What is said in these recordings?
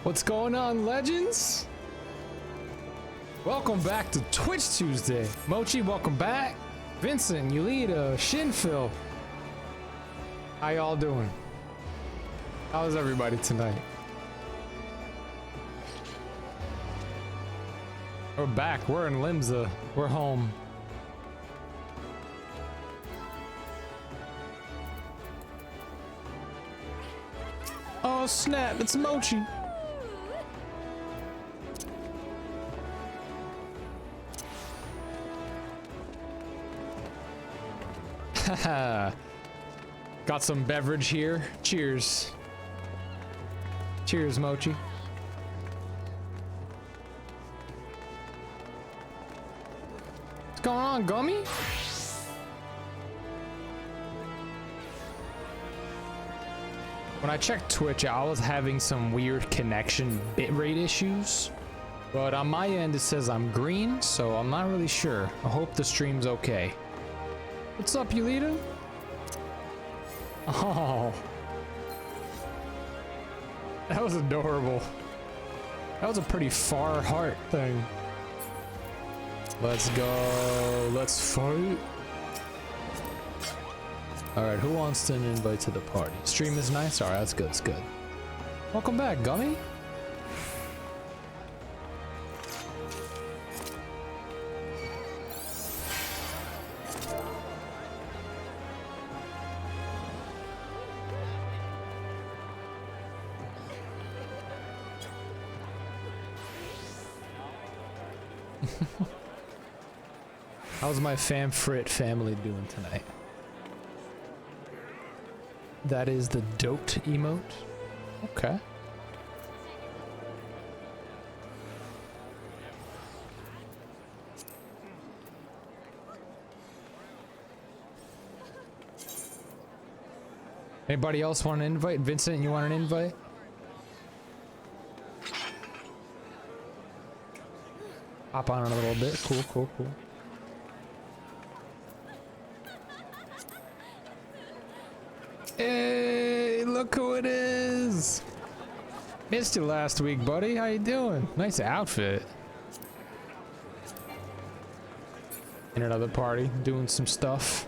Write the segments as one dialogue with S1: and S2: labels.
S1: What's going on, legends? Welcome back to Twitch Tuesday. Mochi, welcome back. Vincent, Yulita, Shinfil. How y'all doing? How's everybody tonight? We're back. We're in Limsa. We're home. Oh snap, it's Mochi. Got some beverage here. Cheers. Cheers, Mochi. What's going on, Gummy? When I checked Twitch, I was having some weird connection bitrate issues. But on my end, it says I'm green, so I'm not really sure. I hope the stream's okay. What's up, Yulita? Oh. That was adorable. That was a pretty far heart thing. Let's go. Let's fight. Alright, who wants an invite to the party? Stream is nice? Alright, that's good, that's good. Welcome back, Gummy. How's my FamFrit family doing tonight? That is the doked emote. Okay. Anybody else want an invite? Vincent, you want an invite? Hop on in a little bit. Cool, cool, cool. Hey, look who it is! Missed you last week, buddy. How you doing? Nice outfit. In another party, doing some stuff.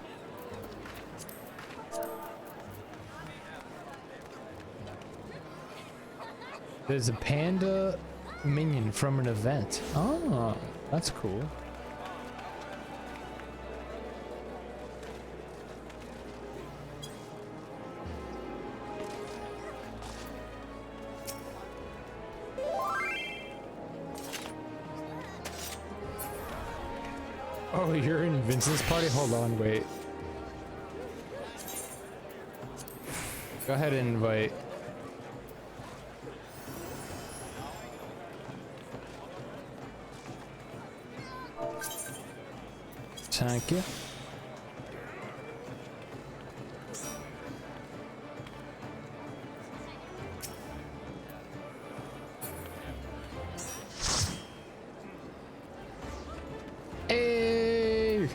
S1: There's a panda minion from an event. Oh, that's cool. Oh, you're in Vincent's party? Hold on, wait. Go ahead and invite. Thank you. Hey!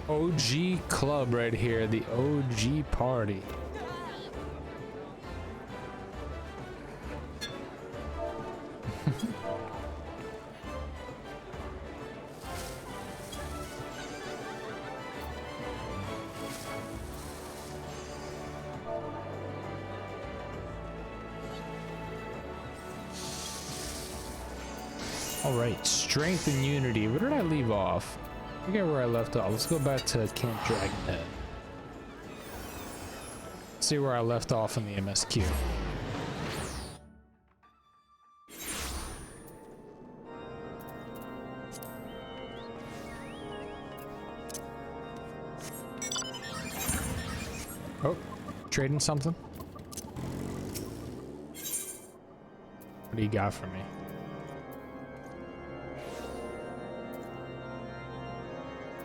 S1: OG club right here, the OG party. All right, strength and unity. Where did I leave off? I forget where I left off. Let's go back to Camp Dragonhead. See where I left off in the MSQ. Oh, trading something? What do you got for me?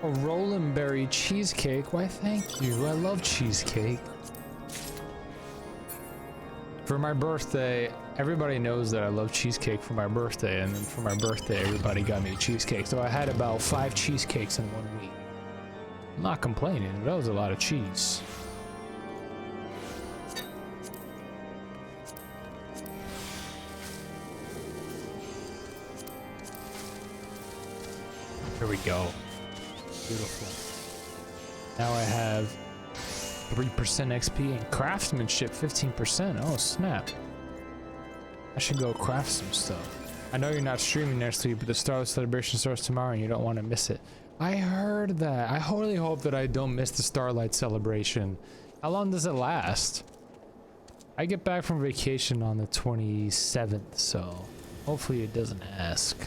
S1: A Rollin' Berry cheesecake? Why, thank you. I love cheesecake. For my birthday, everybody knows that I love cheesecake for my birthday, and then for my birthday, everybody got me cheesecake. So I had about 5 cheesecakes in 1 week. I'm not complaining. That was a lot of cheese. Here we go. Beautiful. Now I have 3% XP and craftsmanship 15%. Oh snap. I should go craft some stuff. I know you're not streaming next week, but the Starlight Celebration starts tomorrow and you don't want to miss it. I heard that. I really hope that I don't miss the Starlight Celebration. How long does it last? I get back from vacation on the 27th, so hopefully it doesn't ask.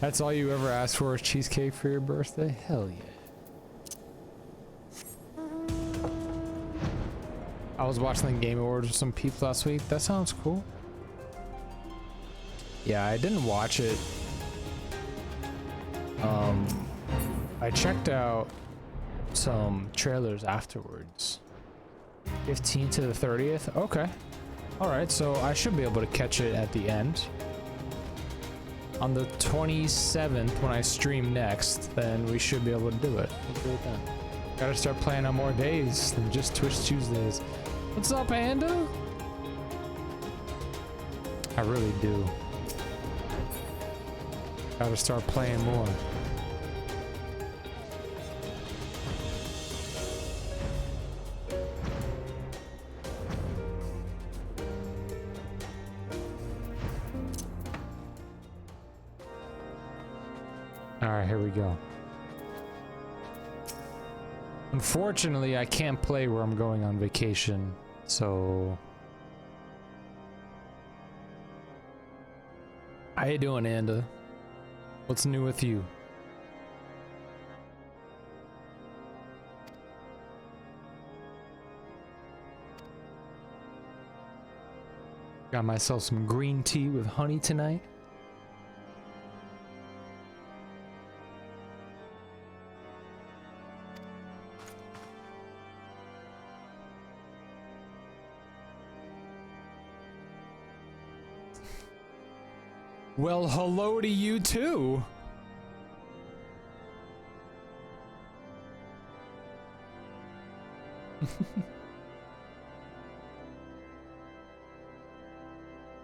S1: That's all you ever asked for is cheesecake for your birthday? Hell yeah. I was watching the Game Awards with some peeps last week. That sounds cool. Yeah, I didn't watch it. I checked out some trailers afterwards. 15th to the 30th? Okay. Alright, so I should be able to catch it at the end. On the 27th, when I stream next, then we should be able to do it. We'll do it then. Gotta start playing on more days than just Twitch Tuesdays. What's up, Anda? I really do. Gotta start playing more. Alright, here we go. Unfortunately, I can't play where I'm going on vacation, so... How you doing, Anda? What's new with you? Got myself some green tea with honey tonight. Well, hello to you too.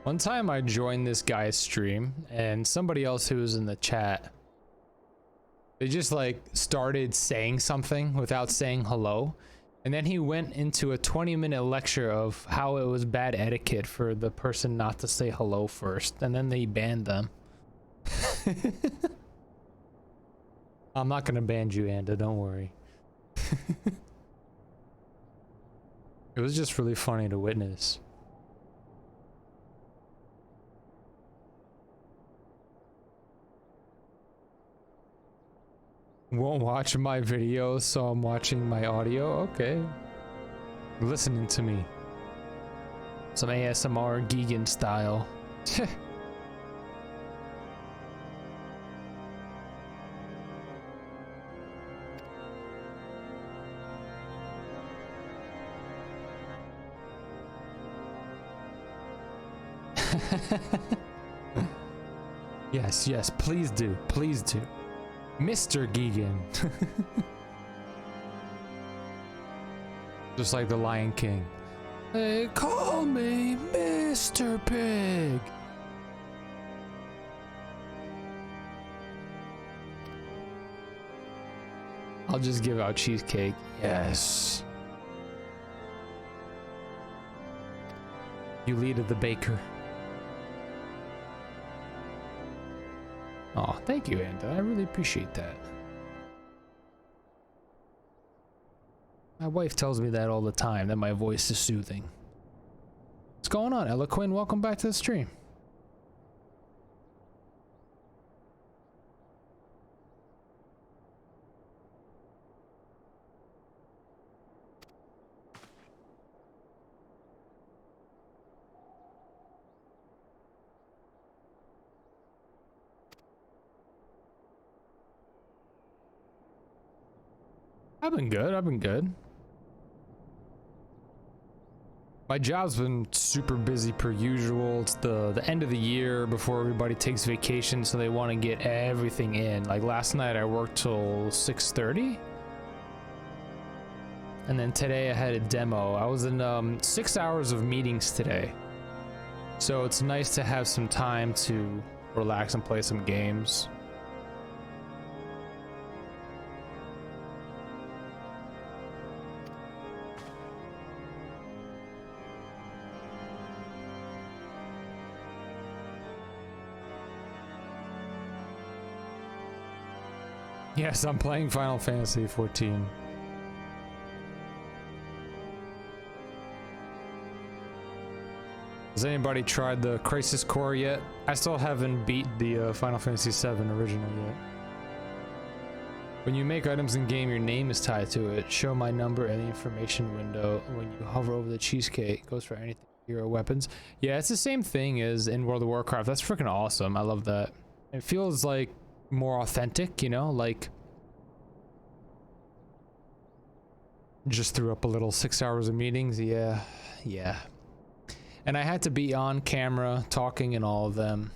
S1: One time I joined this guy's stream and somebody else who was in the chat, they just like started saying something without saying hello. And then he went into a 20-minute lecture of how it was bad etiquette for the person not to say hello first, and then they banned them. I'm not gonna ban you, Anda, don't worry. It was just really funny to witness. Won't watch my videos, so I'm watching my audio? Okay. Listening to me. Some ASMR Gigan style. Yes, yes, please do. Please do. Mr. Gigan. Just like the Lion King. They call me Mr. Pig. I'll just give out cheesecake. Yes. You lead of the baker. Oh, thank you, Anda. I really appreciate that. My wife tells me that all the time, that my voice is soothing. What's going on, Ella Quinn? Welcome back to the stream. I've been good. I've been good. My job's been super busy per usual. It's the end of the year before everybody takes vacation, so they want to get everything in. Like last night I worked till 6:30. And then today I had a demo. I was in 6 hours of meetings today. So it's nice to have some time to relax and play some games. Yes, I'm playing Final Fantasy XIV. Has anybody tried the Crisis Core yet? I still haven't beat the Final Fantasy VII original yet. When you make items in game, your name is tied to it. Show my number in the information window. When you hover over the cheesecake, it goes for anything, hero weapons. Yeah, it's the same thing as in World of Warcraft. That's freaking awesome. I love that. It feels like more authentic, you know, like just threw up a little 6 hours of meetings. Yeah, and I had to be on camera talking in all of them.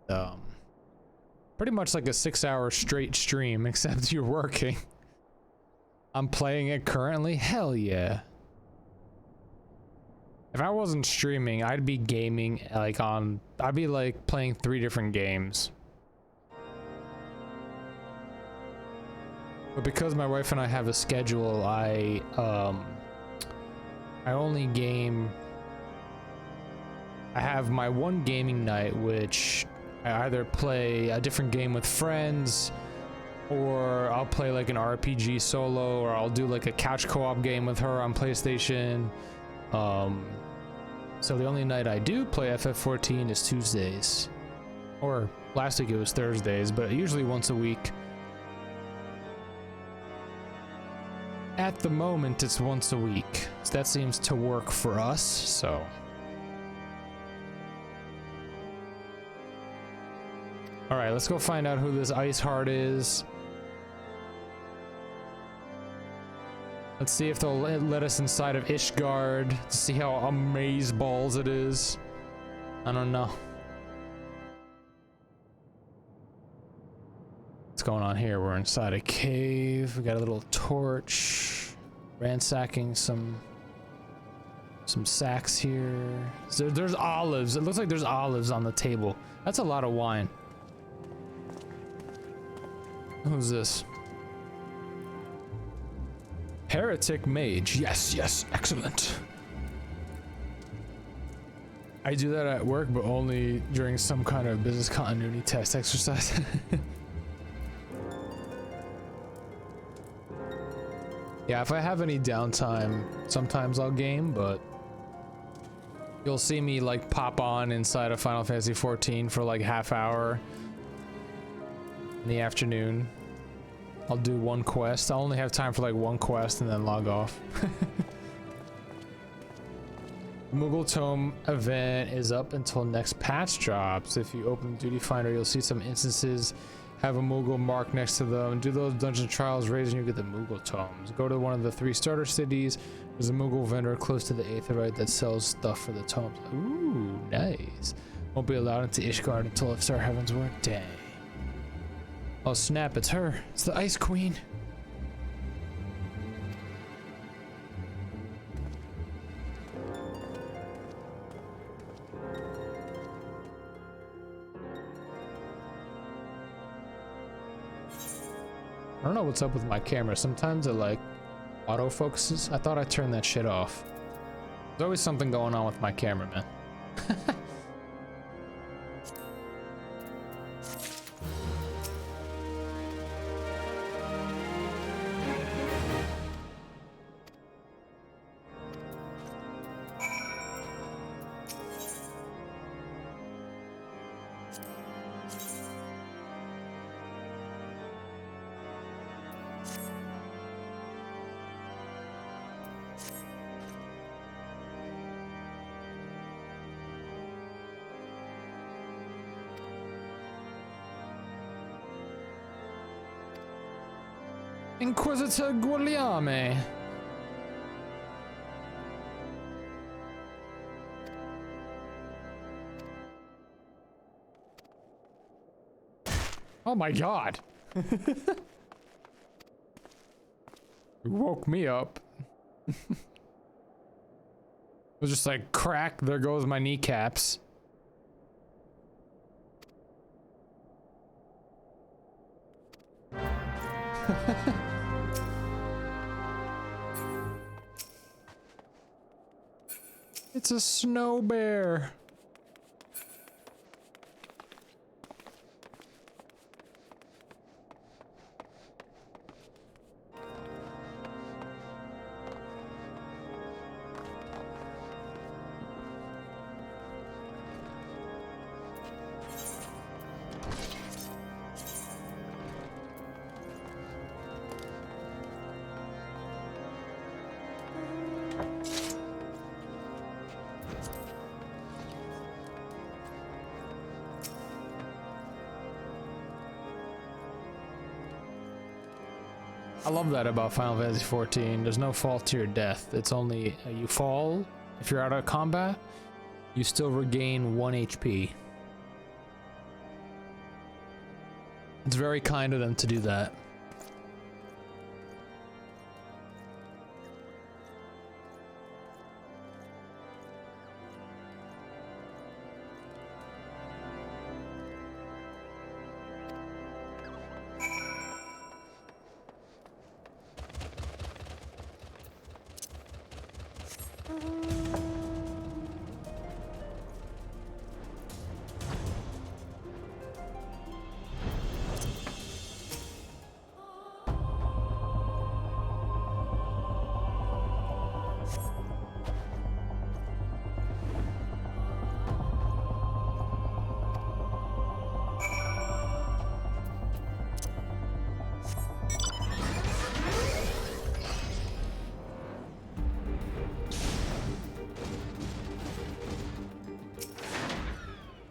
S1: And, pretty much like a 6 hour straight stream, except you're working. I'm playing it currently. Hell yeah. If I wasn't streaming, I'd be gaming like I'd be like playing 3 different games. But because my wife and I have a schedule, I only game. I have my one gaming night, which I either play a different game with friends, or I'll play like an RPG solo, or I'll do like a couch co-op game with her on PlayStation. So the only night I do play FF14 is Tuesdays. Or last week it was Thursdays, but usually once a week. At the moment, it's once a week. So that seems to work for us, so. All right, let's go find out who this Ice Heart is. Let's see if they'll let us inside of Ishgard to see how amazeballs it is. I don't know. What's going on here? We're inside a cave. We got a little torch. Ransacking some sacks here. So there's olives. It looks like there's olives on the table. That's a lot of wine. Who's this? Heretic Mage. Yes, yes, excellent. I do that at work, but only during some kind of business continuity test exercise. Yeah, if I have any downtime, sometimes I'll game, but you'll see me like pop on inside of Final Fantasy XIV for like half hour in the afternoon. I'll do one quest. I'll only have time for like one quest and then log off. Moogle Tome event is up until next patch drops. If you open the Duty Finder, you'll see some instances have a Moogle mark next to them. Do those dungeon trials raise and you get the Moogle Tomes. Go to one of the 3 starter cities. There's a Moogle vendor close to the Aetheryte that sells stuff for the tomes. Ooh, nice. Won't be allowed into Ishgard until if Star Heaven's Word. Dang. Oh snap, it's her. It's the Ice Queen. I don't know what's up with my camera. Sometimes it like auto focuses. I thought I turned that shit off. There's always something going on with my camera, man. Inquisitor Guglielme. Oh my god. You woke me up. It was just like crack, there goes my kneecaps. It's a snow bear. I love that about Final Fantasy XIV. There's no fall to your death. It's only you fall. If you're out of combat, you still regain 1 HP. It's very kind of them to do that.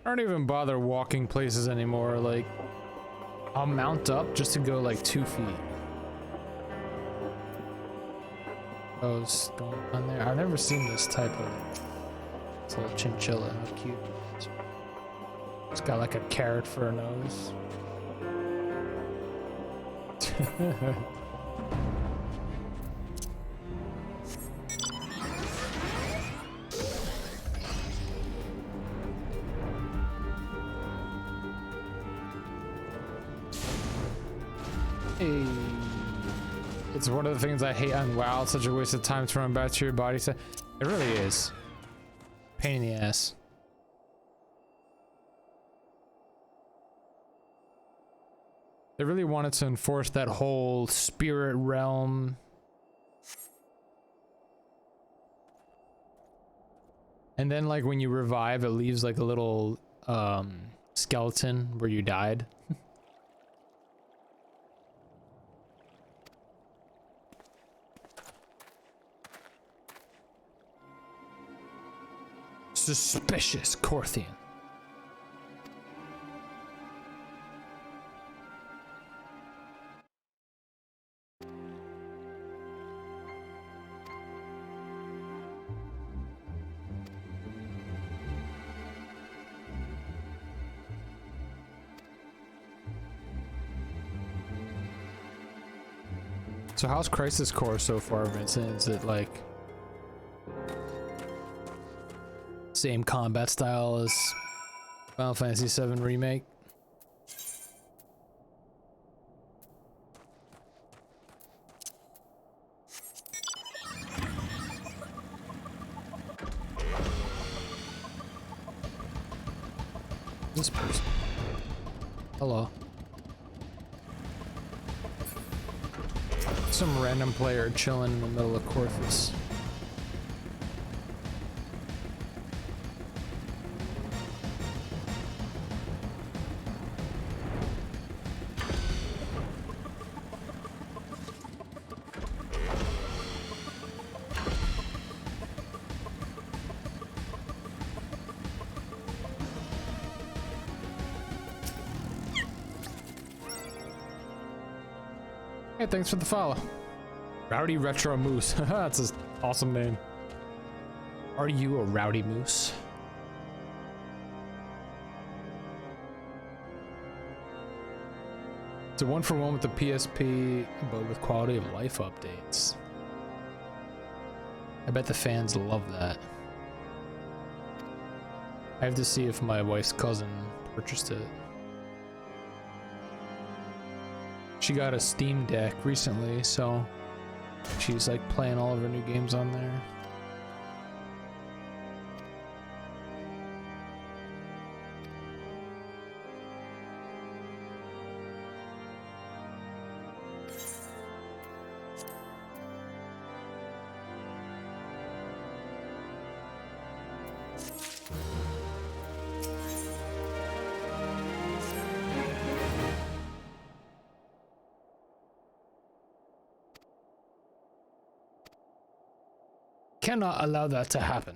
S1: I don't even bother walking places anymore. Like, I'll mount up just to go like 2 feet. Oh, it's going on there. I've never seen this type of this little chinchilla. How cute. It's got like a carrot for a nose. Hey. It's one of the things I hate on WoW. It's such a waste of time to run back to your body set. It really is. Pain in the ass. They really wanted to enforce that whole spirit realm. And then like when you revive, it leaves like a little skeleton where you died. Suspicious Corthian. So how's Crisis Core so far, Vincent? Is it like same combat style as Final Fantasy VII Remake? This person. Hello. Some random player chilling in the middle of Corthus. Hey, thanks for the follow. Rowdy Retro Moose. That's an awesome name. Are you a rowdy moose? It's a 1-for-1 with the PSP, but with quality of life updates. I bet the fans love that. I have to see if my wife's cousin purchased it. She got a Steam Deck recently, so she's like playing all of her new games on there. Cannot allow that to happen.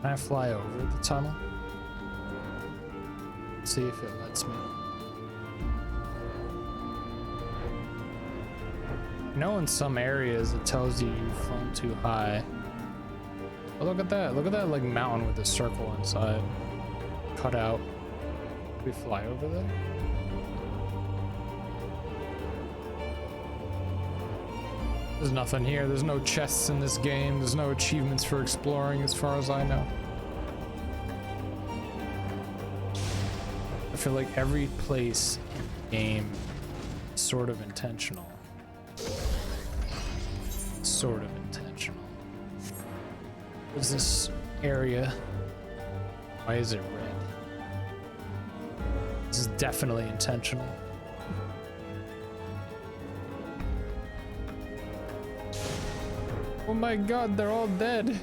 S1: Can I fly over the tunnel? See if it lets me. You know, in some areas it tells you you've flown too high. Oh, look at that. Look at that like mountain with a circle inside. Cut out. Can we fly over there? There's nothing here. There's no chests in this game. There's no achievements for exploring as far as I know. I feel like every place in the game is sort of intentional. Sort of intentional. What's this area? Why is it red? This is definitely intentional. Oh my god, they're all dead.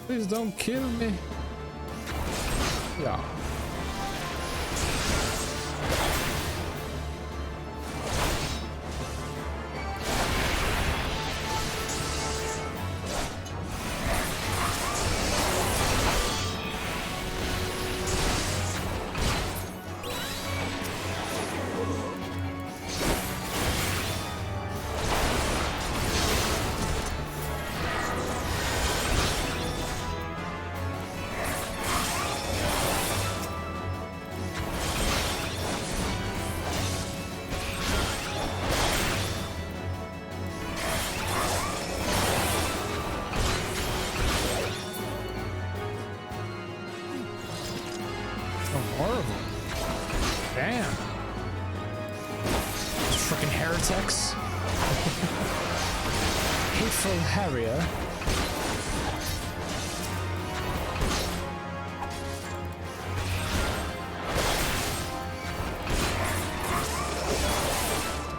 S1: Please don't kill me. Yeah. Damn. Freaking heretics. Hateful Harrier.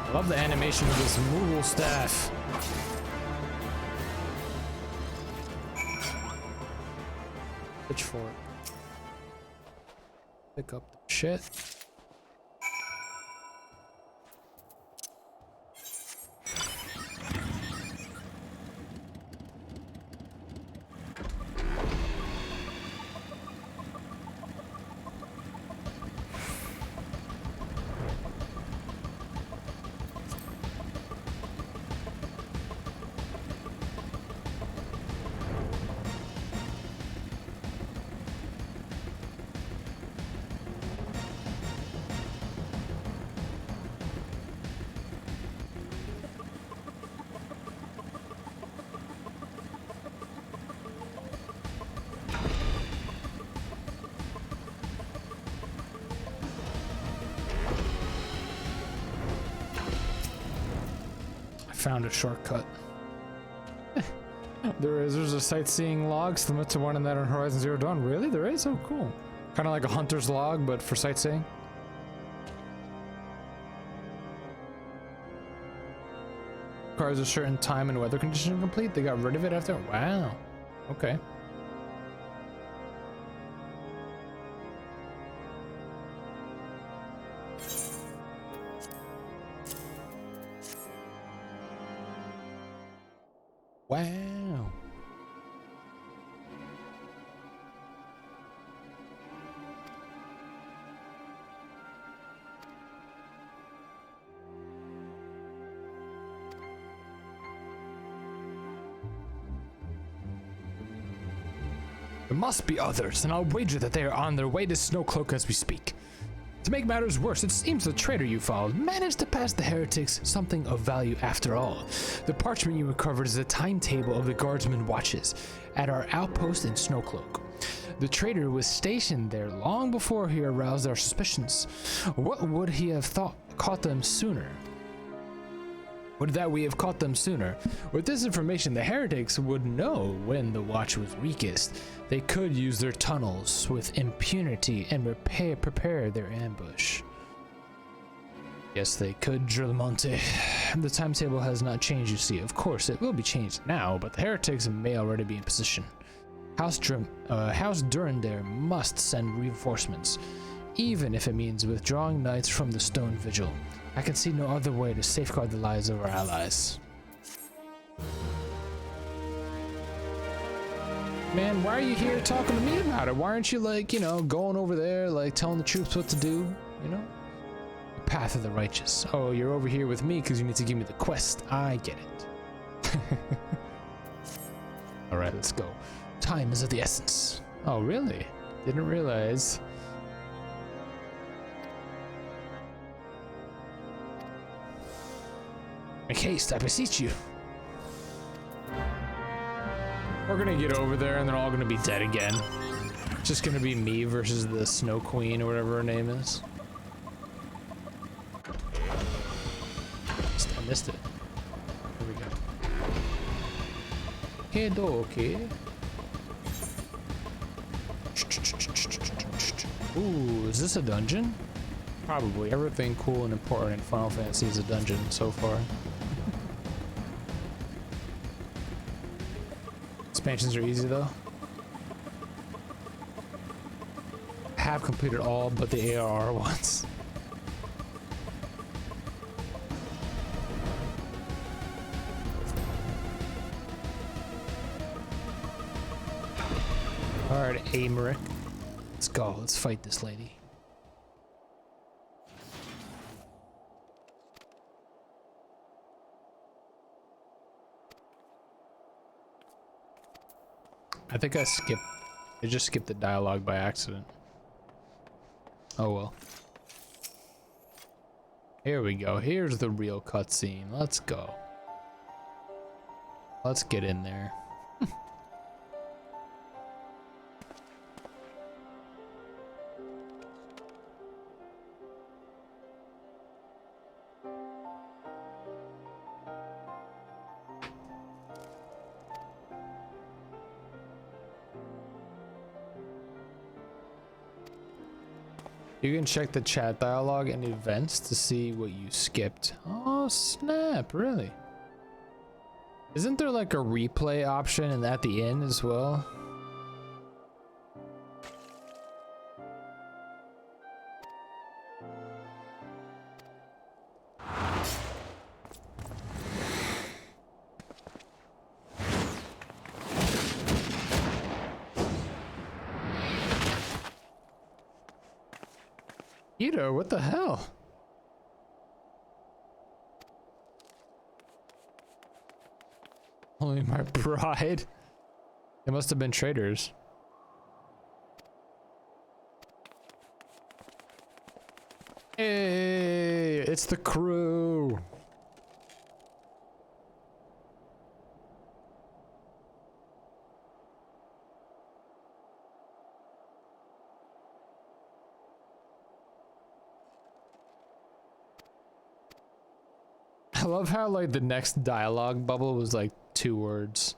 S1: I love the animation of this Moogle staff. Pitchfork. Pick up the shit. Found a shortcut. There's a sightseeing log similar to one in that on Horizon Zero Dawn. Really? There is? Oh, cool. Kind of like a hunter's log, but for sightseeing. Requires a certain time and weather condition to complete. They got rid of it after. Wow. Okay. Wow. There must be others, and I'll wager that they are on their way to Snowcloak as we speak. To make matters worse, it seems the traitor you followed managed to pass the heretics something of value after all. The parchment you recovered is a timetable of the guardsman watches at our outpost in Snowcloak. The traitor was stationed there long before he aroused our suspicions. What would he have thought caught them sooner? Would that we have caught them sooner? With this information, the heretics would know when the watch was weakest. They could use their tunnels with impunity and prepare their ambush. Yes, they could, Drillmonte. The timetable has not changed, you see. Of course, it will be changed now, but the heretics may already be in position. House Durandare must send reinforcements, even if it means withdrawing knights from the Stone Vigil. I can see no other way to safeguard the lives of our allies. Man, why are you here talking to me about it? Why aren't you, like, you know, going over there, like, telling the troops what to do, you know? The path of the righteous. Oh, you're over here with me because you need to give me the quest. I get it. Alright, let's go. Time is of the essence. Oh, really? Didn't realize. Make haste, I beseech you. We're gonna get over there and they're all gonna be dead again. It's just gonna be me versus the Snow Queen or whatever her name is. I missed it. There we go. Okay. Ooh, is this a dungeon? Probably. Everything cool and important in Final Fantasy is a dungeon so far. Expansions are easy though. I have completed all but the ARR ones. Alright, Americ. Let's go. Let's fight this lady. I think I just skipped the dialogue by accident. Oh well. Here we go. Here's the real cutscene. Let's go. Let's get in there. You can check the chat dialogue and events to see what you skipped. Oh snap, really? Isn't there like a replay option and at the end as well? Ito, what the hell? Only my bride. They must have been traitors. Hey, it's the crew. I love how like the next dialogue bubble was like 2 words.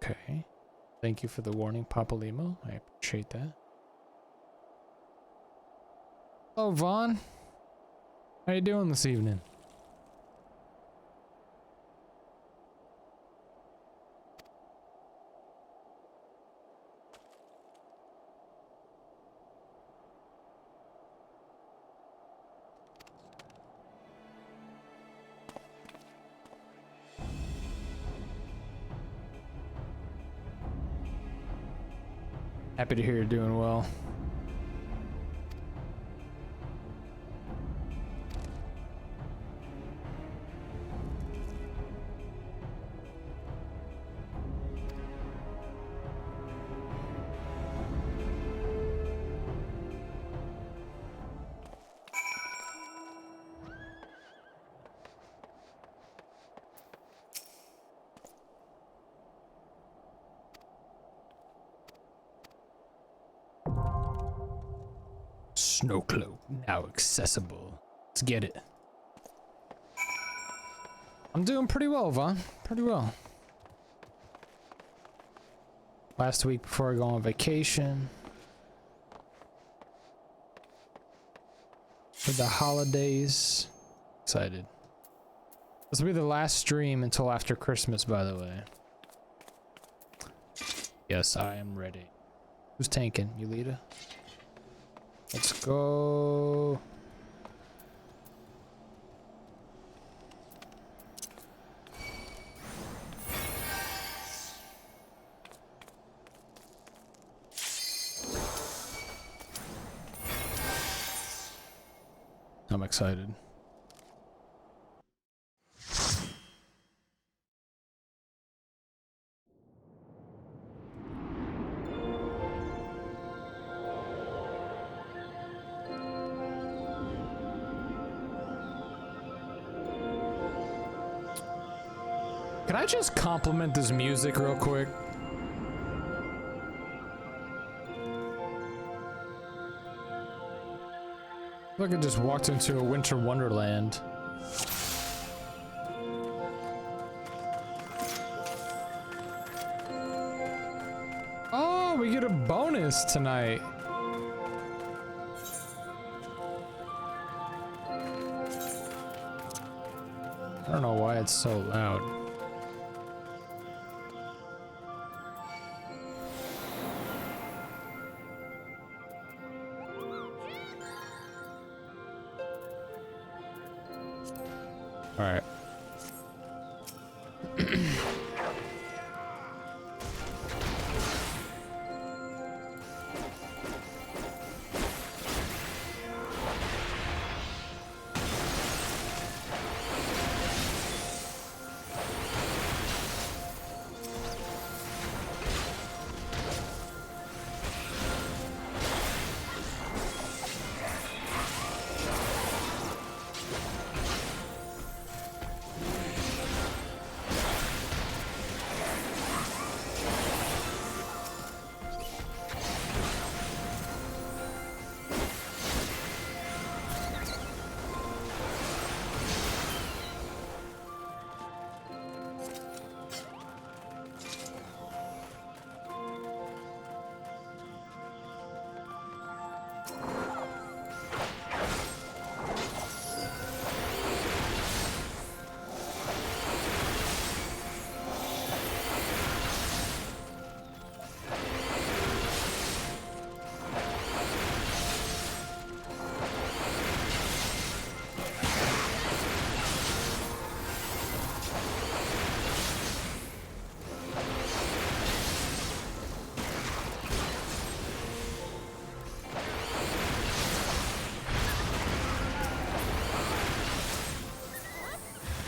S1: Okay. Thank you for the warning, Papa Limo. I appreciate that. Hello, Vaughn. How you doing this evening? Happy to hear you're doing well. Snow cloak now accessible. Let's get it. I'm doing pretty well, Vaughn. Pretty well. Last week before I go on vacation. For the holidays. Excited. This will be the last stream until after Christmas, by the way. Yes, I am ready. Who's tanking? Yulita? Let's go. I'm excited. Can I just compliment this music real quick? Look, I just walked into a winter wonderland. Oh, we get a bonus tonight. I don't know why it's so loud. All right.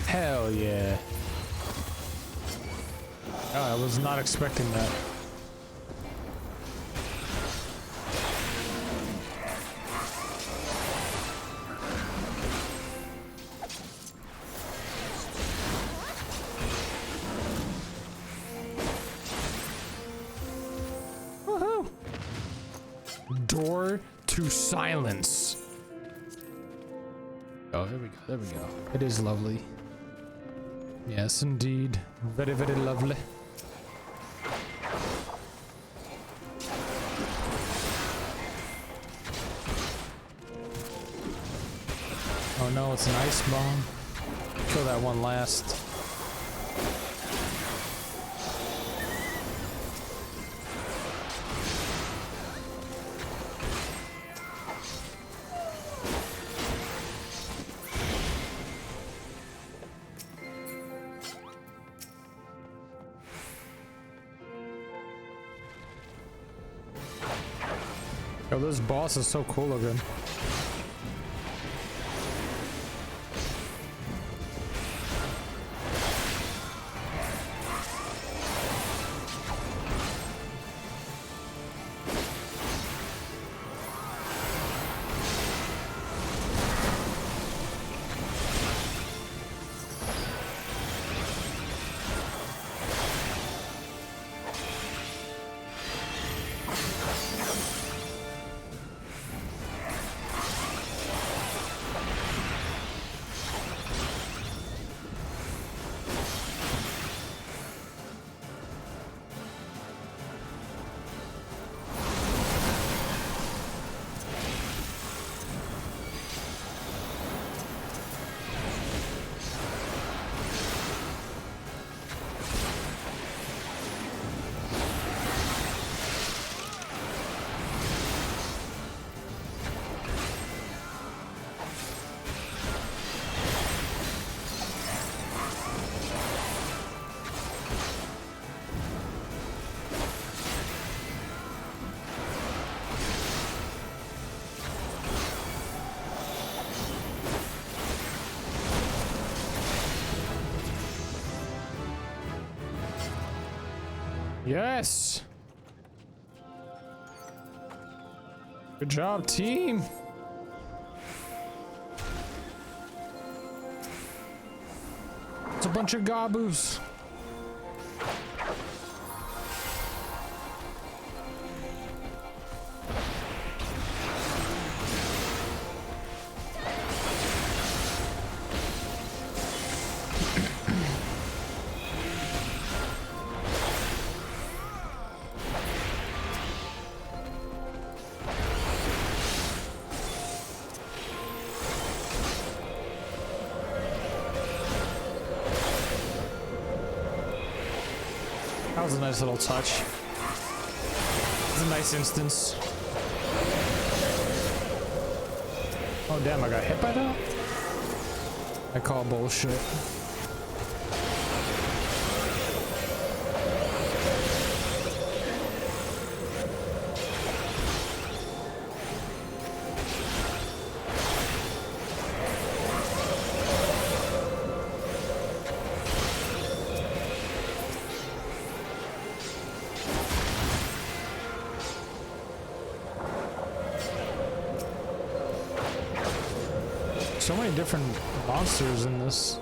S1: Hell yeah. Oh, I was not expecting that. Woohoo! Door to silence. Oh, there we go. There we go. It is lovely. Yes, indeed. Very, very lovely. Oh no, it's an ice bomb. Kill that one last. Yo, this boss is so cool looking. Yes! Good job, team! It's a bunch of gaboos. That was a nice little touch. It's a nice instance. Oh damn, I got hit by that? I call bullshit. So many different monsters in this.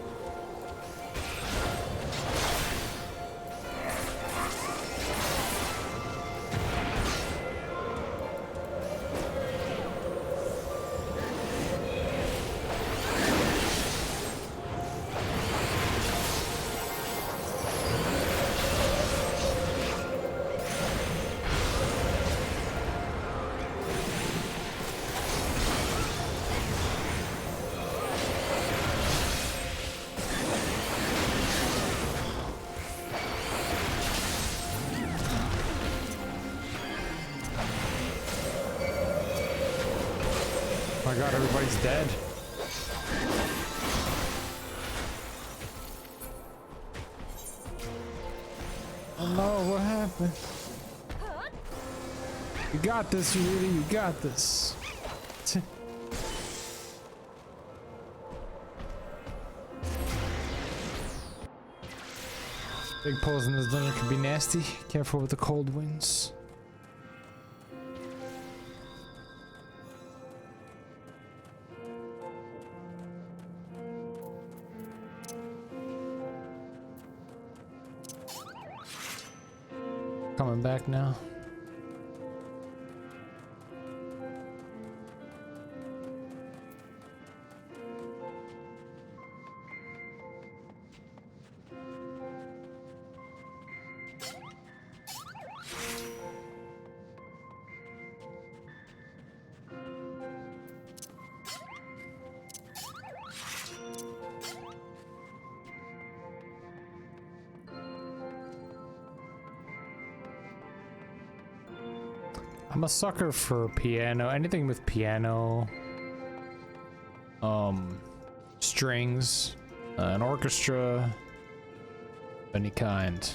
S1: my god, everybody's dead. Oh no, what happened? You got this, you really, you got this. Big pulls in this dungeon can be nasty. Careful with the cold winds. Coming back now. I'm a sucker for piano, anything with piano, strings, an orchestra, any kind.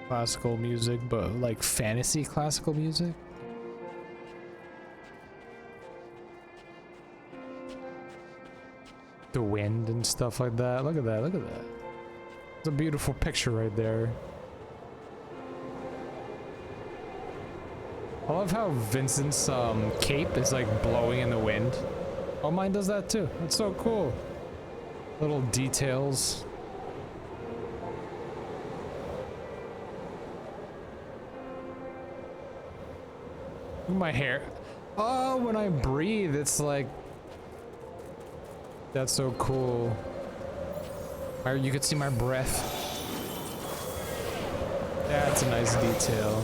S1: Classical music, but like fantasy classical music. The wind and stuff like that. Look at that, look at that. It's a beautiful picture right there. I love how Vincent's cape is like blowing in the wind. Oh, mine does that too. It's so cool. Little details. Look at my hair. Oh, when I breathe, it's like... That's so cool. You could see my breath. That's a nice detail.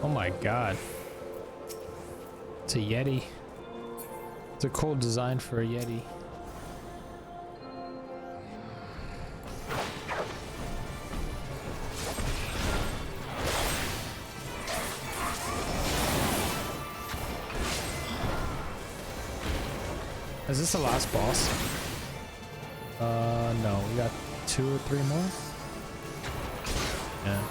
S1: Oh my god. It's a Yeti. It's a cool design for a Yeti. Is this the last boss? No, we got 2 or 3 more? Yeah.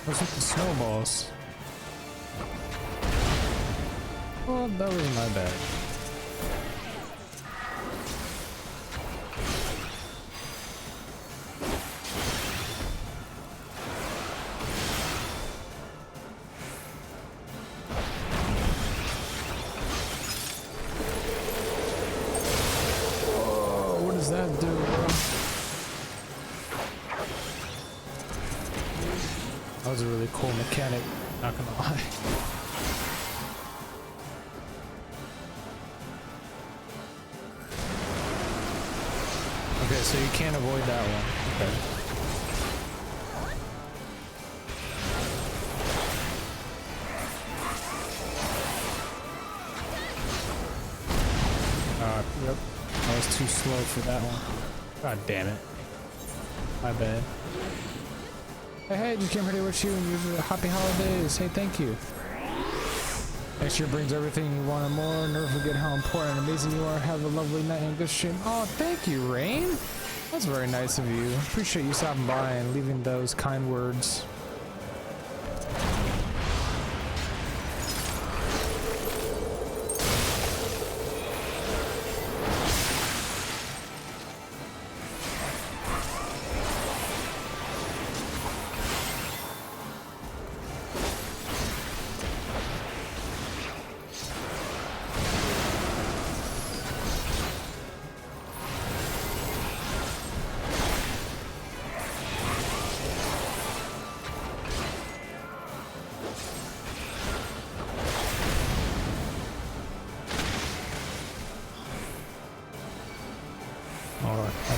S1: What's with the snowballs? Well, that wasn't my bad. Whoa, what does that do, bro? That was a really cool mechanic, not gonna lie. Okay, so you can't avoid that one. Okay. Yep. I was too slow for that one. God damn it. My bad. Hey, just came here to wish you and you happy holidays. Hey, thank you. Next year brings everything you want and more. Never forget how important and amazing you are. Have a lovely night and good stream. Oh, thank you, Rain. That's very nice of you. Appreciate you stopping by and leaving those kind words.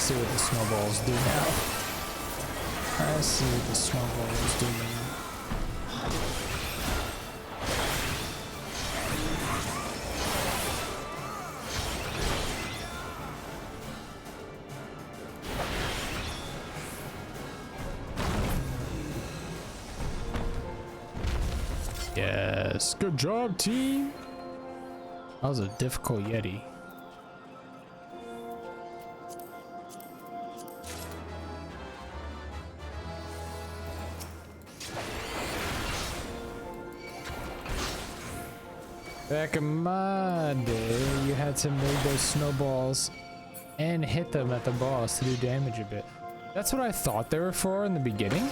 S1: see what the snowballs do now. I see what the snowballs do now. Yes, good job, team. That was a difficult Yeti. Back in my day, you had to make those snowballs and hit them at the boss to do damage a bit. That's what I thought they were for in the beginning.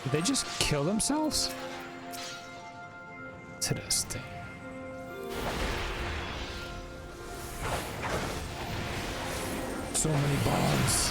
S1: Did they just kill themselves? Interesting. So many bombs.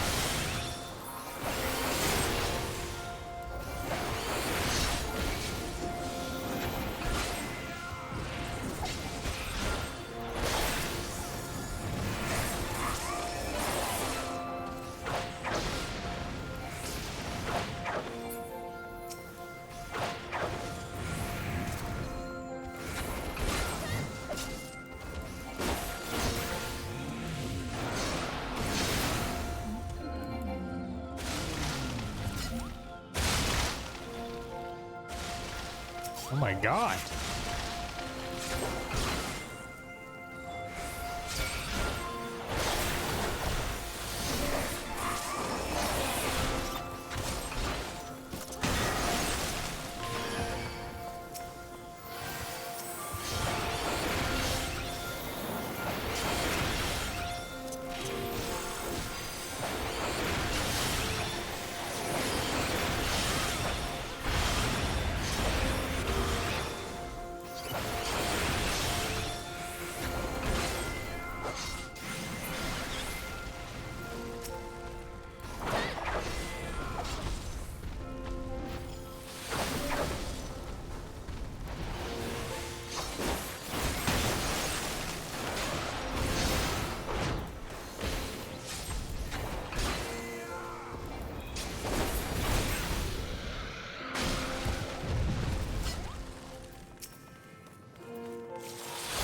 S1: Oh my god.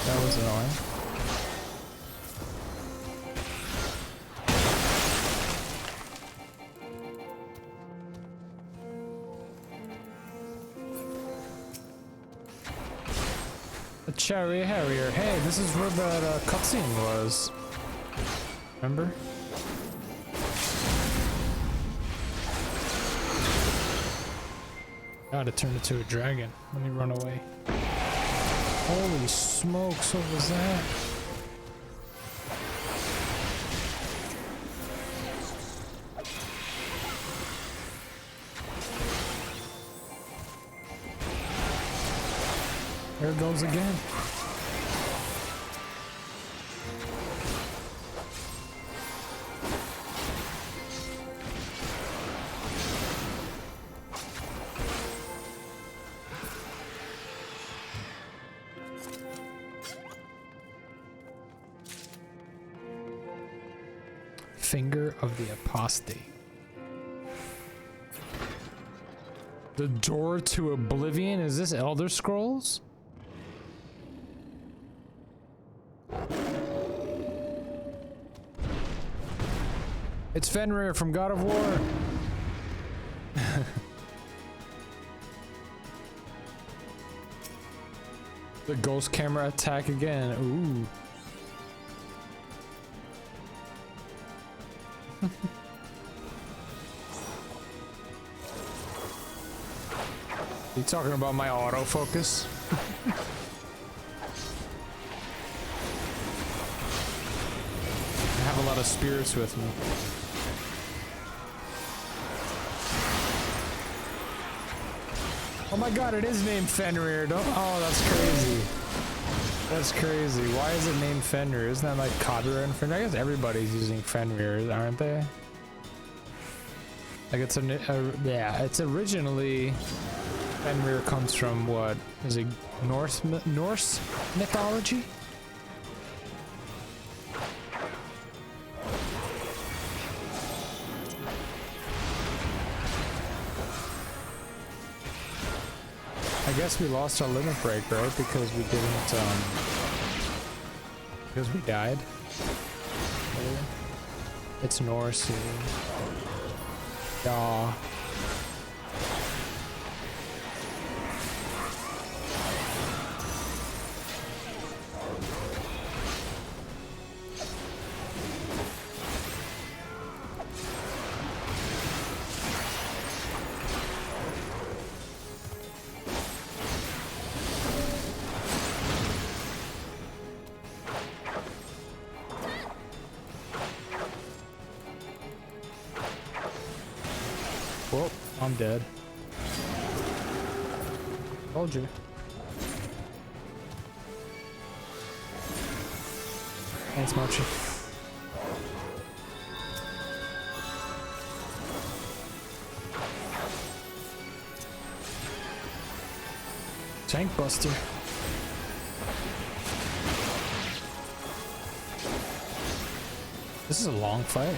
S1: That was annoying. A cherry harrier. Hey, this is where that cutscene was. Remember? God, it turned into a dragon. Let me run away. Holy smokes, what was that? There it goes again. Finger of the apostate. The door to oblivion? Is this Elder Scrolls? It's Fenrir from God of War. The ghost camera attack again. Ooh. You talking about my autofocus? I have a lot of spirits with me. Oh my god, it is named Fenrir. Don't. Oh, that's crazy. That's crazy. Why is it named Fenrir? Isn't that like copyright infringement? I guess everybody's using Fenrir, aren't they? Like it's yeah, it's originally Fenrir comes from what is it, Norse mythology? I guess we lost our limit break, right? Because we didn't because we died. It's Norse. Yeah. Well, I'm dead. Told you. Thanks, Mochi. Tank Buster. This is a long fight.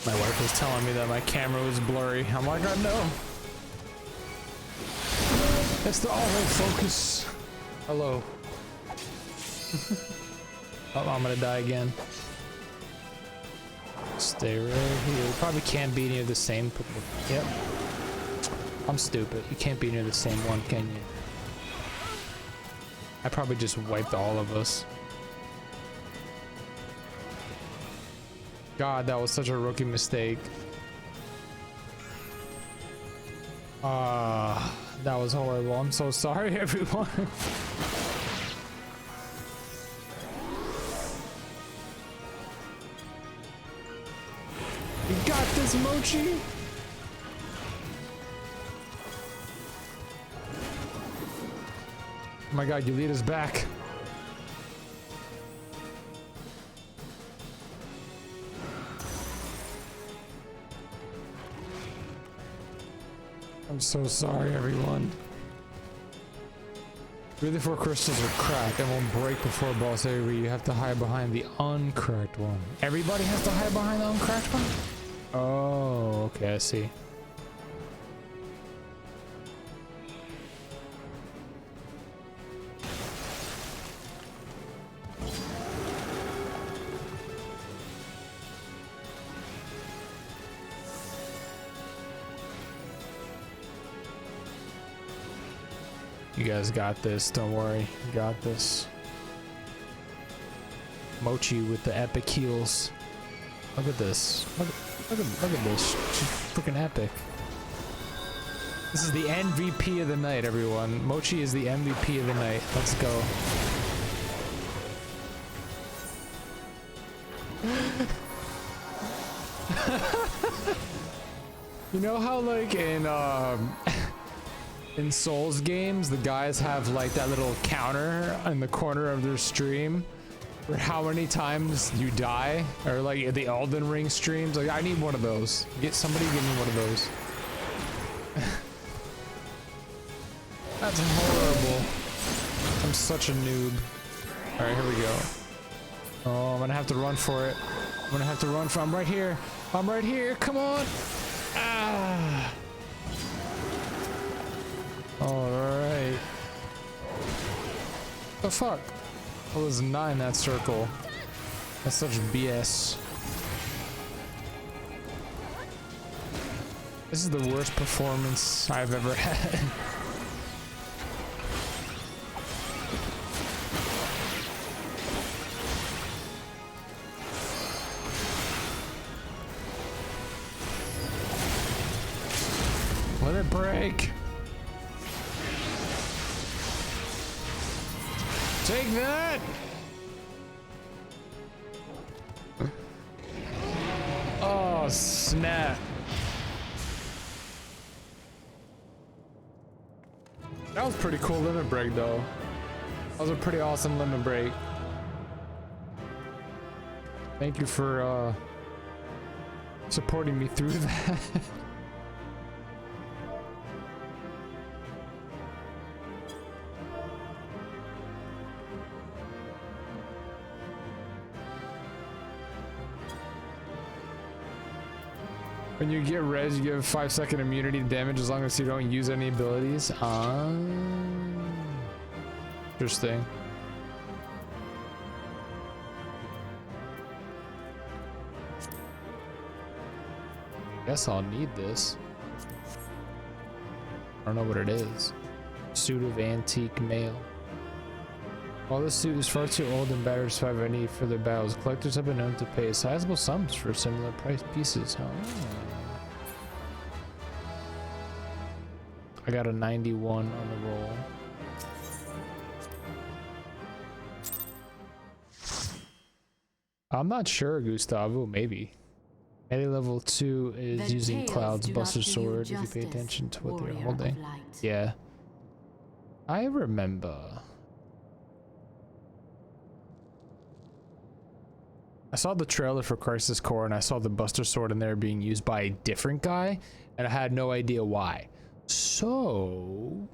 S1: My wife was telling me that my camera was blurry. I'm like, oh no. It's the autofocus. Hello. Oh, I'm gonna die again. Stay right here. You probably can't be near the same. Yep. I'm stupid. You can't be near the same one, can you? I probably just wiped all of us. God, that was such a rookie mistake. That was horrible. I'm so sorry, everyone. You got this, Mochi. Oh my God, you lead us back. I'm so sorry, everyone. 3-4 crystals are cracked and won't break before boss area. You have to hide behind the uncracked one. Everybody has to hide behind the uncracked one? Oh, okay, I see. You guys got this, don't worry. You got this. Mochi with the epic heals. Look at this. Look at this. She's freaking epic. This is the MVP of the night, everyone. Mochi is the MVP of the night. Let's go. You know how like in Souls games, the guys have like that little counter in the corner of their stream for how many times you die, or like the Elden Ring streams. Like, I need one of those. Get somebody, give me one of those. That's horrible. I'm such a noob. All right, here we go. Oh, I'm gonna have to run for it. I'm gonna have to run for. I'm right here. I'm right here. Come on. Ah. Alright. The fuck? I was 9 that circle. That's such BS. This is the worst performance I've ever had. Let it break. Take that! Oh, snap. That was pretty cool limit break though. That was a pretty awesome limit break. Thank you for supporting me through that. When you get res, you give 5-second immunity to damage as long as you don't use any abilities. Interesting. Guess I'll need this. I don't know what it is. Suit of antique mail. While this suit is far too old and battered to survive any further battles, collectors have been known to pay sizable sums for similar priced pieces. I got a 91 on the roll. I'm not sure, Gustavo. Maybe. Melee level 2 is using Cloud's Buster Sword if you pay attention to what they're holding. Yeah. I remember. I saw the trailer for Crisis Core and I saw the Buster Sword in there being used by a different guy and I had no idea why. So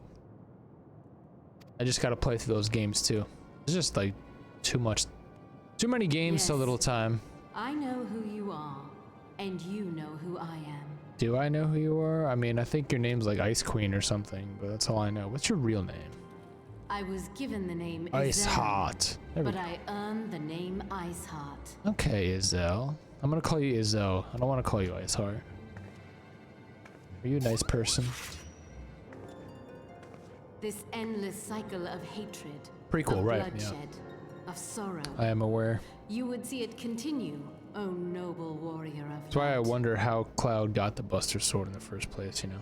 S1: I just gotta play through those games too. It's just like too many games, so little time.
S2: I know who you are, and you know who I am.
S1: Do I know who you are? I mean, I think your name's like Ice Queen or something, but that's all I know. What's your real name?
S2: I was given the name
S1: Ice Heart.
S2: But I earned the name Ice Heart.
S1: Okay, Izelle. I'm gonna call you Izelle. I don't want to call you Ice Heart. Are you a nice person?
S2: This endless cycle of hatred,
S1: pretty cool,
S2: of
S1: right?
S2: bloodshed, of sorrow.
S1: I am aware.
S2: You would see it continue, O noble warrior of
S1: That's why I wonder how Cloud got the Buster Sword in the first place, you know.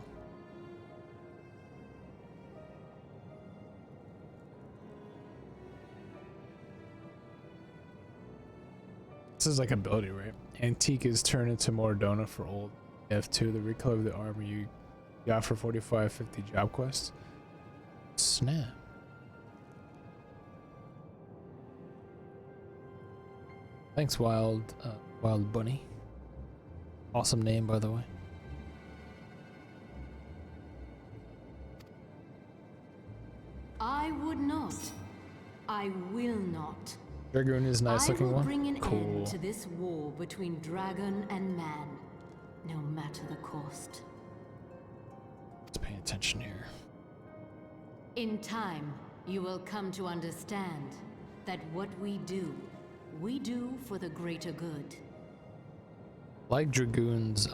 S1: This is like ability, right? Antique is turned into Mordona for old F2, the recolor of the armor you got for 4550 job quests. Snap. Thanks, Wild Bunny. Awesome name, by the way.
S2: I would not. I will not.
S1: Dragoon is a nice looking one.
S2: Bring an
S1: cool.
S2: end to this war between dragon and man, no matter the cost.
S1: Let's pay attention here.
S2: In time, you will come to understand that what we do for the greater good.
S1: Like Dragoon's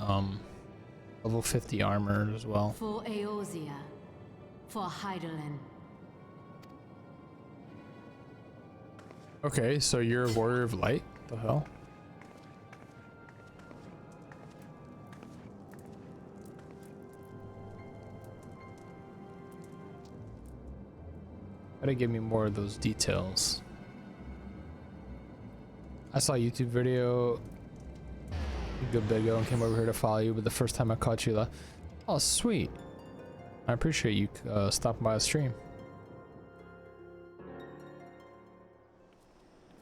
S1: level 50 armor as well.
S2: For Eorzea, for Hydaelyn.
S1: Okay, so you're a warrior of light? The hell? Gotta give me more of those details. I saw a YouTube video a good bit ago and came over here to follow you, but the first time I caught you, oh sweet. I appreciate you stopping by the stream.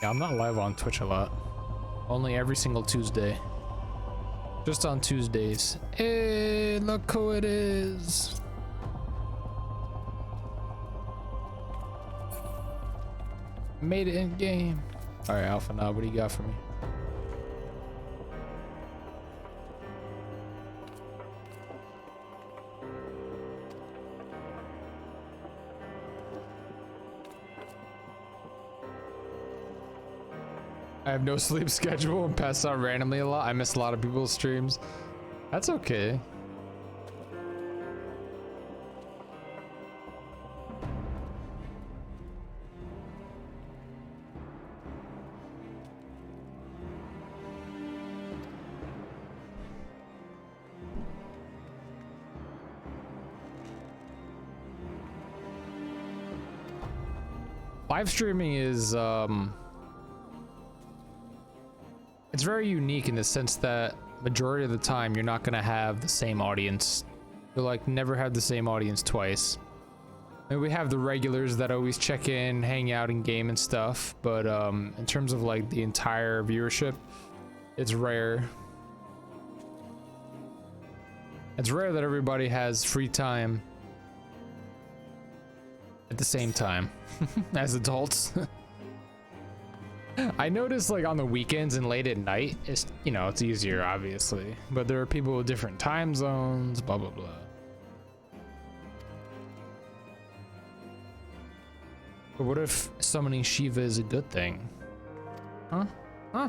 S1: Yeah, I'm not live on Twitch a lot. Only every single Tuesday. Just on Tuesdays. Hey, look who it is. Made it in game. All right, Alpha, now what do you got for me? I have no sleep schedule and pass out randomly a lot. I miss a lot of people's streams. That's okay. Live streaming is it's very unique in the sense that majority of the time you're not gonna have the same audience. You'll like never have the same audience twice. And we have the regulars that always check in, hang out and game and stuff, but in terms of like the entire viewership, it's rare. It's rare that everybody has free time at the same time as adults. I noticed like on the weekends and late at night, it's, you know, it's easier obviously, but there are people with different time zones, blah blah blah. But what if summoning Shiva is a good thing? Huh? Huh?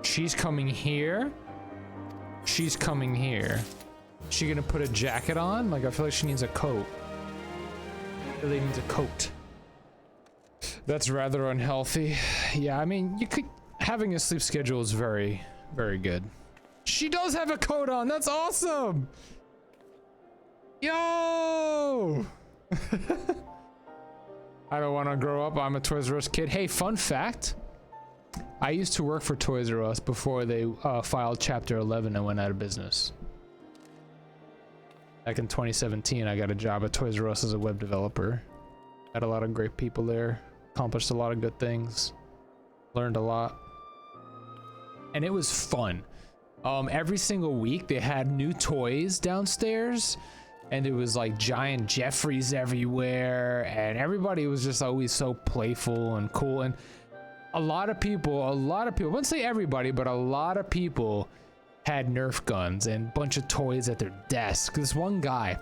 S1: She's coming here. She's coming here. She gonna put a jacket on? Like, I feel like she needs a coat. Really needs a coat. That's rather unhealthy. Yeah, I mean, you could... Having a sleep schedule is very, very good. She does have a coat on! That's awesome! Yo! I don't want to grow up. I'm a Toys R Us kid. Hey, fun fact. I used to work for Toys R Us before they filed Chapter 11 and went out of business. Back in 2017, I got a job at Toys R Us as a web developer. Had a lot of great people there. Accomplished a lot of good things. Learned a lot. And it was fun. Every single week they had new toys downstairs. And it was like giant Jeffries everywhere. And everybody was just always so playful and cool. And a lot of people, I wouldn't say everybody, but a lot of people had Nerf guns and a bunch of toys at their desk. This one guy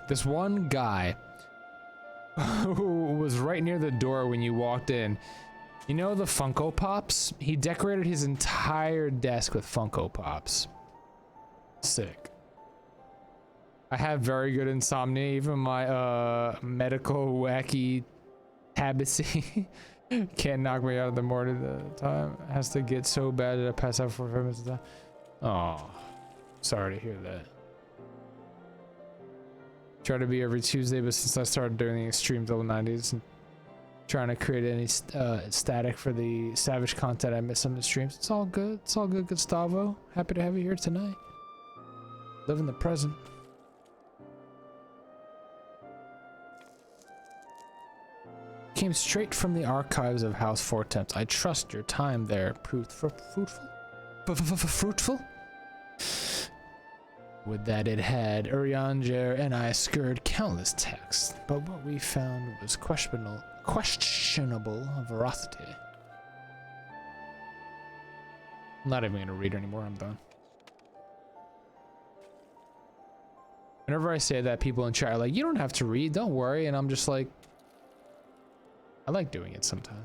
S1: who was right near the door when you walked in, you know the Funko Pops? He decorated his entire desk with Funko Pops. Sick. I have very good insomnia, even my medical wacky habitsy can't knock me out of the morning at the time. It has to get so bad that I pass out for 5 minutes at a time. Oh, sorry to hear that. Try to be every Tuesday, but since I started doing the streams in the 90s and trying to create any static for the Savage content I miss on the streams, it's all good. It's all good, Gustavo. Happy to have you here tonight. Live in the present. Came straight from the archives of House Four Temps. I trust your time there proved fruitful. Fruitful? With that it had, Urianger and I scoured countless texts, but what we found was questionable veracity. I'm not even gonna read anymore, I'm done. Whenever I say that, people in chat are like, you don't have to read, don't worry, and I'm just like, I like doing it sometimes.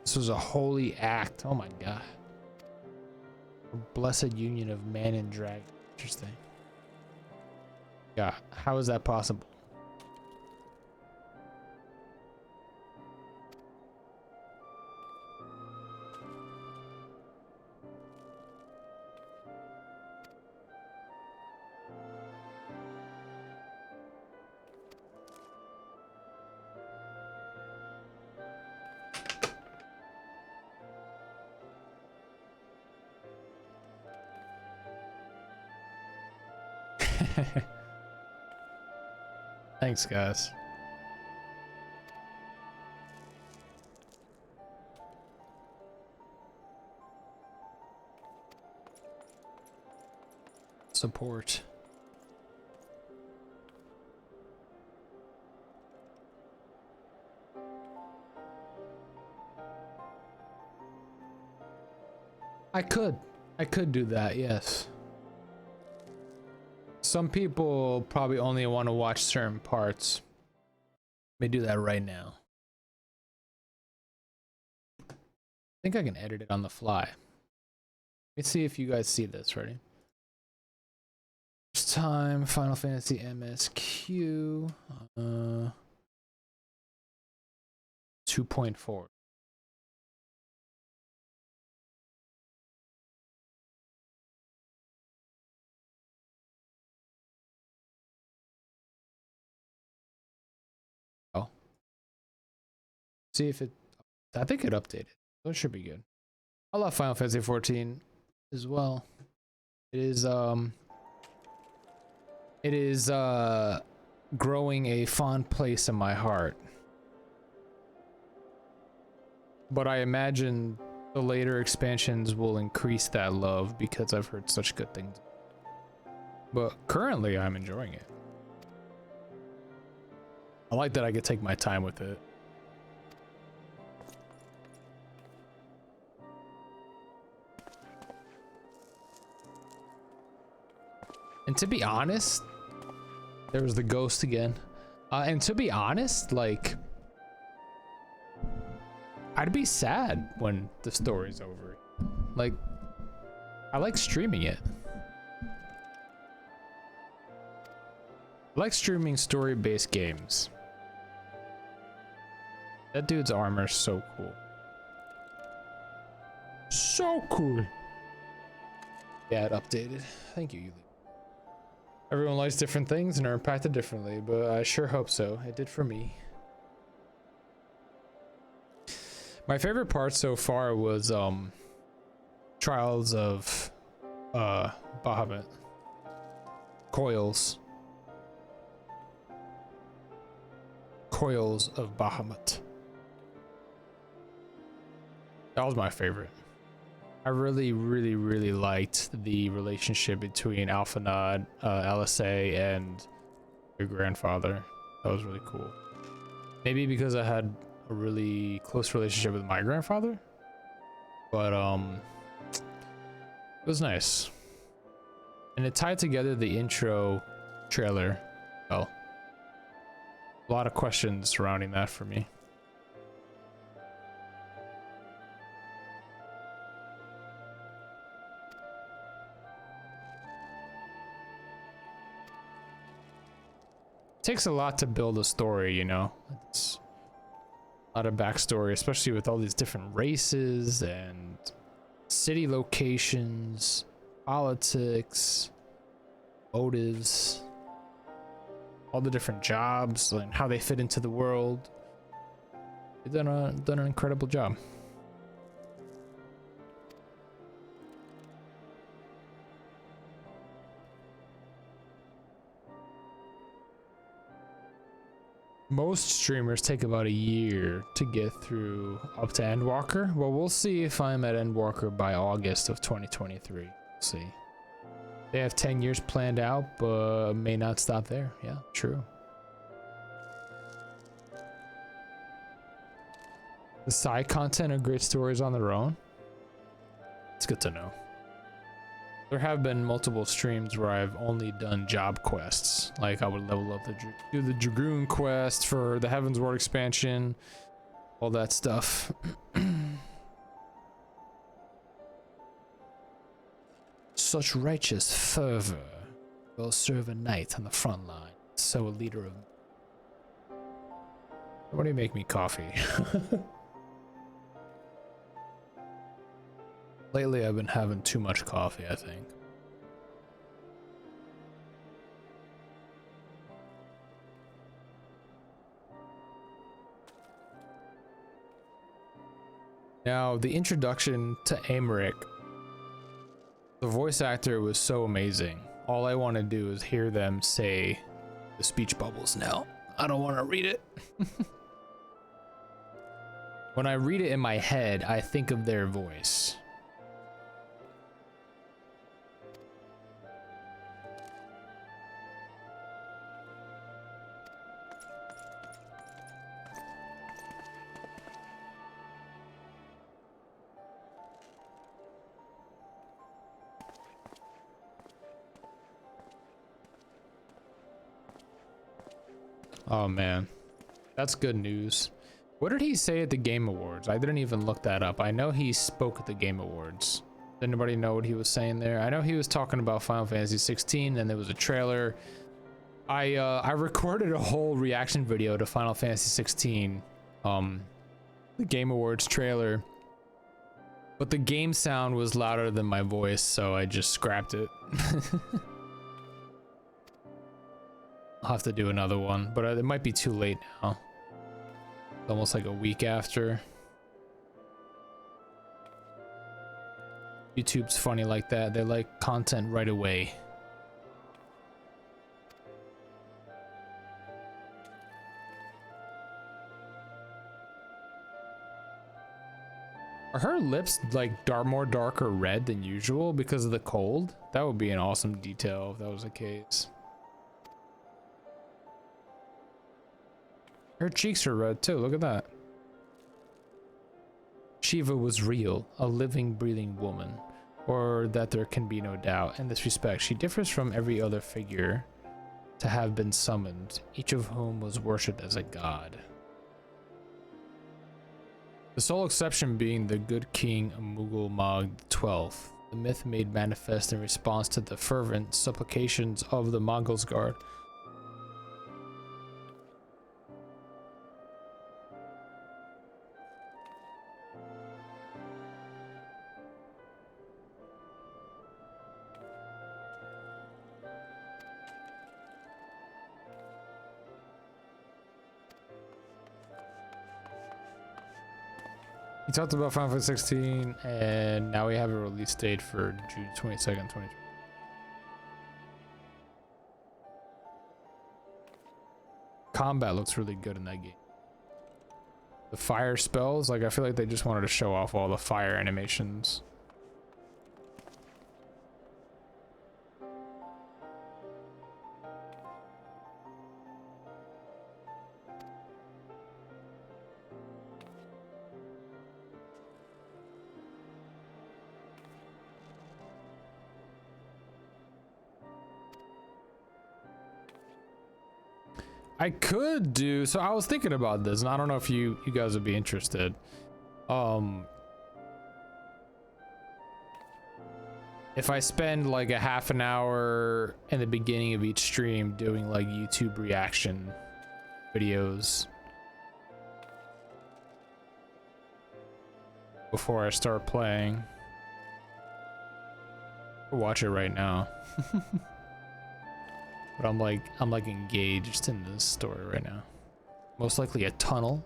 S1: This was a holy act. Oh my god. A blessed union of man and dragon. Interesting. Yeah, how is that possible? Thanks, guys. Support. I could do that, yes. Some people probably only want to watch certain parts. Let me do that right now. I think I can edit it on the fly. Let's see if you guys see this. Ready? Time Final Fantasy MSQ 2.4. Oh, see if it. I think it updated, so it should be good. I love Final Fantasy 14 as well. It is growing a fond place in my heart. But I imagine the later expansions will increase that love because I've heard such good things. But currently I'm enjoying it. I like that I could take my time with it. And to be honest, there was the ghost again. And to be honest, like, I'd be sad when the story's over. Like, I like streaming it. I like streaming story-based games. That dude's armor's so cool. So cool. Yeah, it updated. Thank you, Yuli. Everyone likes different things and are impacted differently, but I sure hope so. It did for me. My favorite part so far was Trials of Bahamut. Coils of Bahamut. That was my favorite. I really liked the relationship between Alphanod, LSA, and your grandfather. That was really cool. Maybe because I had a really close relationship with my grandfather, but it was nice. And it tied together the intro trailer well. A lot of questions surrounding that for me. Takes a lot to build a story, you know. It's a lot of backstory, especially with all these different races and city locations, politics, motives, all the different jobs and how they fit into the world. They've done an incredible job. Most streamers take about a year to get through up to Endwalker. Well, we'll see if I'm at Endwalker by August of 2023. We'll see. They have 10 years planned out, but may not stop there. Yeah, true. The side content are great stories on their own. It's good to know. There have been multiple streams where I've only done job quests. Like I would level up do the Dragoon quest for the Heaven's Ward expansion, all that stuff. Such righteous fervor will serve a knight on the front line. So a leader of... Why do you make me coffee? Lately, I've been having too much coffee, I think. Now, the introduction to Amaric, the voice actor was so amazing. All I want to do is hear them say the speech bubbles now. I don't want to read it. When I read it in my head, I think of their voice. Oh man, that's good news. What did he say at the Game Awards? I didn't even look that up. I know he spoke at the Game Awards. Anybody know what he was saying there? I know he was talking about Final Fantasy 16, and there was a trailer. I recorded a whole reaction video to Final Fantasy 16, the Game Awards trailer, but the game sound was louder than my voice, so I just scrapped it. I'll have to do another one, but it might be too late now. It's almost like a week after. YouTube's funny like that. They like content right away. Are her lips like more darker red than usual because of the cold? That would be an awesome detail if that was the case. Her cheeks are red too, look at that. Shiva was real, a living, breathing woman, or that there can be no doubt. In this respect, she differs from every other figure to have been summoned, each of whom was worshipped as a god. The sole exception being the good king Mughal Mag XII, the myth made manifest in response to the fervent supplications of the Mongols guard. He talked about Final Fantasy 16, and now we have a release date for June 22nd, 2020. Combat looks really good in that game. The fire spells, like I feel like they just wanted to show off all the fire animations. I could do, so I was thinking about this, and I don't know if you guys would be interested. If I spend like a half an hour in the beginning of each stream doing like YouTube reaction videos before I start playing. I'll watch it right now. But I'm like engaged in this story right now. Most likely a tunnel.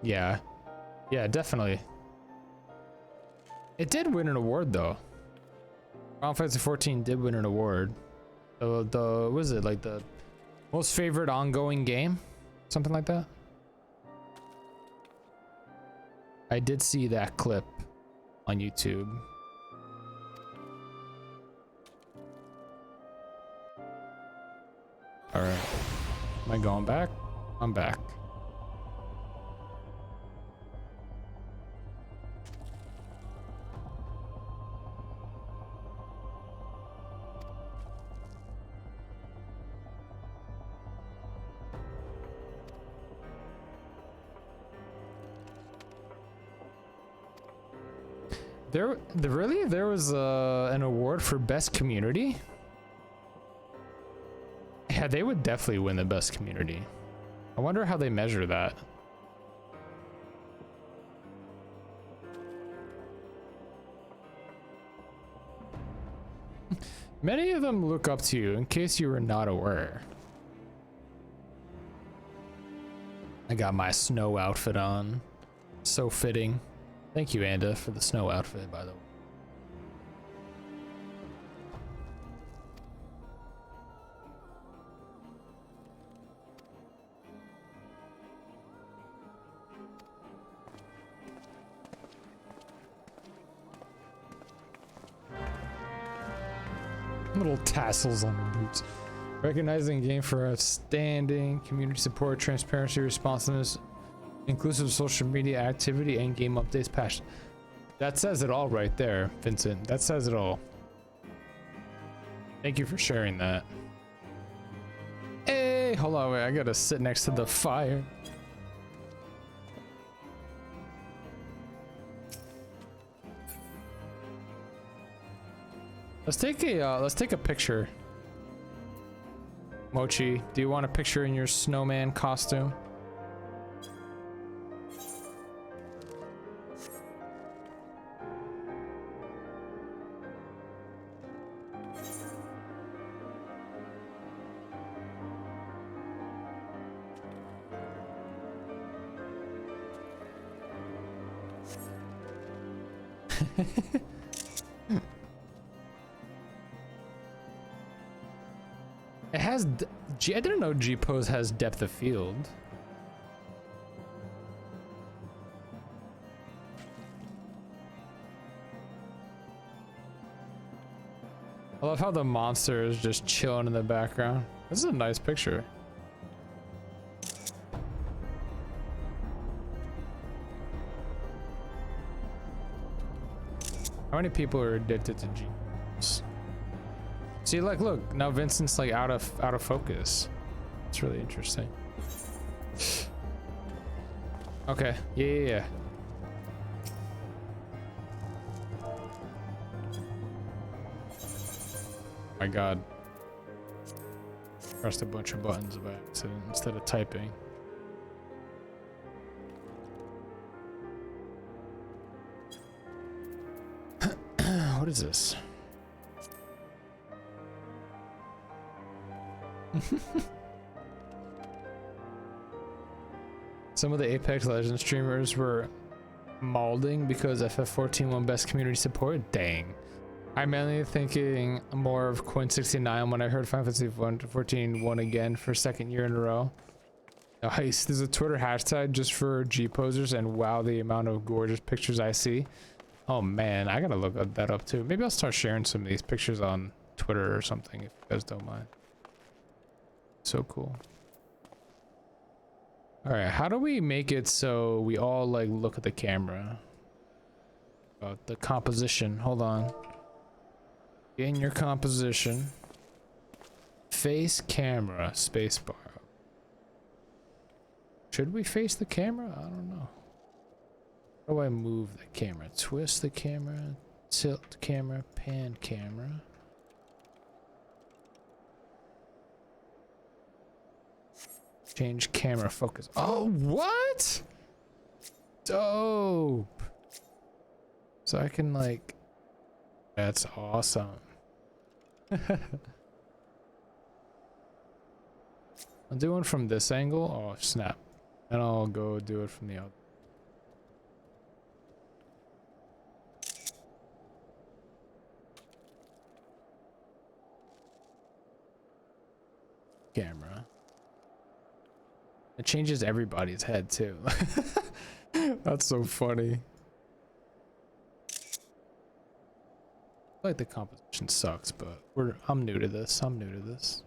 S1: Yeah. Yeah, definitely. It did win an award though. Final Fantasy 14 did win an award. The what is it, like the most favorite ongoing game? Something like that? I did see that clip on YouTube. Alright. Am I going back? I'm back. There was an award for best community? Yeah, they would definitely win the best community. I wonder how they measure that. Many of them look up to you, in case you were not aware. I got my snow outfit on. So fitting. Thank you, Anda, for the snow outfit, by the way. Little tassels on the boots. Recognizing game for outstanding community support, transparency, responsiveness, inclusive social media activity, and game updates passion. That says it all right there, Vincent. That says it all. Thank you for sharing that. Hey, hold on, wait, I gotta sit next to the fire. Let's take a picture. Mochi, do you want a picture in your snowman costume? It has I didn't know G pose has depth of field. I love how the monster is just chilling in the background. This is a nice picture. How many people are addicted to G pose? See, like, look, now Vincent's like out of focus. It's really interesting. Okay, yeah. My God. Pressed a bunch of buttons by accident instead of typing. What is this? Some of the Apex Legends streamers were mauling because FF14 won best community support. Dang. I'm mainly thinking more of Quinn69 when I heard Final Fantasy 14 won again for second year in a row. Nice. There's a Twitter hashtag just for G posers, and wow, the amount of gorgeous pictures I see. Oh man, I gotta look that up too. Maybe I'll start sharing some of these pictures on Twitter or something if you guys don't mind. So cool. All right, how do we make it so we all like look at the camera? About the composition. Hold on. In your composition, face camera, spacebar. Should we face the camera? I don't know. How do I move the camera? Twist the camera, tilt the camera, pan camera. Change camera focus. Oh, what? Dope. So I can like, that's awesome. I'll do one from this angle. Oh, snap. And I'll go do it from the other. Camera. It changes everybody's head too. That's so funny. I like the composition sucks, but I'm new to this.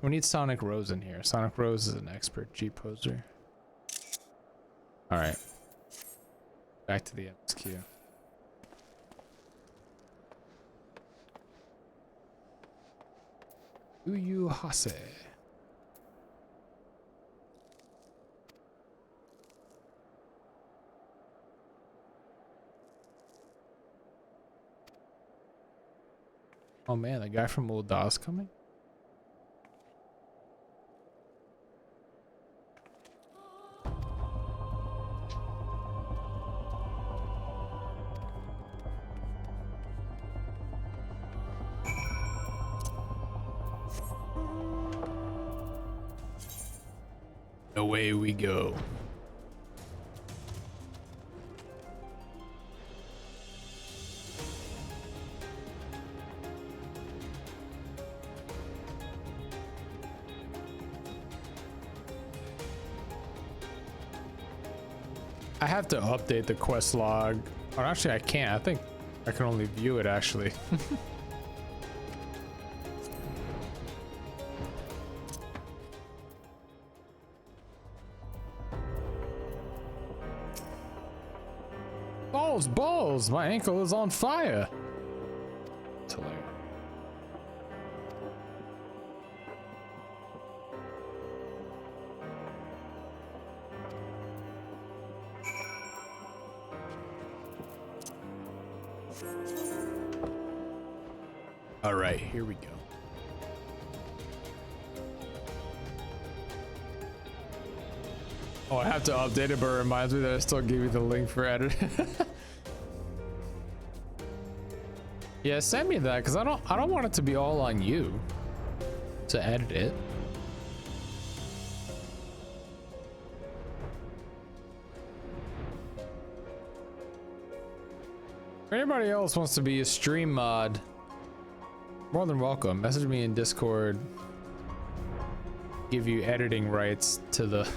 S1: We need Sonic Rose in here. Sonic Rose is an expert G poser. All right. Back to the MSQ. Uyu Hase. Oh man, the guy from Old Daw's coming? Away we go. I have to update the quest log. Or actually I can't. I think I can only view it actually. Balls! My ankle is on fire. It's hilarious. All right, here we go. Oh, I have to update it, but it reminds me that I still gave you the link for edit. Yeah, send me that, because I don't want it to be all on you to edit it. If anybody else wants to be a stream mod, more than welcome. Message me in Discord. Give you editing rights to the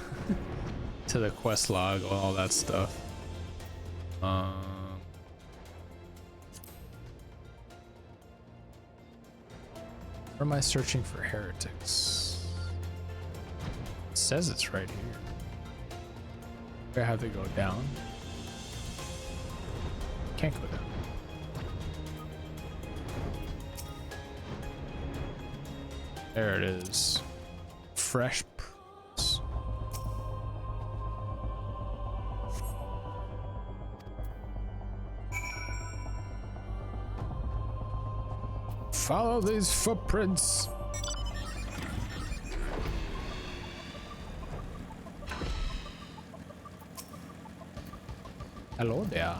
S1: to the quest log, all that stuff. Where am I searching for heretics? It says it's right here. I have to go down. Can't go down. There it is. Fresh prunes. Follow these footprints. Hello there.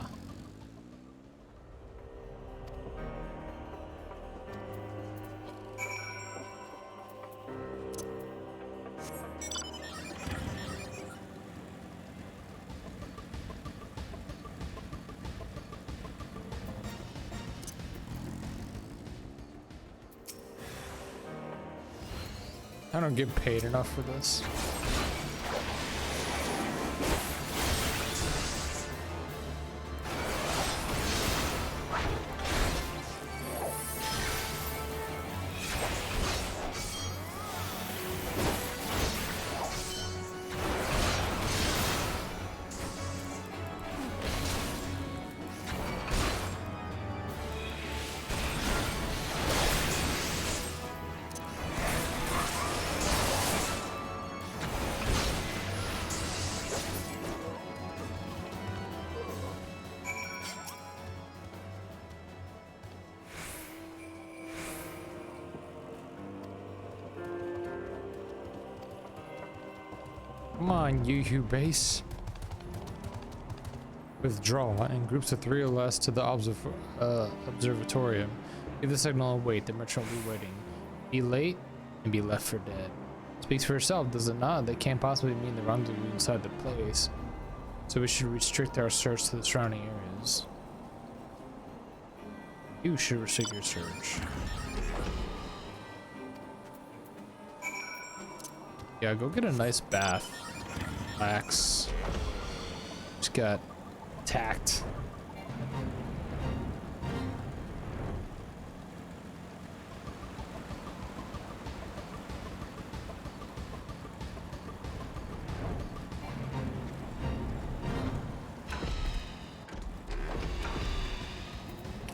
S1: I don't get paid enough for this. Come on, Yoo-hoo base. Withdraw in groups of 3 or less to the observatorium. Give the signal and wait. The merchant will be waiting. Be late and be left for dead. Speaks for itself, does it not? That can't possibly mean the rendezvous inside the place. So we should restrict our search to the surrounding areas. You should restrict your search. Yeah, go get a nice bath. Relax. Just got attacked.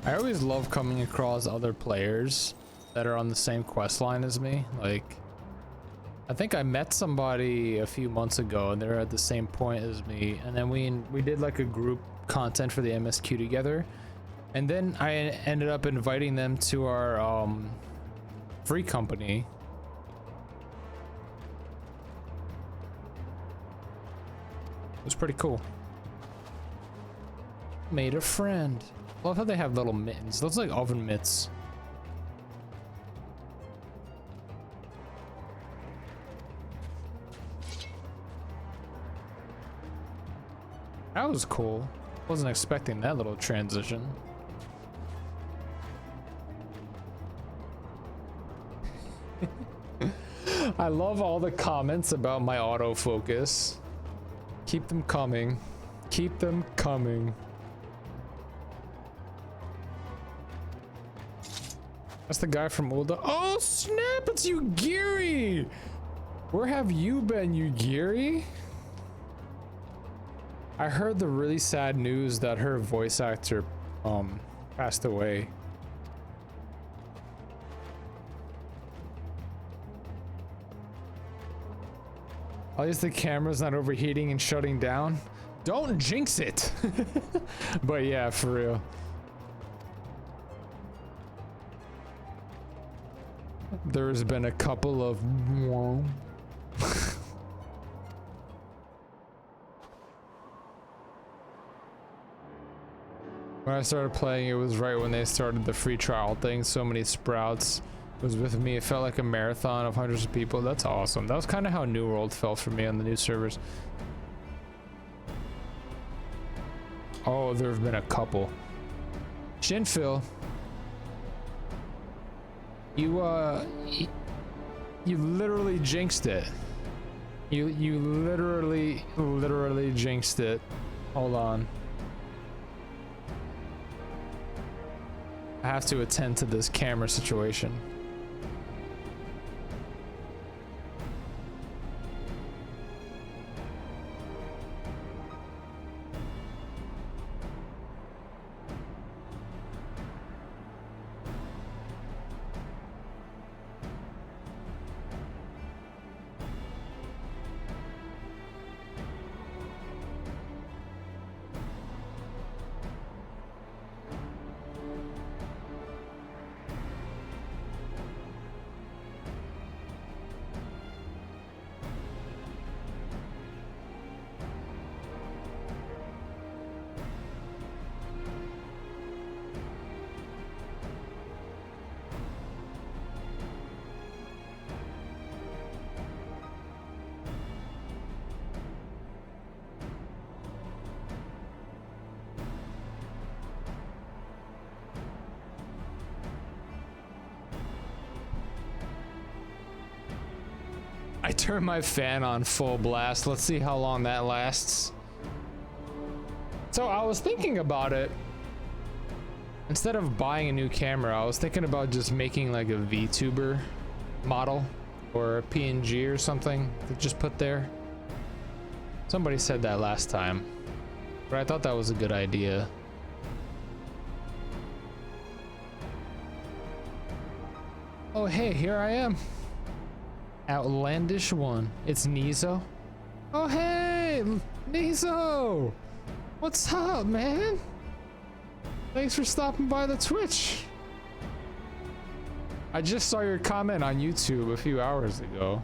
S1: I always love coming across other players that are on the same quest line as me. Like, I think I met somebody a few months ago and they're at the same point as me, and then we did like a group content for the MSQ together, and then I ended up inviting them to our free company. It was pretty cool. Made a friend. Love how they have little mittens. Those like oven mitts. That was cool. Wasn't expecting that little transition. I love all the comments about my autofocus. Keep them coming. Keep them coming. That's the guy from Ulda. Oh snap, it's you, Geary! Where have you been, you Geary? I heard the really sad news that her voice actor passed away. At least the camera's not overheating and shutting down. Don't jinx it. But yeah, for real. There's been a couple of when I started playing, it was right when they started the free trial thing. So many sprouts was with me. It felt like a marathon of hundreds of people. That's awesome. That was kind of how New World felt for me on the new servers. Oh, there have been a couple. Shinfil, you literally jinxed it. You literally jinxed it. Hold on. I have to attend to this camera situation. I turned my fan on full blast. Let's see how long that lasts. So I was thinking about it. Instead of buying a new camera, I was thinking about just making like a VTuber model or a PNG or something to just put there. Somebody said that last time, but I thought that was a good idea. Oh, hey, here I am. Outlandish one. It's Nizo. Oh, hey, Nizo. What's up, man? Thanks for stopping by the Twitch. I just saw your comment on YouTube a few hours ago.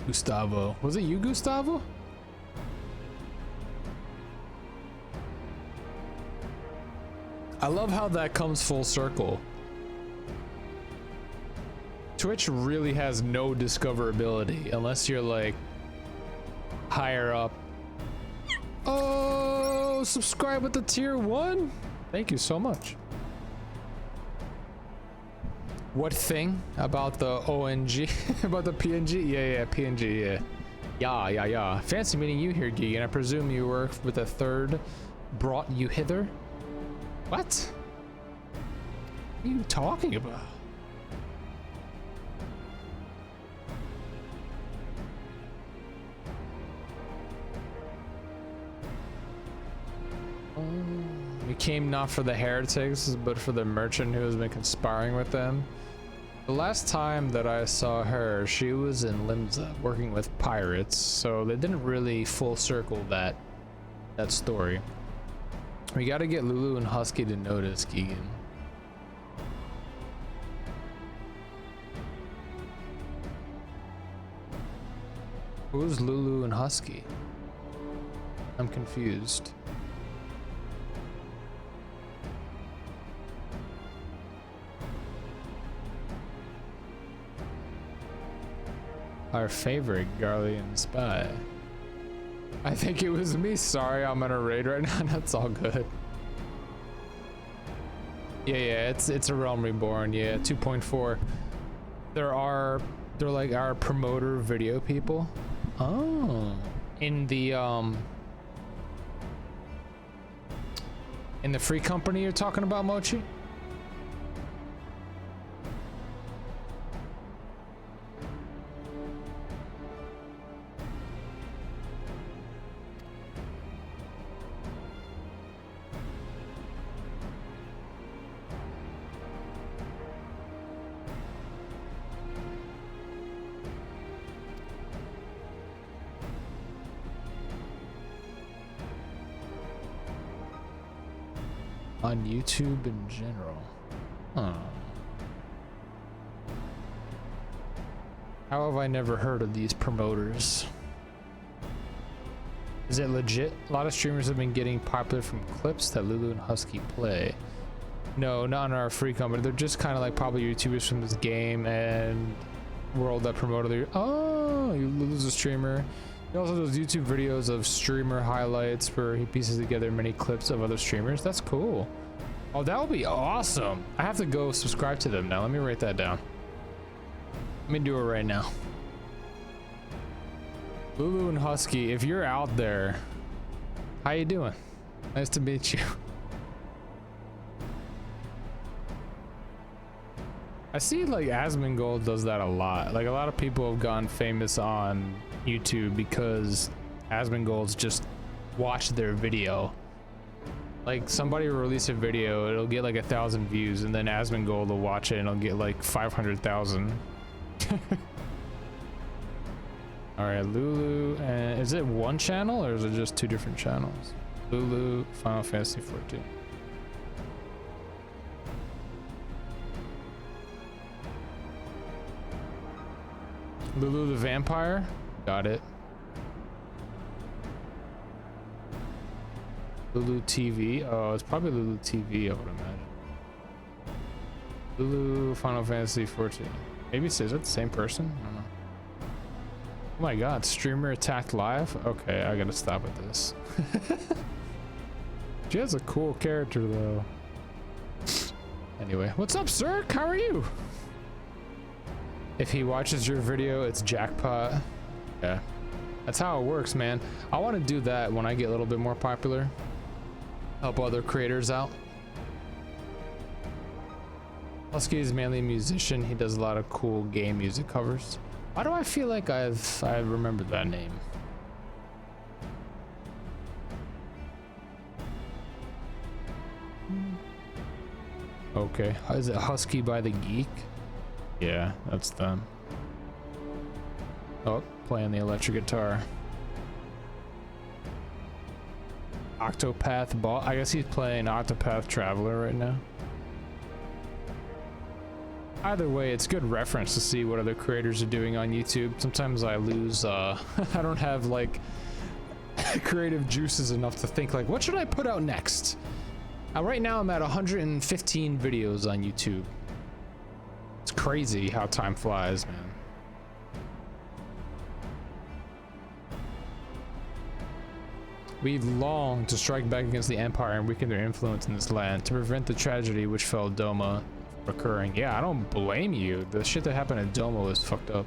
S1: Gustavo. Was it you, Gustavo? I love how that comes full circle. Twitch really has no discoverability unless you're like higher up. Oh, subscribe with the tier 1. Thank you so much. What thing about the ONG? About the PNG? Yeah, PNG, yeah. Yeah. Fancy meeting you here, Geegan. I presume you work with a third brought you hither? What? What are you talking about? We came not for the heretics, but for the merchant who has been conspiring with them. The last time that I saw her, she was in Limsa working with pirates, so they didn't really full circle that story. We gotta get Lulu and Husky to notice, Keegan. Who's Lulu and Husky? I'm confused. Our favorite Garlean spy. I think it was me. Sorry, I'm on a raid right now. That's all good. Yeah, it's a Realm Reborn. Yeah, 2.4. They're like our promoter video people. Oh, in the free company you're talking about, Mochi? on YouTube in general. Huh. How have I never heard of these promoters? Is it legit? A lot of streamers have been getting popular from clips that Lulu and Husky play. No, not in our free company. They're just kind of like probably YouTubers from this game and world that promoted their. Oh, Lulu's a streamer. He also does YouTube videos of streamer highlights where he pieces together many clips of other streamers. That's cool. Oh, that would be awesome. I have to go subscribe to them now. Let me write that down. Let me do it right now. Lulu and Husky, if you're out there, how you doing? Nice to meet you. I see like Asmongold does that a lot. Like a lot of people have gone famous on YouTube because Asmongold's just watched their video. Like somebody will release a video, it'll get like 1,000 views, and then Asmongold will watch it and it'll get like 500,000. All right, Lulu, and is it one channel or is it just two different channels? Lulu, Final Fantasy 14. Lulu the Vampire, got it. Lulu TV, oh, it's probably Lulu TV, I would imagine. Lulu, Final Fantasy 14. Maybe is that the same person? I don't know. Oh my god, streamer attacked live? Okay, I gotta stop at this. She has a cool character though. Anyway, what's up, sir? How are you? If he watches your video, it's jackpot. Yeah, that's how it works, man. I want to do that when I get a little bit more popular. Help other creators out. Husky is mainly a musician. He does a lot of cool game music covers. Why do I feel like I remembered that name? Okay, is it Husky by the Geek? Yeah, that's them. Oh, playing the electric guitar. Octopath Ball. I guess he's playing Octopath Traveler right now. Either way, it's good reference to see what other creators are doing on YouTube. Sometimes I lose, I don't have like creative juices enough to think like, what should I put out next? Right now I'm at 115 videos on YouTube. It's crazy how time flies, man. We long to strike back against the Empire and weaken their influence in this land to prevent the tragedy which fell Doma occurring. Yeah, I don't blame you. The shit that happened at Doma was fucked up.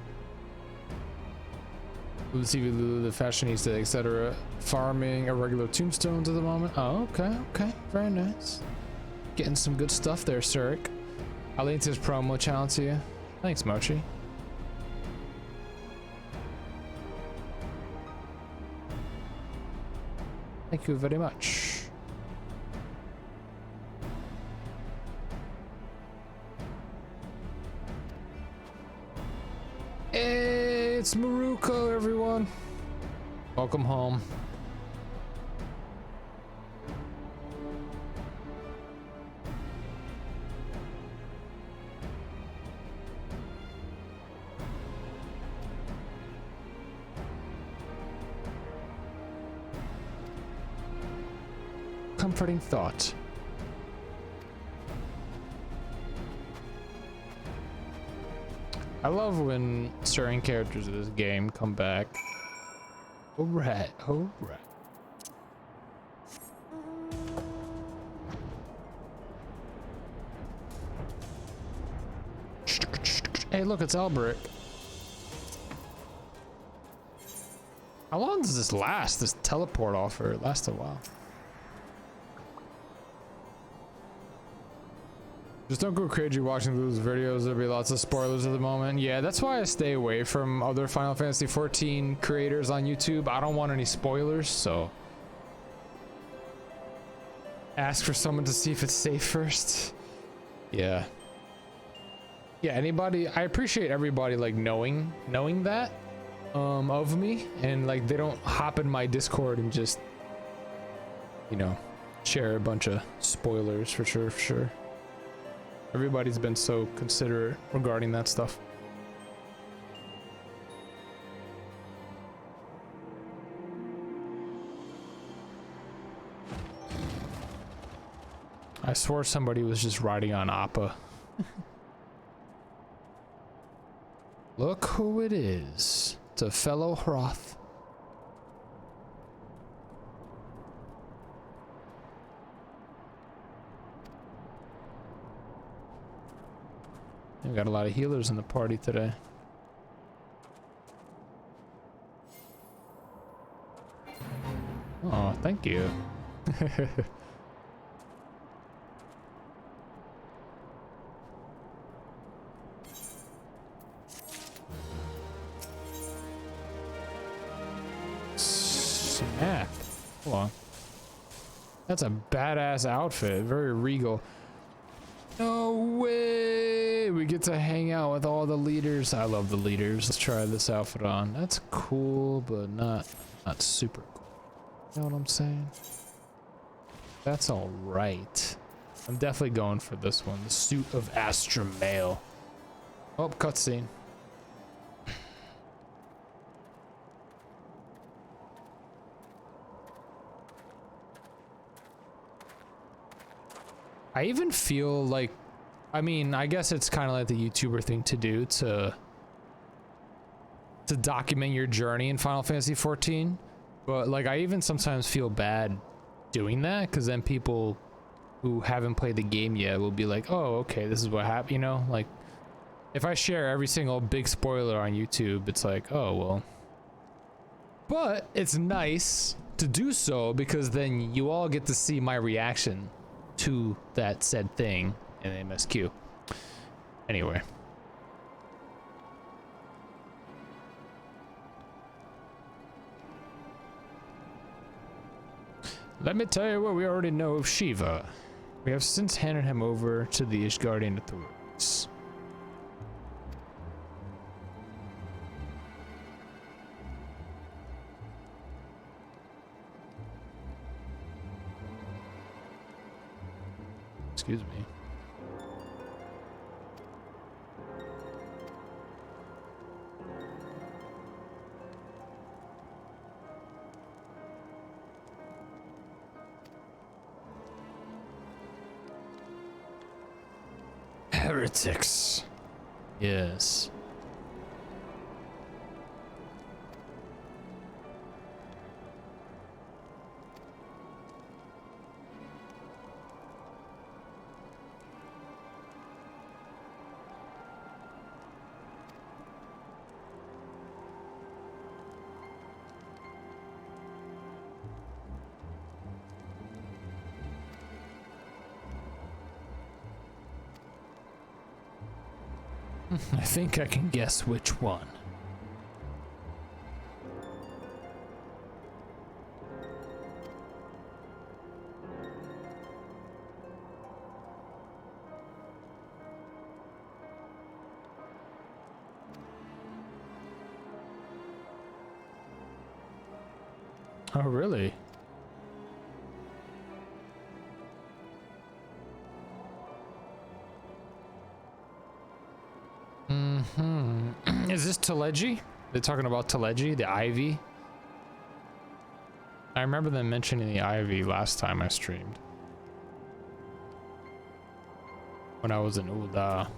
S1: Lulu TV, Lulu, the fashionista, etc. Farming irregular tombstones at the moment. Oh, okay, okay, very nice. Getting some good stuff there, Surik. I'll link to his promo channel to you. Thanks, Mochi. Thank you very much. Hey, it's Maruko, everyone. Welcome home. Comforting thought. I love when certain characters of this game come back. Alright, alright. Hey, look, it's Alberic. How long does this last? This teleport offer? It lasts a while. Just don't go crazy watching those videos. There'll be lots of spoilers at the moment. Yeah, that's why I stay away from other Final Fantasy XIV creators on YouTube. I don't want any spoilers, so ask for someone to see if it's safe first. Yeah. Yeah, anybody, I appreciate everybody like knowing that of me, and like they don't hop in my Discord and just, you know, share a bunch of spoilers for sure, for sure. Everybody's been so considerate regarding that stuff. I swore somebody was just riding on Appa. Look who it is. It's a fellow Hroth. We got a lot of healers in the party today. Oh, thank you. Snap. Hold on. That's a badass outfit. Very regal. No way! We get to hang out with all the leaders. I love the leaders. Let's try this outfit on. That's cool, but not super cool. You know what I'm saying? That's all right. I'm definitely going for this one. The suit of Astra Male. Oh, cutscene. I even feel like, I mean, I guess it's kind of like the YouTuber thing to do to document your journey in Final Fantasy XIV, but like I even sometimes feel bad doing that because then people who haven't played the game yet will be like, oh, okay, this is what happened, you know? Like, if I share every single big spoiler on YouTube, it's like, oh, well. But it's nice to do so because then you all get to see my reaction to that said thing in MSQ. Anyway. Let me tell you what we already know of Shiva. We have since handed him over to the Ishgardian authorities. Excuse me. Heretics. Yes. I think I can guess which one. Oh, really? Is this Teleji? They're talking about Teleji, the Ivy? I remember them mentioning the Ivy last time I streamed. When I was in Ul'dah.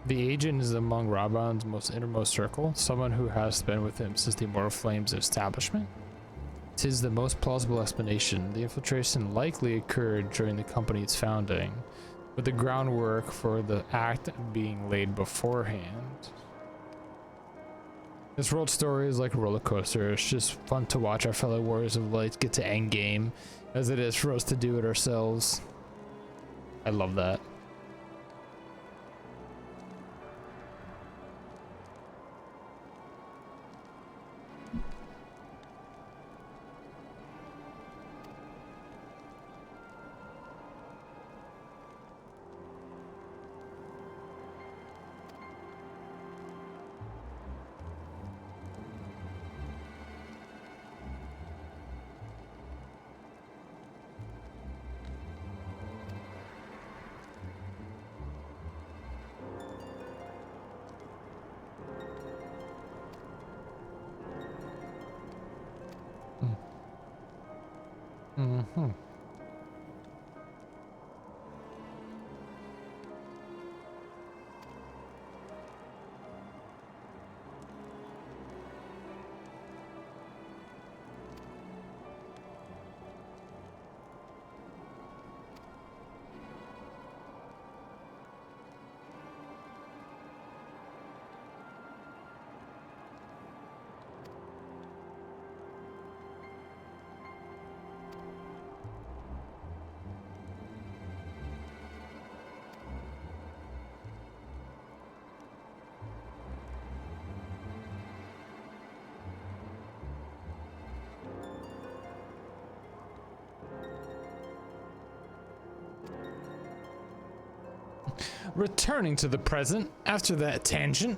S1: The agent is among Raban's most innermost circle, someone who has been with him since the Immortal Flames establishment. 'Tis the most plausible explanation. The infiltration likely occurred during the company's founding, with the groundwork for the act being laid beforehand. This world story is like a roller coaster. It's just fun to watch our fellow warriors of light get to endgame, as it is for us to do it ourselves. I love that. Returning to the present after that tangent.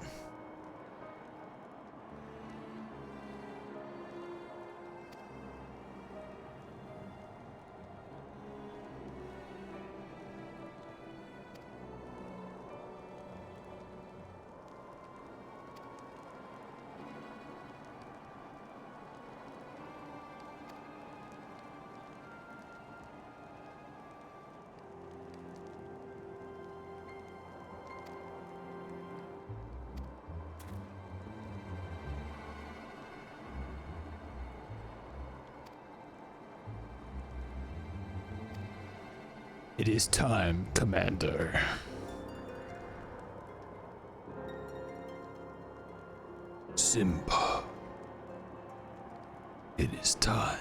S1: It is time, Commander. Simba. It is time.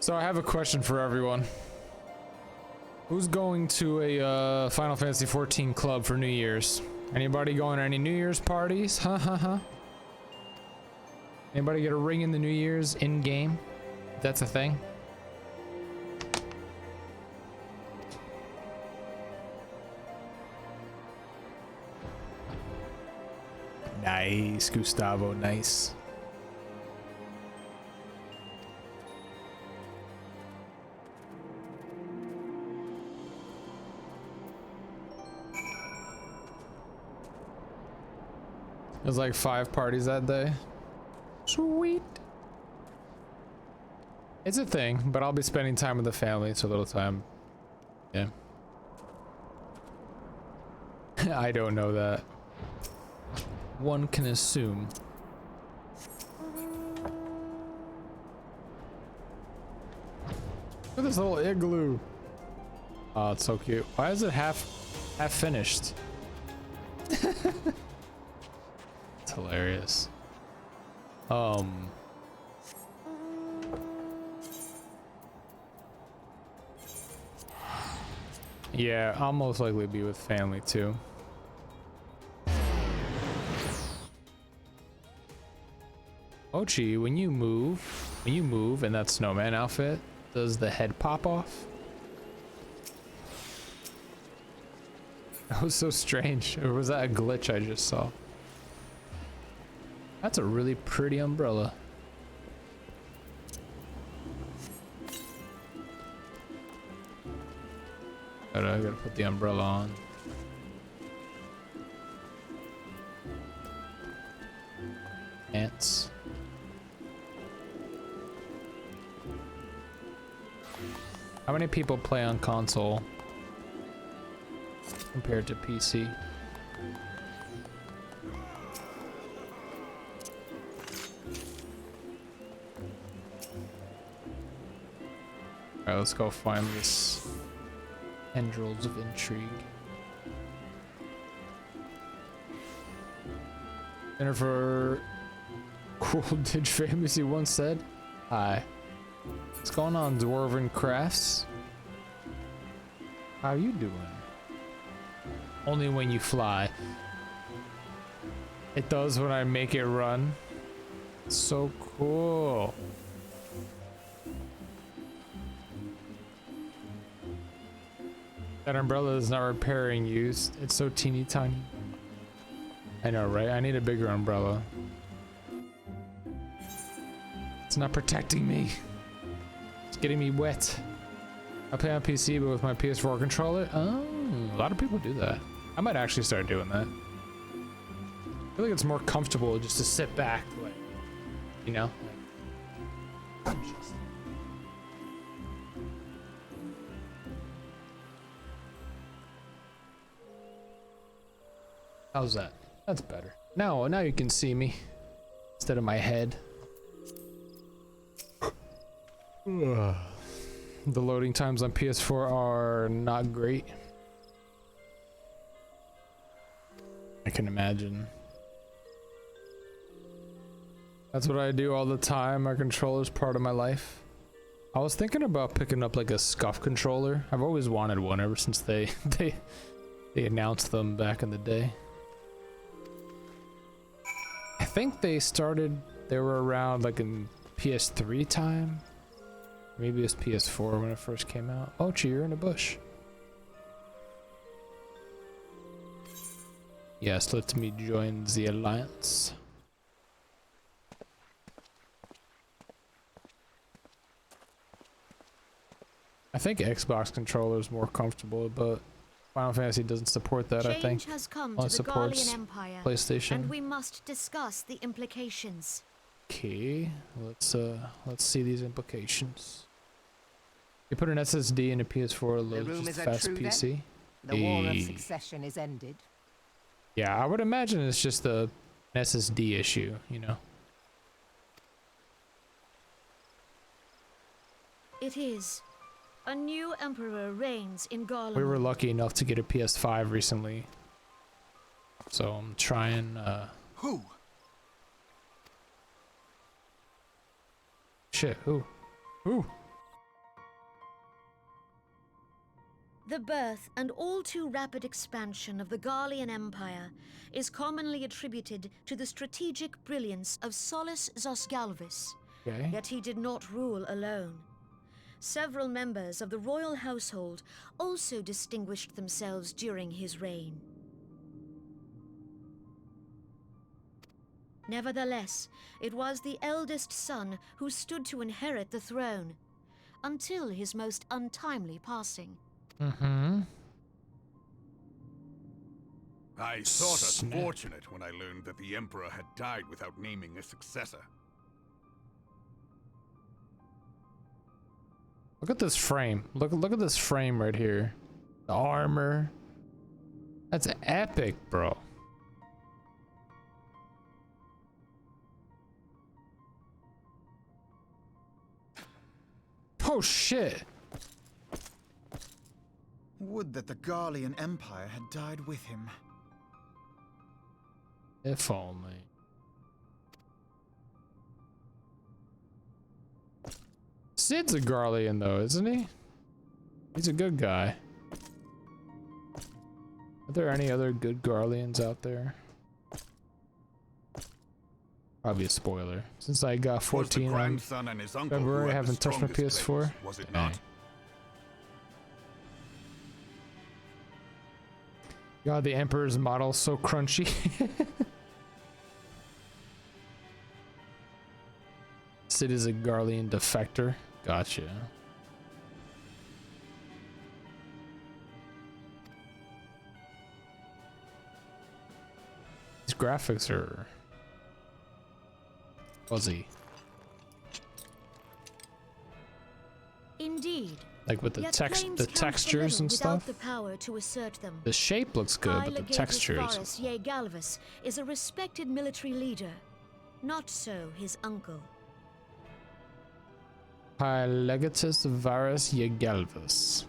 S1: So I have a question for everyone. Who's going to a Final Fantasy XIV club for New Year's? Anybody going to any New Year's parties? Anybody get a ring in the New Year's in game? That's a thing. Nice, Gustavo, nice. There's like 5 parties that day. Sweet. It's a thing, but I'll be spending time with the family, so little time. Yeah. I don't know that. One can assume. Look at this little igloo. Oh, it's so cute. Why is it half finished? It's hilarious. Yeah, I'll most likely be with family too. Ochi, when you move in that snowman outfit, does the head pop off? That was so strange. Or was that a glitch I just saw? That's a really pretty umbrella. I gotta put the umbrella on. Ants. How many people play on console compared to PC? Alright, let's go find this tendrils of intrigue. Jennifer Cool Dig Famous, you once said. Hi. What's going on, Dwarven Crafts? How you doing? Only when you fly. It does when I make it run. So cool. That umbrella is not repairing you. It's so teeny tiny. I know, right? I need a bigger umbrella. It's not protecting me. It's getting me wet. I play on PC, but with my PS4 controller. Oh, a lot of people do that. I might actually start doing that. I feel like it's more comfortable just to sit back, like, you know? Like, how's that? That's better. Now you can see me instead of my head. The loading times on PS4 are not great. I can imagine. That's what I do all the time. My controller's part of my life. I was thinking about picking up like a scuff controller. I've always wanted one ever since they announced them back in the day. I think they were around like in PS3 time. Maybe it was PS4 when it first came out. Oh, gee, you're in a bush. Yes, let me join the alliance. I think Xbox controller is more comfortable, but Final Fantasy doesn't support that.
S3: Change
S1: I think
S3: has come
S1: only
S3: to the
S1: supports
S3: Garlean Empire,
S1: PlayStation.
S3: and we must discuss the implications.
S1: Okay, let's see these implications. You put an SSD in a PS4, it loads just fast PC.
S4: The war of succession is ended.
S1: Yeah, I would imagine it's just an SSD issue, you know.
S3: It is. A new emperor reigns in Garland.
S1: We were lucky enough to get a PS5 recently, so I'm trying.
S5: Who?
S1: Shit, who? Who?
S3: The birth and all too rapid expansion of the Garlean Empire is commonly attributed to the strategic brilliance of Solus Zosgalvis.
S1: Okay.
S3: Yet he did not rule alone. Several members of the royal household also distinguished themselves during his reign. Nevertheless, it was the eldest son who stood to inherit the throne, until his most untimely passing.
S1: Mm-hmm.
S5: I thought us
S1: Snap.
S5: fortunate when I learned that the Emperor had died without naming a successor.
S1: Look at this frame. Look at this frame right here. The armor. That's epic, bro. Oh shit.
S6: Would that the Garlean Empire had died with him.
S1: If only. Sid's a Garlean though, isn't he? He's a good guy. Are there any other good Garleans out there? Probably a spoiler. Since I got 14 on February, I haven't touched my PS4.
S5: Was it not?
S1: God, the Emperor's model so crunchy. Sid is a Garlean defector. Gotcha. These graphics are fuzzy.
S3: Indeed.
S1: Like with the
S3: Yet
S1: text,
S3: claims
S1: the
S3: count for
S1: textures
S3: little
S1: and
S3: without
S1: stuff.
S3: the power to assert them.
S1: The shape looks good, but the
S3: Legatus
S1: textures.
S3: Varus Ye Galvus is a respected military leader. Not so his uncle.
S1: High Legatus Varus Yegalvus.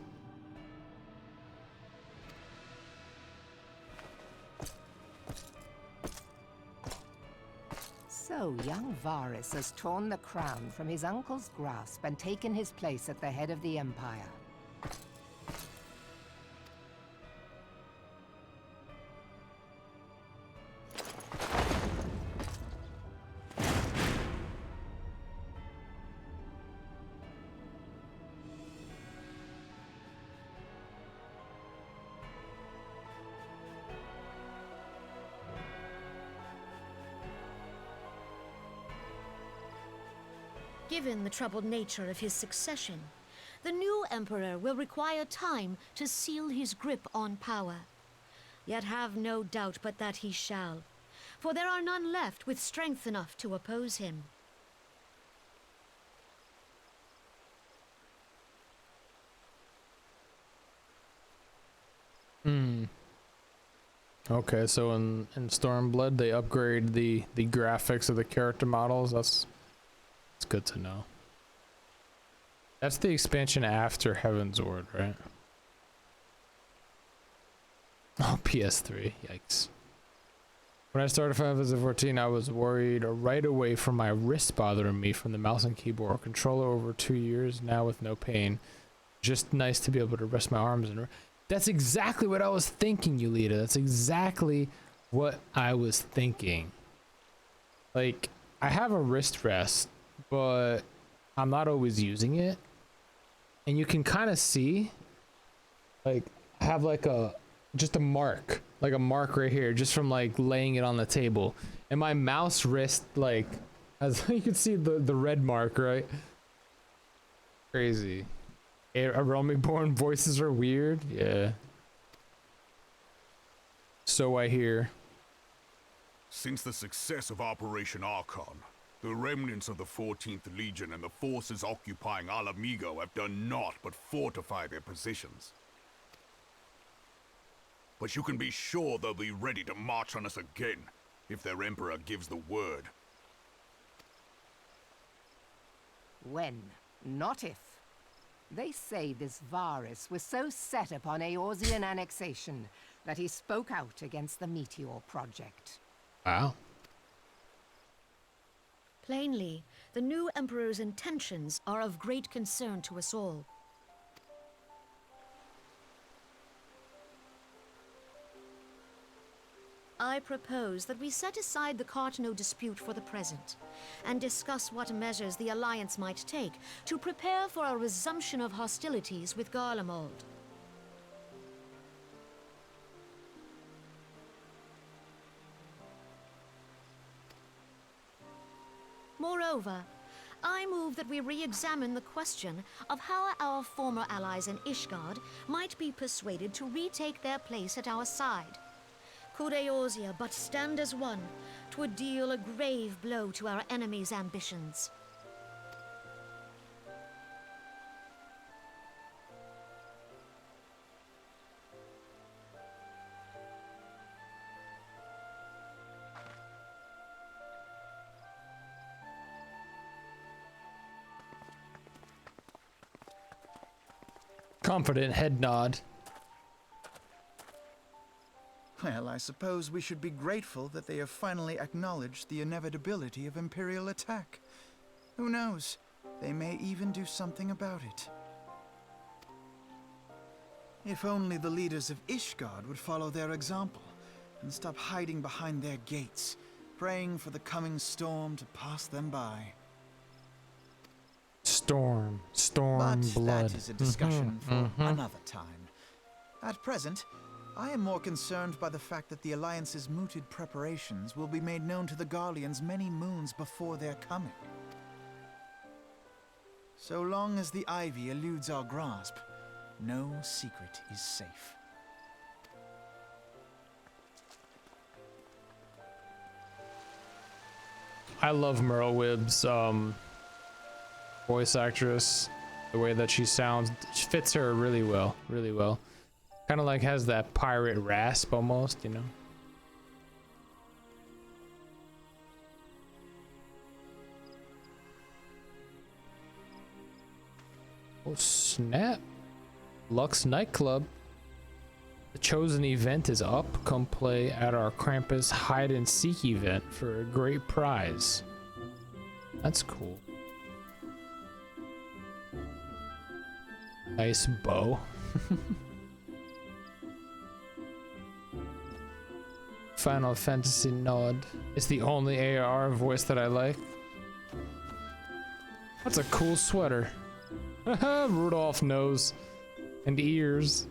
S4: So young Varus has torn the crown from his uncle's grasp and taken his place at the head of the Empire.
S3: Given the troubled nature of his succession, the new emperor will require time to seal his grip on power. Yet have no doubt but that he shall, for there are none left with strength enough to oppose him.
S1: Okay, so in Stormblood they upgrade the graphics of the character models. That's good to know. That's the expansion after Heaven's Ward, right? Oh, PS3. Yikes. When I started Final Fantasy 14, I was worried right away from my wrist bothering me from the mouse and keyboard. Controller over 2 years now with no pain. Just nice to be able to rest my arms and. That's exactly what I was thinking, Yulita. That's exactly what I was thinking. Like, I have a wrist rest, but I'm not always using it. And you can kind of see, like, I have like just a mark right here, just from like laying it on the table. And my mouse wrist, like, as you can see the red mark, right? Crazy. Aromi-born voices are weird. Yeah. So I hear.
S5: Since the success of Operation Archon, the remnants of the 14th Legion and the forces occupying Alamigo have done naught but fortify their positions. But you can be sure they'll be ready to march on us again, if their Emperor gives the word.
S4: When, not if. They say this Varus was so set upon Eorzean annexation that he spoke out against the Meteor Project.
S1: Wow.
S3: Plainly, the new emperor's intentions are of great concern to us all. I propose that we set aside the Cartno dispute for the present, and discuss what measures the Alliance might take to prepare for a resumption of hostilities with Garlemald. Moreover, I move that we re-examine the question of how our former allies in Ishgard might be persuaded to retake their place at our side. Could Eorzea but stand as one, 'twould deal a grave blow to our enemies' ambitions.
S1: Confident head nod.
S6: Well, I suppose we should be grateful that they have finally acknowledged the inevitability of Imperial attack. Who knows? They may even do something about it. If only the leaders of Ishgard would follow their example and stop hiding behind their gates, praying for the coming storm to pass them by.
S1: Storm
S6: But
S1: blood.
S6: that is a discussion for another time. At present, I am more concerned by the fact that the Alliance's mooted preparations will be made known to the Garleans many moons before their coming. So long as the ivy eludes our grasp, no secret is safe.
S1: I love Merle Wibb's voice actress. The way that she sounds fits her really well, really well. Kind of like has that pirate rasp almost, you know. Oh snap. Lux nightclub. The chosen event is up. Come play at our Krampus hide and seek event for a great prize. That's cool. Nice bow. Final Fantasy nod. It's the only AR voice that I like. That's a cool sweater. Rudolph nose and ears.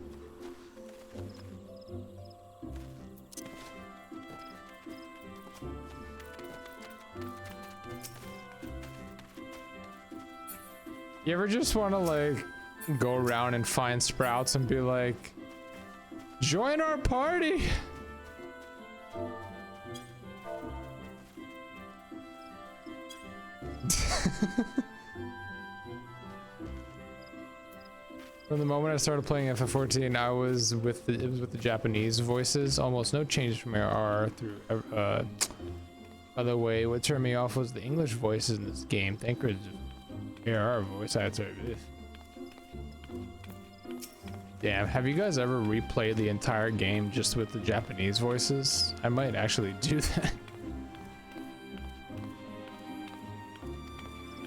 S1: You ever just want to like go around and find sprouts and be like, join our party? From the moment I started playing FF14, I was with the Japanese voices. Almost no changes from AR through. By the way, what turned me off was the English voices in this game. Thank goodness, AR voice actor. Damn, have you guys ever replayed the entire game just with the Japanese voices? I might actually do that.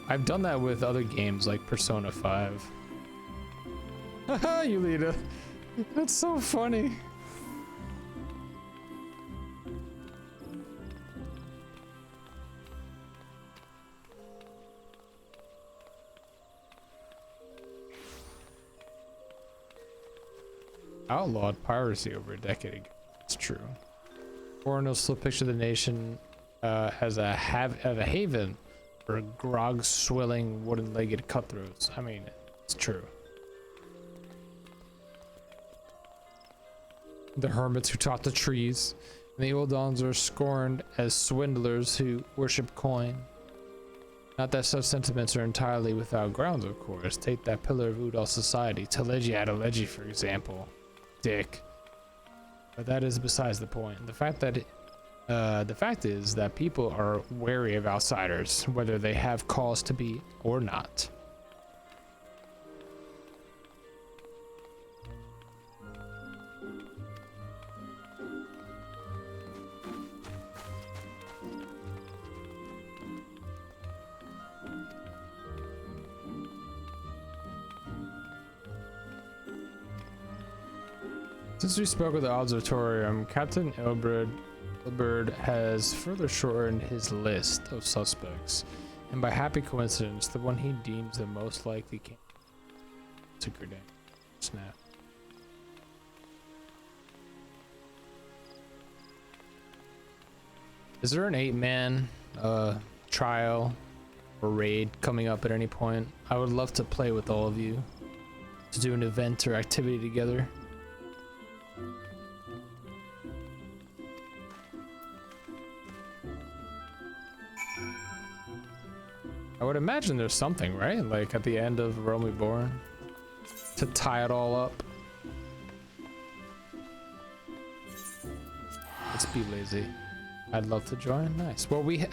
S1: I've done that with other games like Persona 5. Haha, Yulita. That's so funny. Outlawed piracy over a decade ago. It's true. Foreigners still picture the nation as a haven for grog swilling wooden-legged cutthroats. I mean, it's true. The hermits who taught the trees, and the Eldons are scorned as swindlers who worship coin. Not that such sentiments are entirely without grounds, of course. Take that pillar of Udall society, Teleji Adeleji, for example. Dick. But that is besides the point. The fact is that people are wary of outsiders, whether they have cause to be or not. Since we spoke of the observatorium, Captain Elbird has further shortened his list of suspects, and by happy coincidence, the one he deems the most likely candidate. It's a grenade. Snap. Is there an 8-man trial or raid coming up at any point? I would love to play with all of you to do an event or activity together. I would imagine there's something, right? Like at the end of Realm Reborn to tie it all up. Let's be lazy. I'd love to join. Nice. Well, we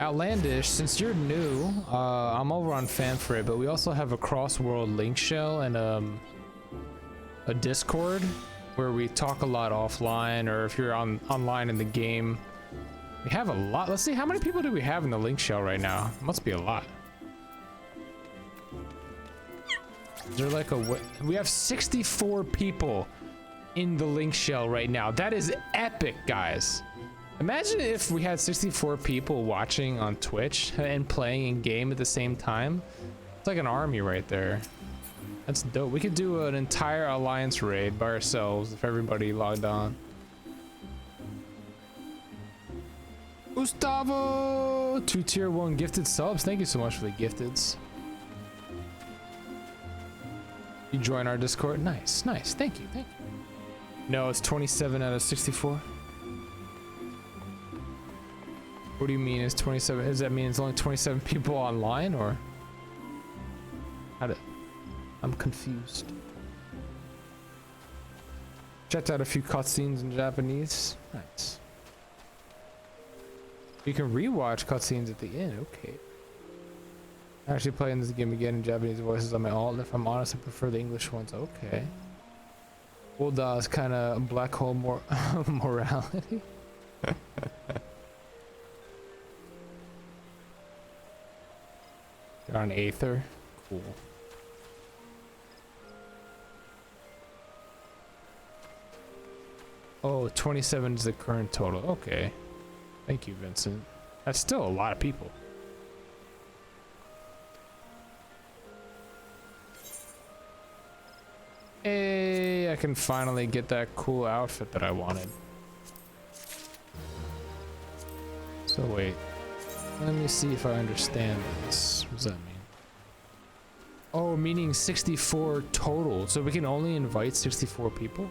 S1: Outlandish, since you're new, I'm over on Fanfrit, but we also have a cross-world link shell and a Discord where we talk a lot offline, or if you're online in the game. We have a lot. Let's see, how many people do we have in the link shell right now? Must be a lot. Is there like we have 64 people in the link shell right now. That is epic, guys. Imagine if we had 64 people watching on Twitch and playing in game at the same time. It's like an army right there. That's dope. We could do an entire alliance raid by ourselves if everybody logged on. Gustavo, 2 tier 1 gifted subs. Thank you so much for the gifteds. You join our Discord. Nice. Thank you. No, it's 27 out of 64. What do you mean it's 27? Does that mean it's only 27 people online, or I'm confused. Checked out a few cutscenes in Japanese. Nice. You can rewatch cutscenes at the end. Okay. Actually playing this game again in Japanese voices on my alt. If I'm honest, I prefer the English ones. Okay. Ulda's kind of black hole morality. They're on Aether. Cool. Oh, 27 is the current total. Okay. Thank you, Vincent. That's still a lot of people. Hey, I can finally get that cool outfit that I wanted. So wait, let me see if I understand this. What does that mean? Oh, meaning 64 total. So we can only invite 64 people?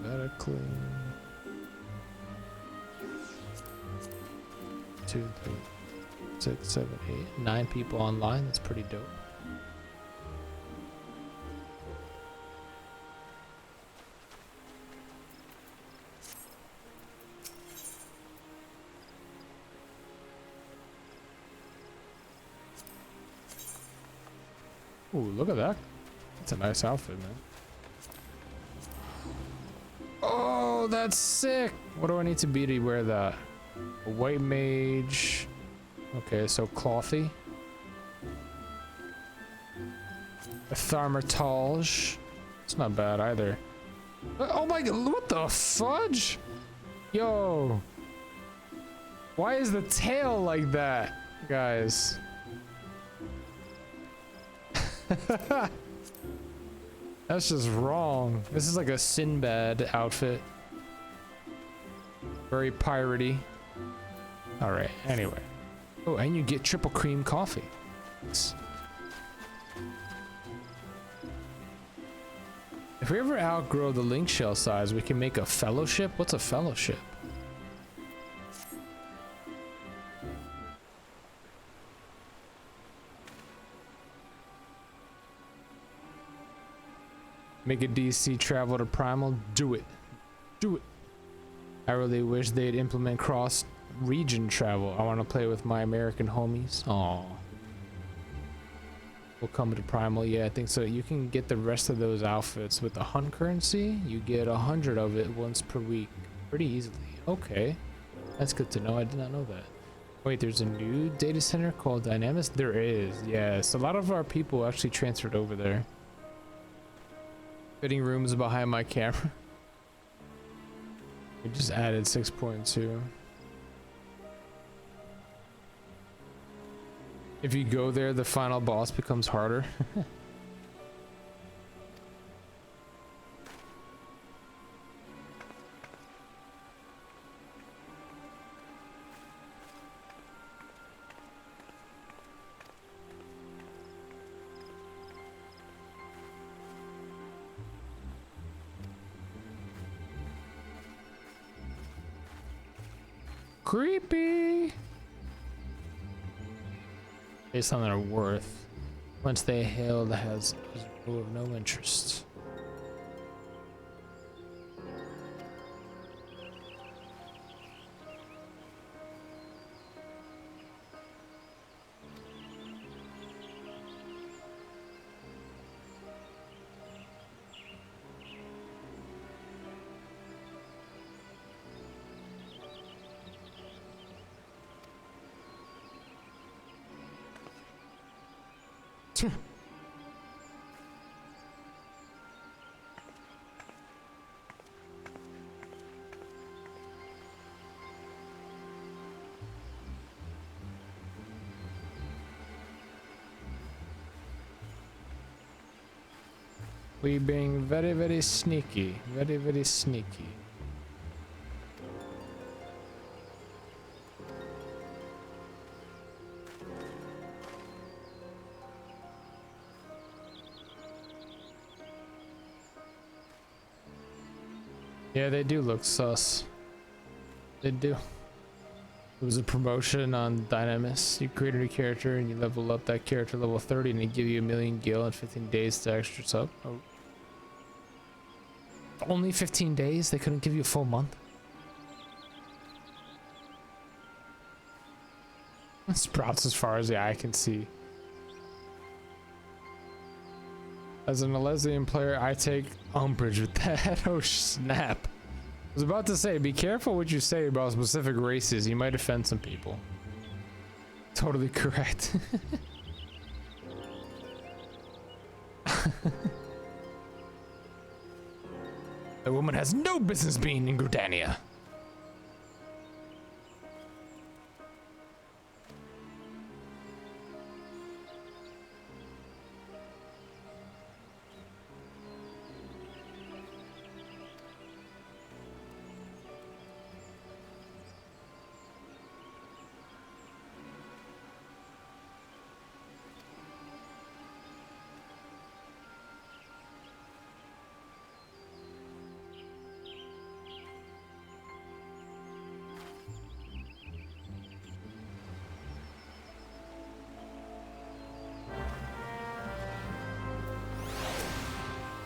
S1: Medically. 2, 3, 6, 7, 8, 9 people online. That's pretty dope. Ooh, look at that. That's a nice outfit, man. Oh, that's sick. What do I need to be to wear that? A white mage. Okay, so clothy. A tharmatage. It's not bad either. Oh my god, what the fudge? Yo. Why is the tail like that, guys? That's just wrong. This is like a Sinbad outfit. Very piratey. Alright, anyway. Oh, and you get triple cream coffee. Thanks. If we ever outgrow the link shell size, we can make a fellowship. What's a fellowship? Make a DC travel to Primal. Do it. Do it. I really wish they'd implement cross-region travel. I want to play with my American homies. Aww. We'll come to Primal. Yeah, I think so. You can get the rest of those outfits with the hunt currency. You get 100 of it once per week. Pretty easily. Okay. That's good to know. I did not know that. Wait, there's a new data center called Dynamis? There is. Yes. A lot of our people actually transferred over there. Fitting rooms behind my camera. We just added 6.2. If you go there, the final boss becomes harder. Creepy. Based on their worth. Once they hail that has of no interest. We being very, very sneaky. Very, very sneaky. Yeah, they do look sus. They do. It was a promotion on Dynamis. You create a new character and you level up that character level 30 and they give you 1,000,000 gil in 15 days to extra sub. Oh. Only 15 days? They couldn't give you a full month? Sprouts as far as the eye can see. As an Elysian player, I take umbrage with that. Oh snap. I was about to say, be careful what you say about specific races. You might offend some people. Totally correct. The woman has no business being in Gridania.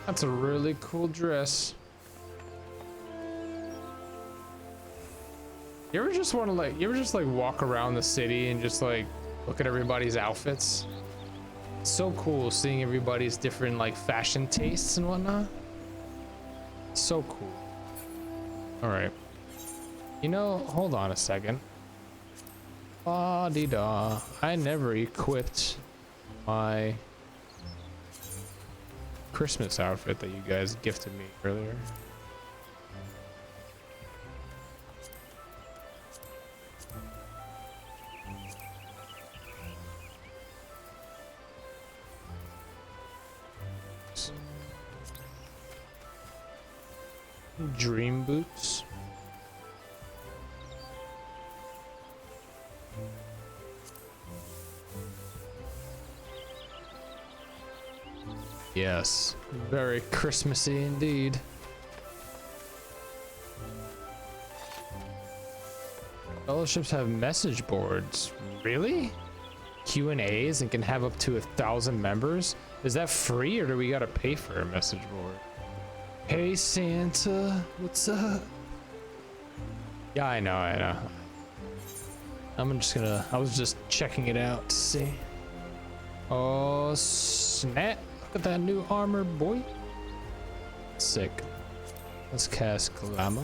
S1: That's a really cool dress. You ever just want to like, you ever just like walk around the city and just like look at everybody's outfits? It's so cool seeing everybody's different like fashion tastes and whatnot. So cool. All right. You know, hold on a second. Ah-dee-da. I never equipped my Christmas outfit that you guys gifted me earlier. Dream boots. Yes, very Christmassy indeed. Fellowships have message boards. Really? Q&As and can have up to 1,000 members? Is that free or do we gotta pay for a message board? Hey Santa, what's up? Yeah, I know. I was just checking it out to see. Oh snap, look at that new armor, boy. Sick. Let's cast Glamour.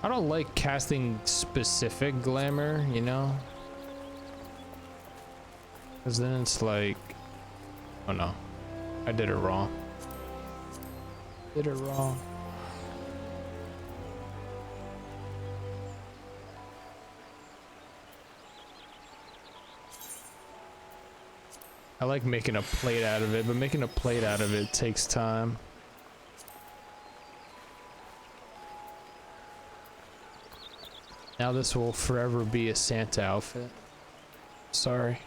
S1: I don't like casting specific glamour, you know? Because then it's like, oh no, I did it wrong. Did it wrong. I like making a plate out of it, but making a plate out of it takes time. Now this will forever be a Santa outfit. Sorry.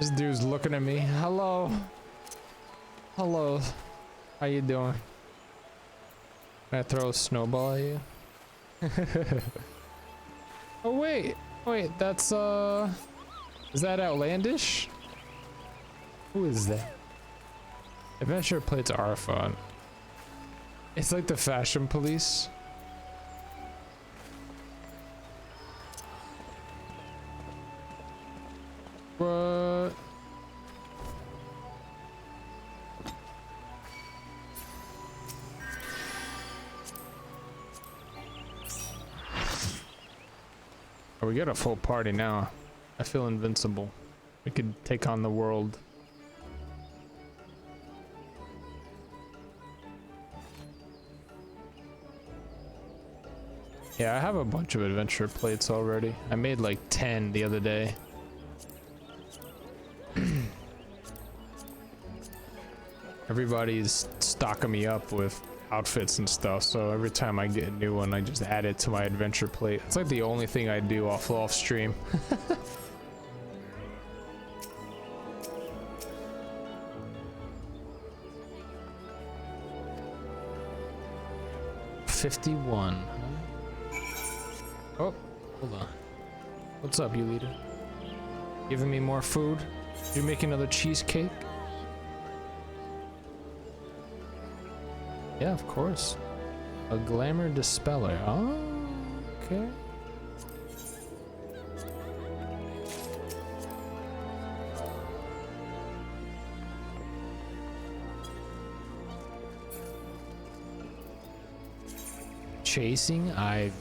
S1: This dude's looking at me. Hello. Hello. How you doing? Can I throw a snowball at you? Oh wait. Wait, that's is that outlandish? Who is that? Adventure plates are fun. It's like the fashion police. What? Oh, we got a full party now. I feel invincible. We could take on the world. Yeah, I have a bunch of adventure plates already. I made like 10 the other day. Everybody's stocking me up with outfits and stuff, so every time I get a new one, I just add it to my adventure plate. It's like the only thing I do off stream. $51. Oh, hold on. What's up, you leader? Giving me more food? You make another cheesecake? Yeah, of course. A glamour dispeller. Oh, okay. Chasing Ivy.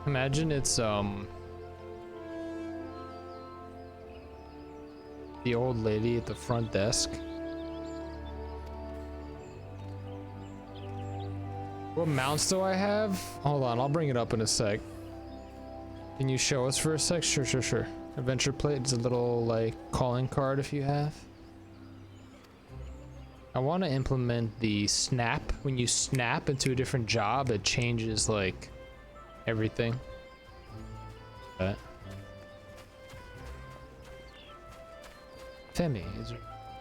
S1: Imagine it's the old lady at the front desk. What mounts do I have? Hold on, I'll bring it up in a sec. Can you show us for a sec? Sure, sure, sure. Adventure plate is a little like calling card if you have. I want to implement the snap. When you snap into a different job, it changes like everything. But Femi,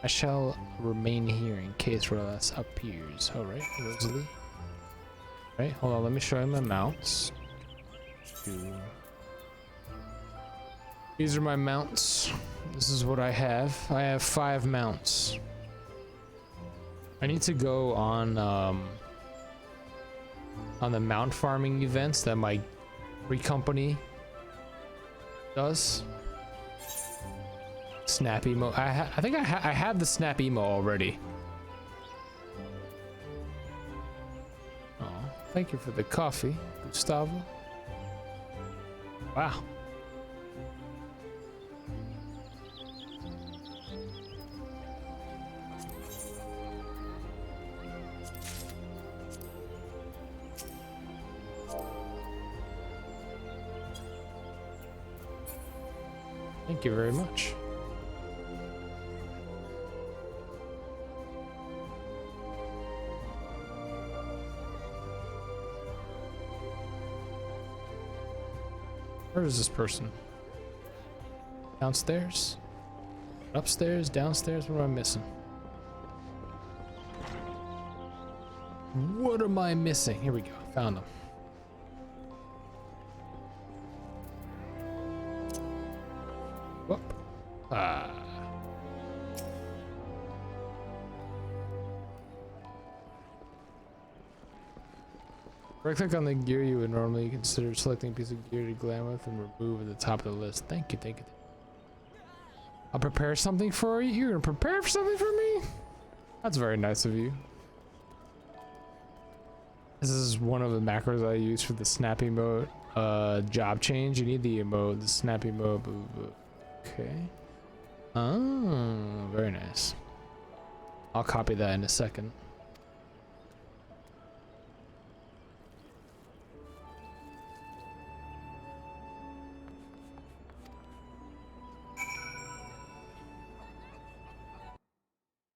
S1: I shall remain here in case Rolas appears. All right, Rosalie. Right, hold on. Let me show you my mounts. These are my mounts. This is what I have. I have 5 mounts. I need to go on the mount farming events that my free company does. Snap emo. I think I have the snap emo already. Oh, thank you for the coffee, Gustavo. Wow. Thank you very much. Where is this person? Downstairs? Upstairs? Downstairs? What am I missing? What am I missing? Here we go. Found them. Whoop. Right click on the gear you would normally consider selecting a piece of gear to glam with and remove at the top of the list. Thank you, thank you. I'll prepare something for you. You're gonna prepare for something for me? That's very nice of you. This is one of the macros I use for the snappy mode job change. You need the emote, the snappy mode. Okay. Oh, very nice. I'll copy that in a second.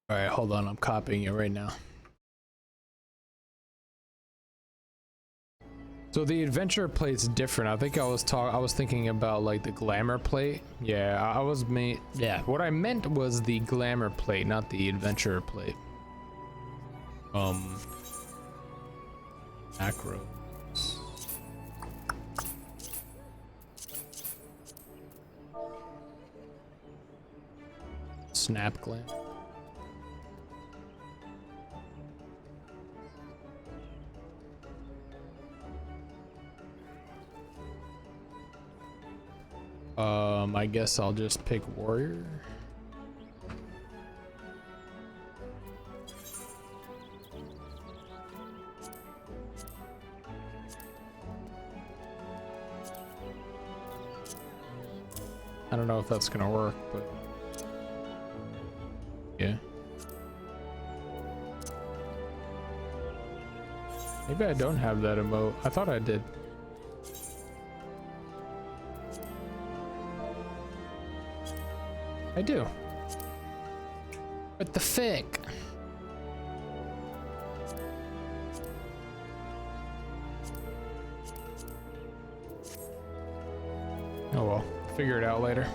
S1: All right, hold on. I'm copying it right now. So the adventure plate's different. I think I was thinking about like the glamour plate. Yeah, what I meant was the glamour plate, not the adventure plate. Macro. Snap glam. I guess I'll just pick warrior. I don't know if that's gonna work, but yeah. Maybe I don't have that emote. I thought I did. I do. What the frick? Oh well, figure it out later.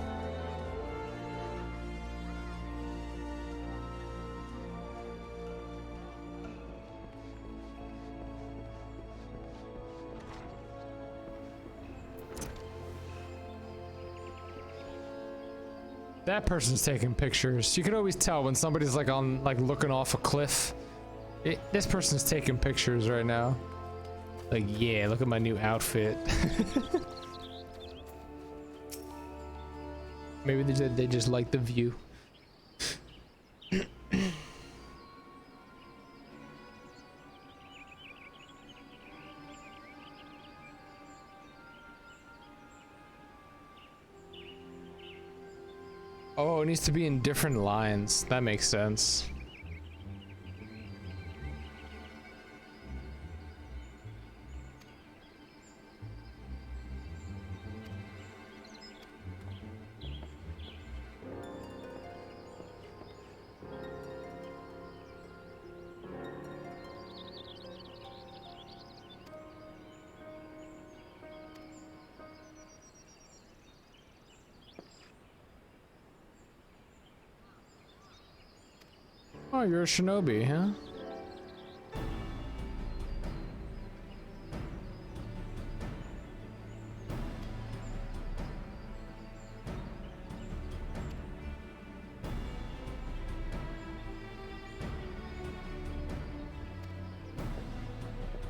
S1: That person's taking pictures. You can always tell when somebody's like looking off a cliff. This person's taking pictures right now. Like, yeah, look at my new outfit. Maybe they just like the view. Oh, it needs to be in different lines. That makes sense. Oh, you're a shinobi, huh?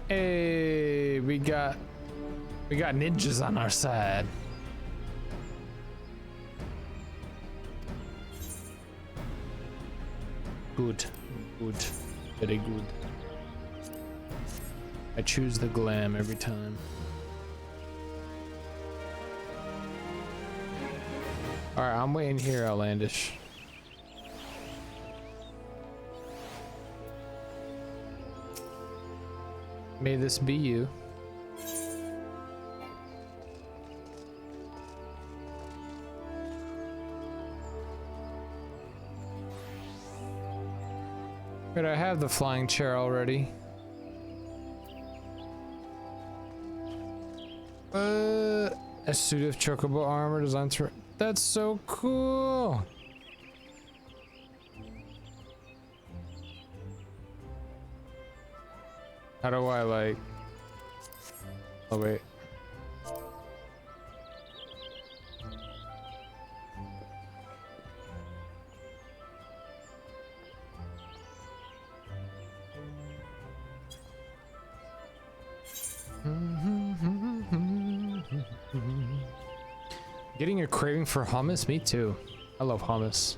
S1: Hey, we got ninjas on our side. Good, good, very good. I choose the glam every time. Alright, I'm waiting here, Outlandish. May this be you. But I have the flying chair already. A suit of chocobo armor designed to... That's so cool! How do I like... Oh wait. Getting a craving for hummus? Me too. I love hummus.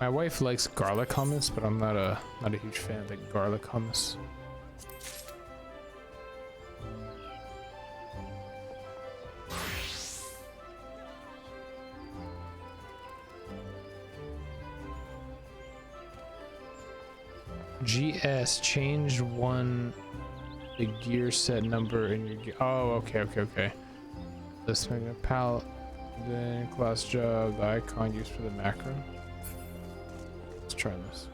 S1: My wife likes garlic hummus, but I'm not a huge fan of the garlic hummus. GS changed the gear set number in your gear. Oh, okay. This magnet palette, then class job, the icon used for the macro. Let's try this.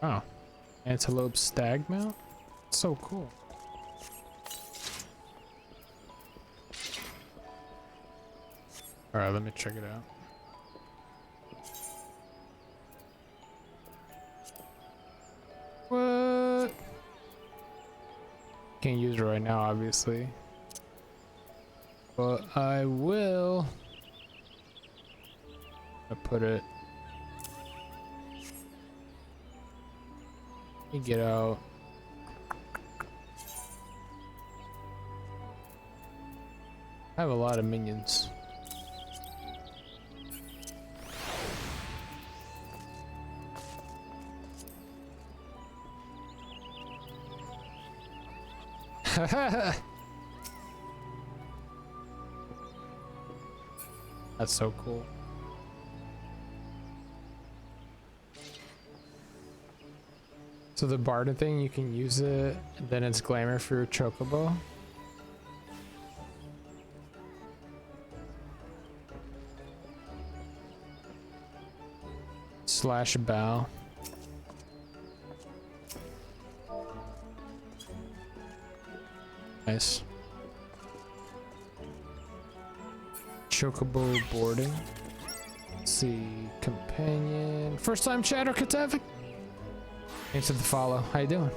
S1: Oh, antelope stag mount? So cool. Alright, let me check it out. What? Can't use it right now, obviously. But I will. I put it. Let me get out. I have a lot of minions. That's so cool. So the Barden thing, you can use it, and then it's glamour for your chocobo. Slash bow. Nice. Chocobo boarding. Let's see, companion. First time chatter, Katavik. Thanks for the follow. How you doing?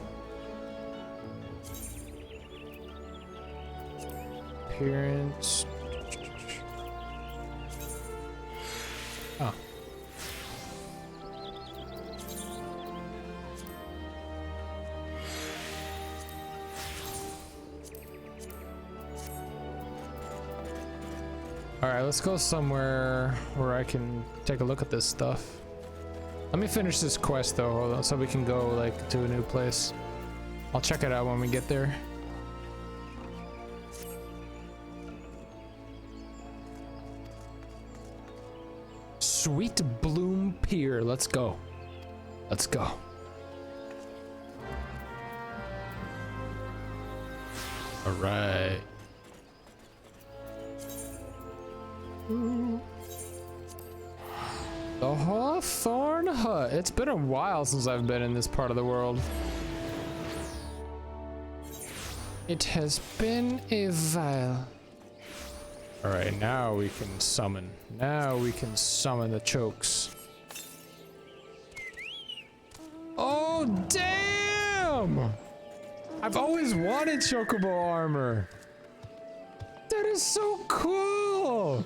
S1: Appearance. Oh. All right, let's go somewhere where I can take a look at this stuff. Let me finish this quest though, hold on, so we can go like to a new place. I'll check it out when we get there. Sweet Bloom Pier, let's go. Let's go. All right. The Hawthorne Hut. It's been a while since I've been in this part of the world. It has been a while. All right, now we can summon. Now we can summon the chokes. Oh, damn! I've always wanted chocobo armor. That is so cool.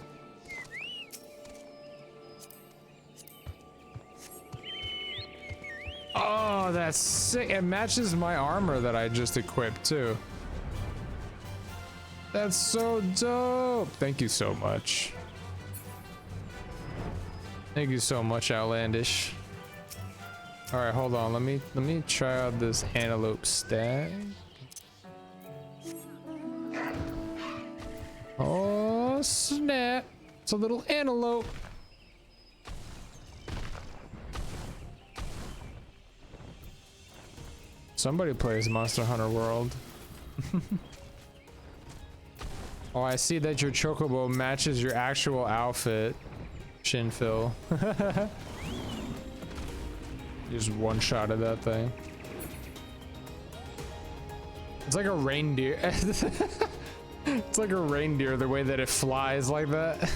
S1: Oh, that's sick. It matches my armor that I just equipped too. That's so dope. Thank you so much. Thank you so much, Outlandish. All right, hold on. Let me try out this antelope stag. Oh, snap. It's a little antelope. Somebody plays Monster Hunter World. Oh, I see that your chocobo matches your actual outfit, Shinfil. Just one shot of that thing. It's like a reindeer. It's like a reindeer, the way that it flies like that.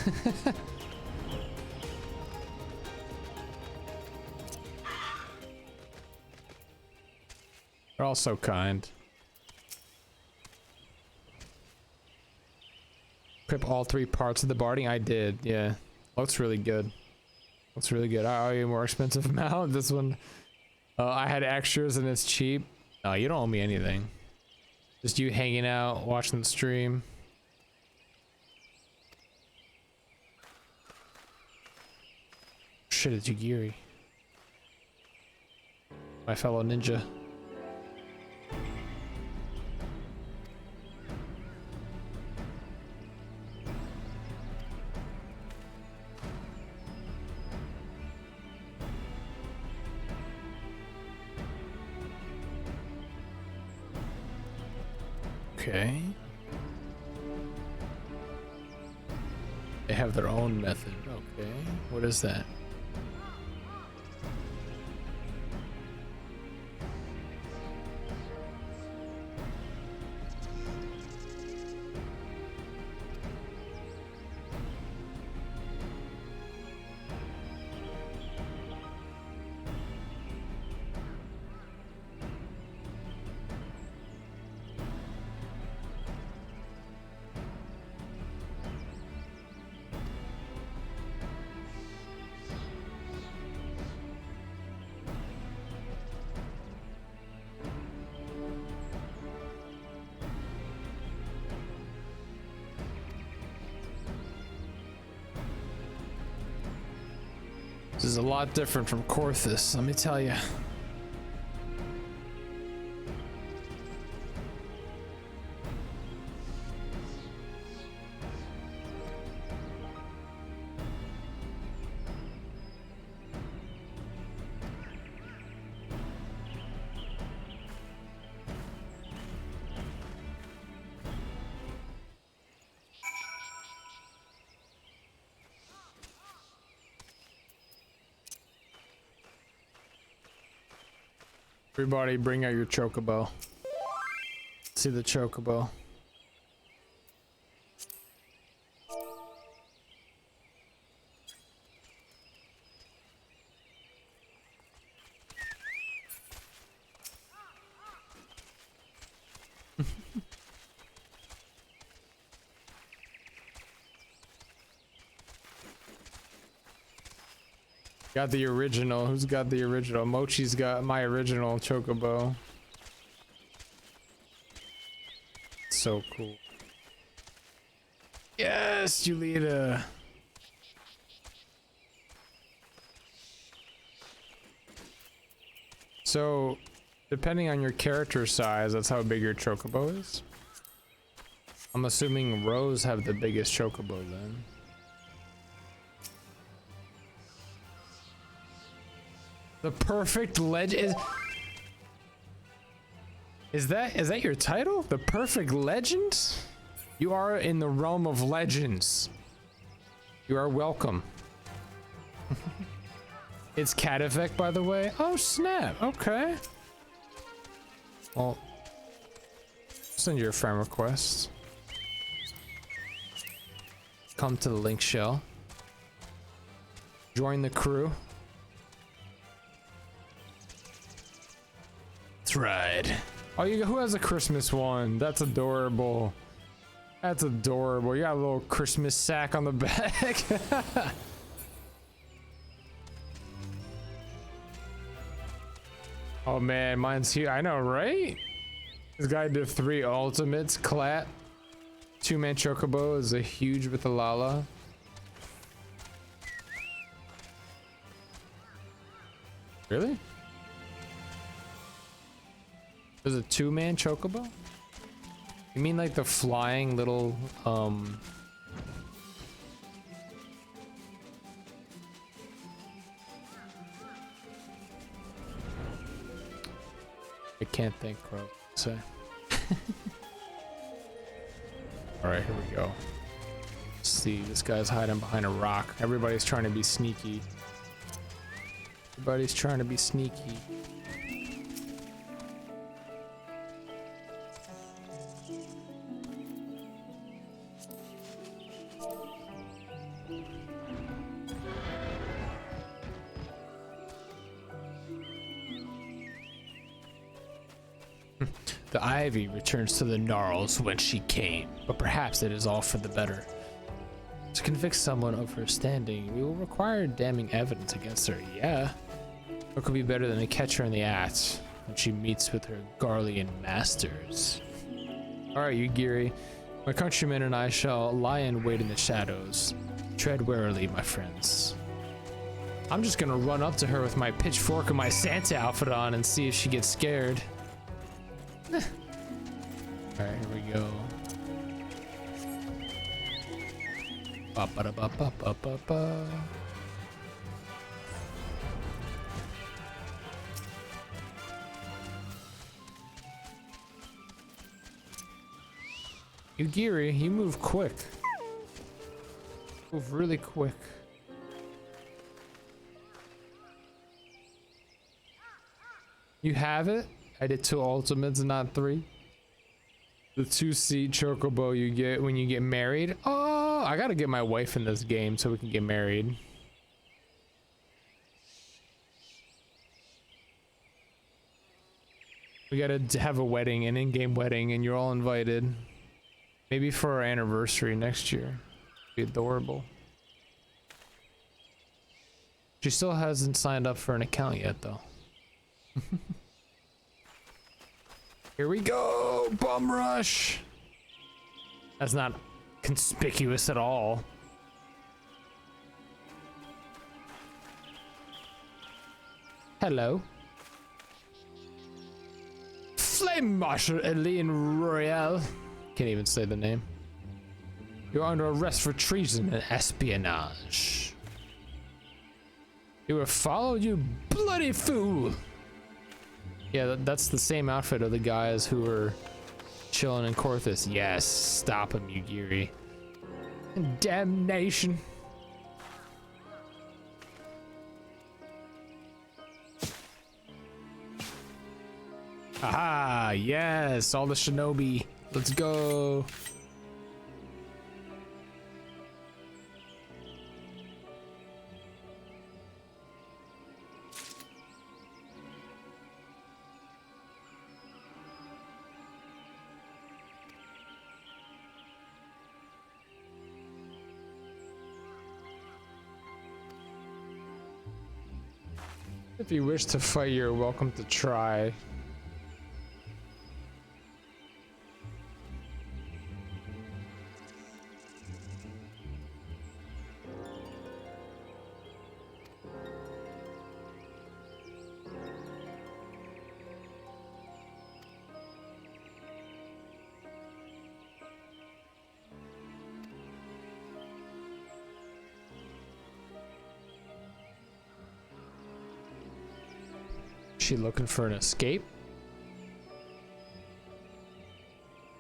S1: They're all so kind. Equip all 3 parts of the barding. I did, yeah. Looks really good. Looks really good. I owe you a more expensive amount. This one, I had extras and it's cheap. No, you don't owe me anything. Just you hanging out, watching the stream. Shit, it's Yugiri. My fellow ninja. Okay. They have their own method. Okay. What is that? This is a lot different from Corthus, let me tell you. Everybody bring out your chocobo. Let's see the chocobo. Got the original. Who's got the original? Mochi's got my original chocobo. So cool. Yes, Julita. So, depending on your character size, that's how big your chocobo is. I'm assuming Rose have the biggest chocobo then. The perfect legend is that your title? The perfect legend? You are in the realm of legends. You are welcome. It's cat effect, by the way. Oh snap! Okay. Well, send your friend request. Come to the link shell. Join the crew. That's right. Oh, who has a Christmas one? That's adorable. That's adorable. You got a little Christmas sack on the back. Oh man, mine's here. I know, right? This guy did 3 ultimates. Clap. 2-man chocobo is a huge with the Lala. Really? There's a 2-man chocobo? You mean like the flying little I can't think, Crow. Say. Alright, here we go. Let's see, this guy's hiding behind a rock. Everybody's trying to be sneaky. Everybody's trying to be sneaky. The ivy returns to the gnarls whence she came, but perhaps it is all for the better. To convict someone of her standing, we will require damning evidence against her, yeah. What could be better than to catch her in the act when she meets with her Garlean masters? Alright, you Giri. My countrymen and I shall lie in wait in the shadows. Tread warily, my friends. I'm just gonna run up to her with my pitchfork and my Santa outfit on and see if she gets scared. Alright, here we go. Ba ba da ba ba ba ba ba. Yugiri, you move quick. Move really quick. You have it? I did 2 ultimates, not 3. The 2-seat chocobo you get when you get married. Oh, I gotta get my wife in this game so we can get married. We gotta have a wedding, an in-game wedding, and you're all invited. Maybe for our anniversary next year. Be adorable. She still hasn't signed up for an account yet, though. Here we go! Bum rush! That's not conspicuous at all. Hello. Flame Marshal Eileen Royale. Can't even say the name. You're under arrest for treason and espionage. You will follow, you bloody fool! Yeah, that's the same outfit of the guys who were chilling in Corthus. Yes, stop him, Yugiri. Damnation. Aha, yes, all the shinobi. Let's go. If you wish to fight, you're welcome to try. She looking for an escape?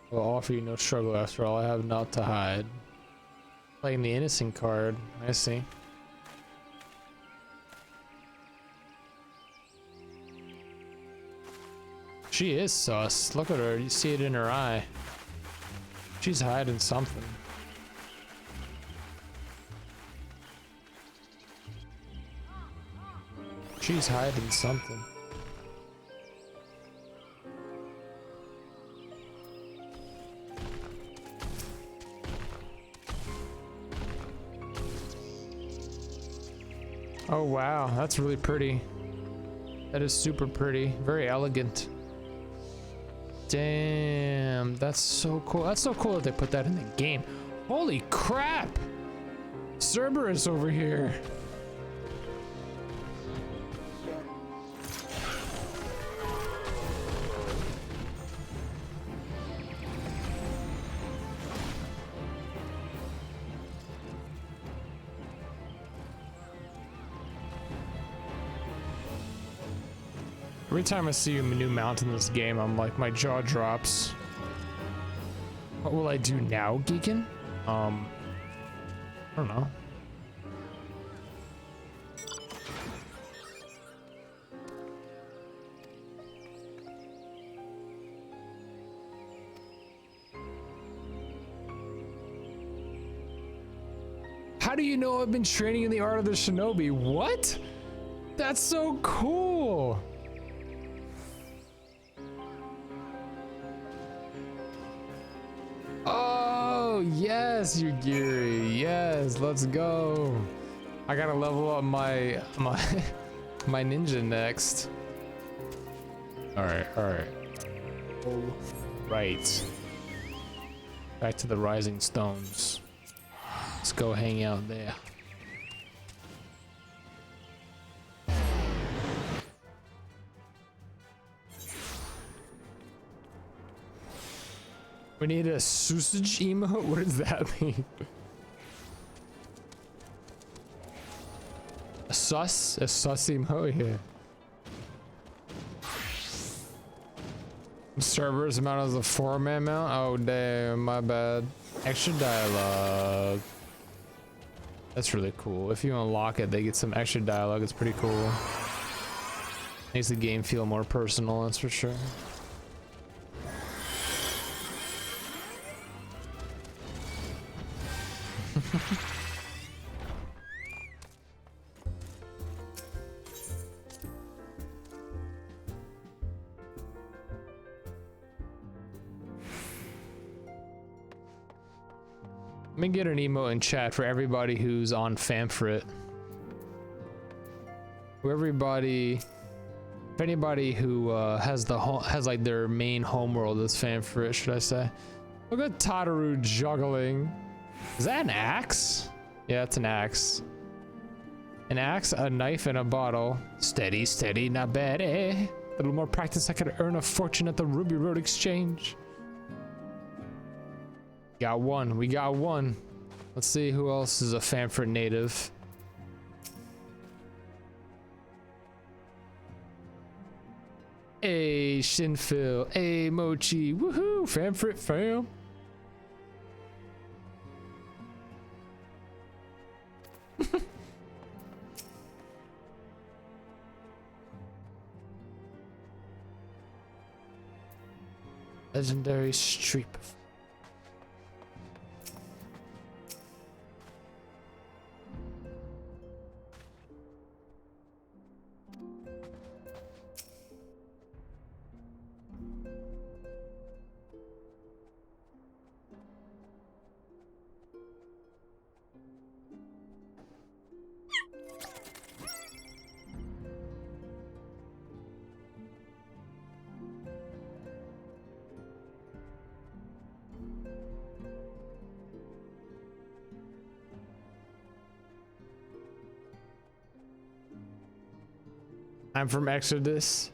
S1: Will offer you no struggle after all. I have naught to hide. Playing the innocent card. I see. She is sus. Look at her. You see it in her eye. She's hiding something. She's hiding something. Oh wow, that's really pretty. That is super pretty. Very elegant. Damn, that's so cool. That's so cool that they put that in the game. Holy crap! Cerberus over here. Every time I see a new mount in this game, I'm like, my jaw drops. What will I do now, Geekin? I don't know. How do you know I've been training in the art of the shinobi? What? That's so cool. Oh, yes, Yugiri. Yes, let's go. I gotta level up my my ninja next. All right. All right. Back to the Rising Stones. Let's go hang out there. We need a sausage emote? What does that mean? A sus emote? Yeah. Servers amount as a 4-man mount? Oh damn, my bad. Extra dialogue. That's really cool. If you unlock it, they get some extra dialogue. It's pretty cool. Makes the game feel more personal, that's for sure. Let me get an emote in chat for everybody who's on Famfrit. If anybody who has like their main homeworld is Famfrit, should I say? Look at Tataru juggling. Is that an axe? Yeah, it's an axe. An axe, a knife, and a bottle. Steady, steady, not bad, eh? A little more practice, I could earn a fortune at the Ruby Road Exchange. Got one. We got one. Let's see who else is a Famfrit native. Hey, Shinfil. Hey, Mochi. Woohoo! Famfrit fam. Legendary Street. I'm from Exodus.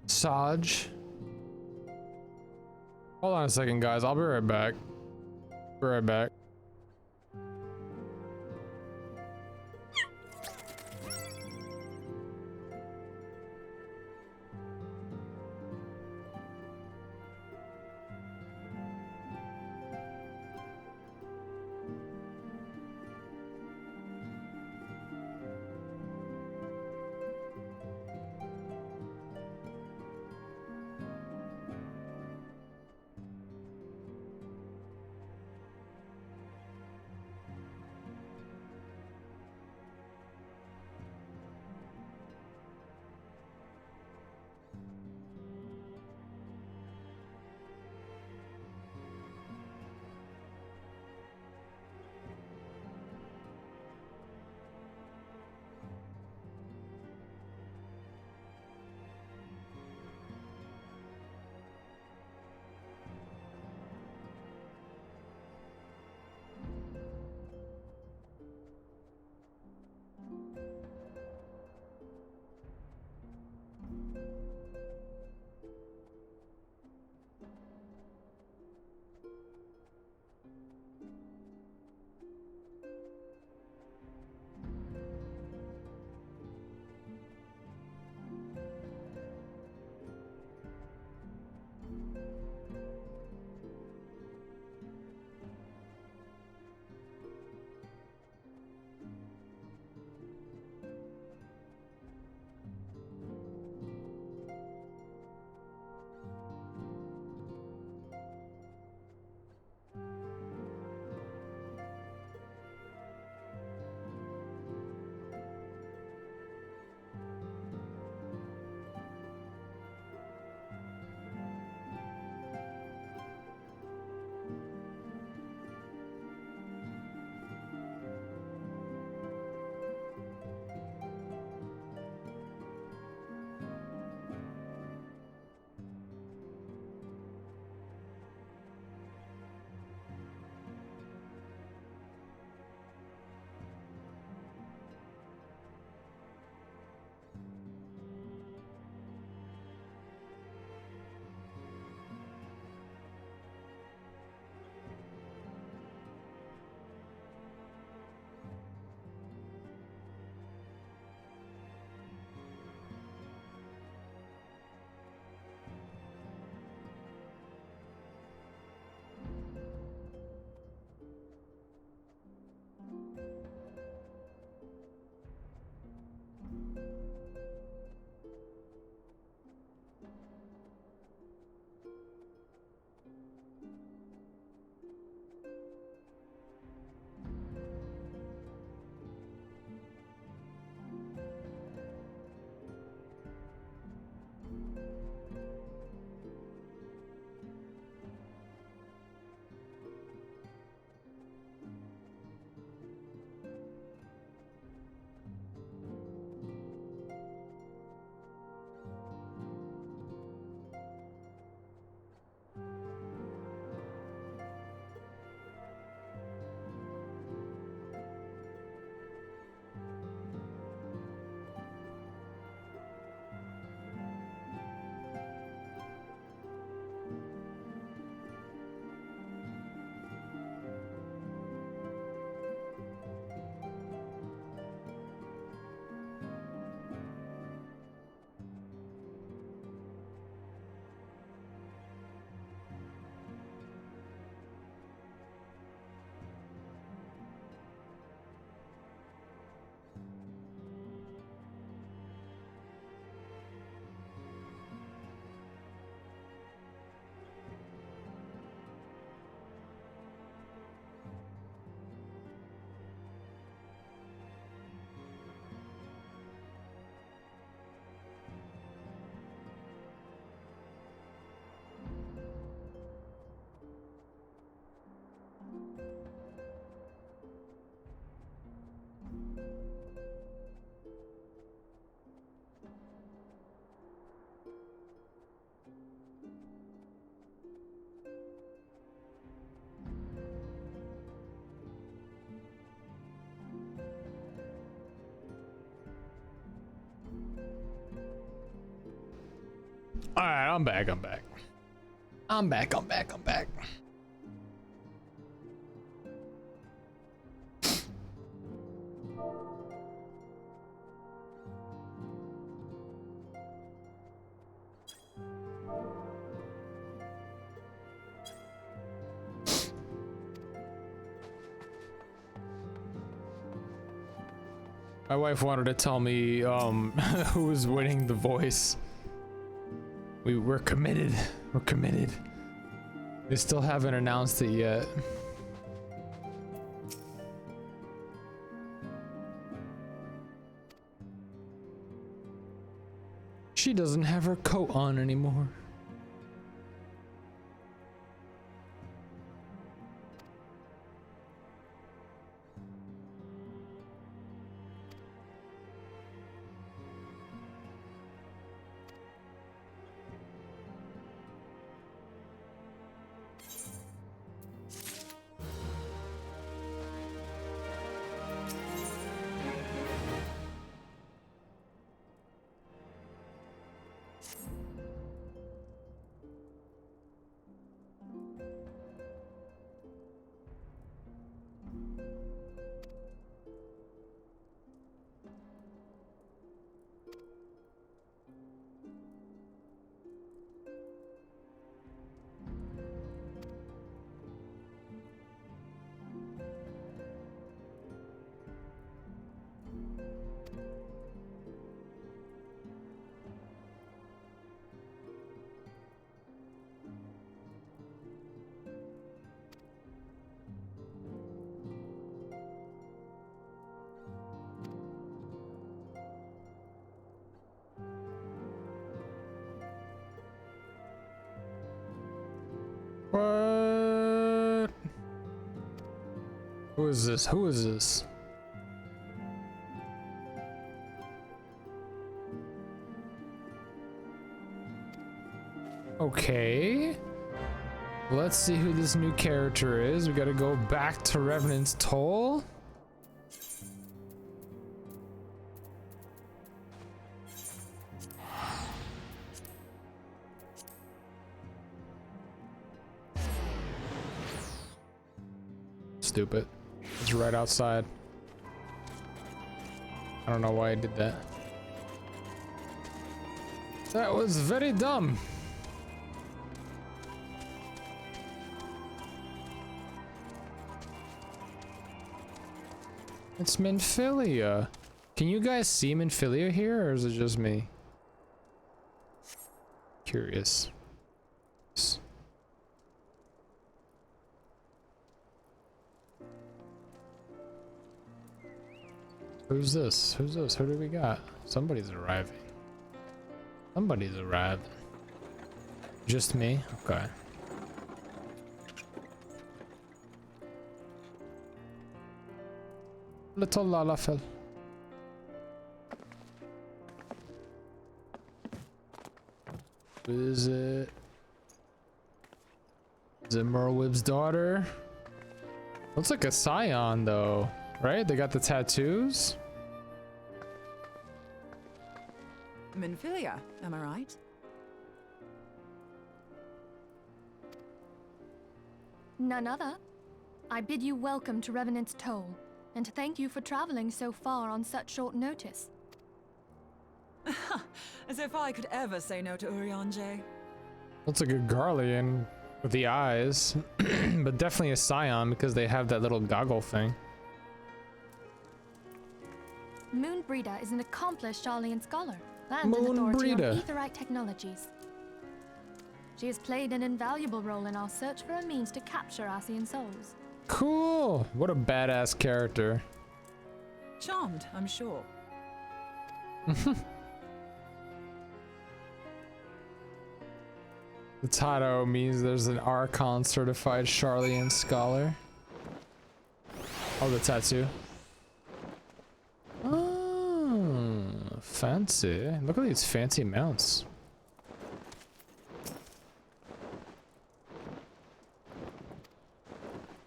S1: Saj. Hold on a second, guys. I'll be right back. Be right back. Alright, I'm back. I'm back. My wife wanted to tell me who was winning the voice. We're committed. We're committed. They still haven't announced it yet. She doesn't have her coat on anymore. What? Who is this? Who is this? Okay. Let's see who this new character is. We gotta go back to Revenant's Toll. Stupid. It's right outside. I don't know why I did that. That was very dumb. It's Minfilia. Can you guys see Minfilia here, or is it just me? Curious. Who's this? Who's this? Who do we got? Somebody's arriving. Somebody's arrived. Just me? Okay. Little Lalafell. Who is it? Is it Merwib's daughter? Looks like a scion though, right? They got the tattoos?
S7: Minfilia, am I right?
S8: None other. I bid you welcome to Revenant's Toll, and thank you for traveling so far on such short notice.
S7: As if I could ever say no to Urianger.
S1: Looks like a Garlean with the eyes, but definitely a scion because they have that little goggle thing.
S8: Moonbreeder is an accomplished Charlian scholar and an authority on aetherite technologies. She has played an invaluable role in our search for a means to capture Ascian souls.
S1: Cool! What a badass character.
S7: Charmed, I'm sure.
S1: The title means there's an Archon certified Charlian scholar. Oh, the tattoo. Oh, fancy. Look at these fancy mounts.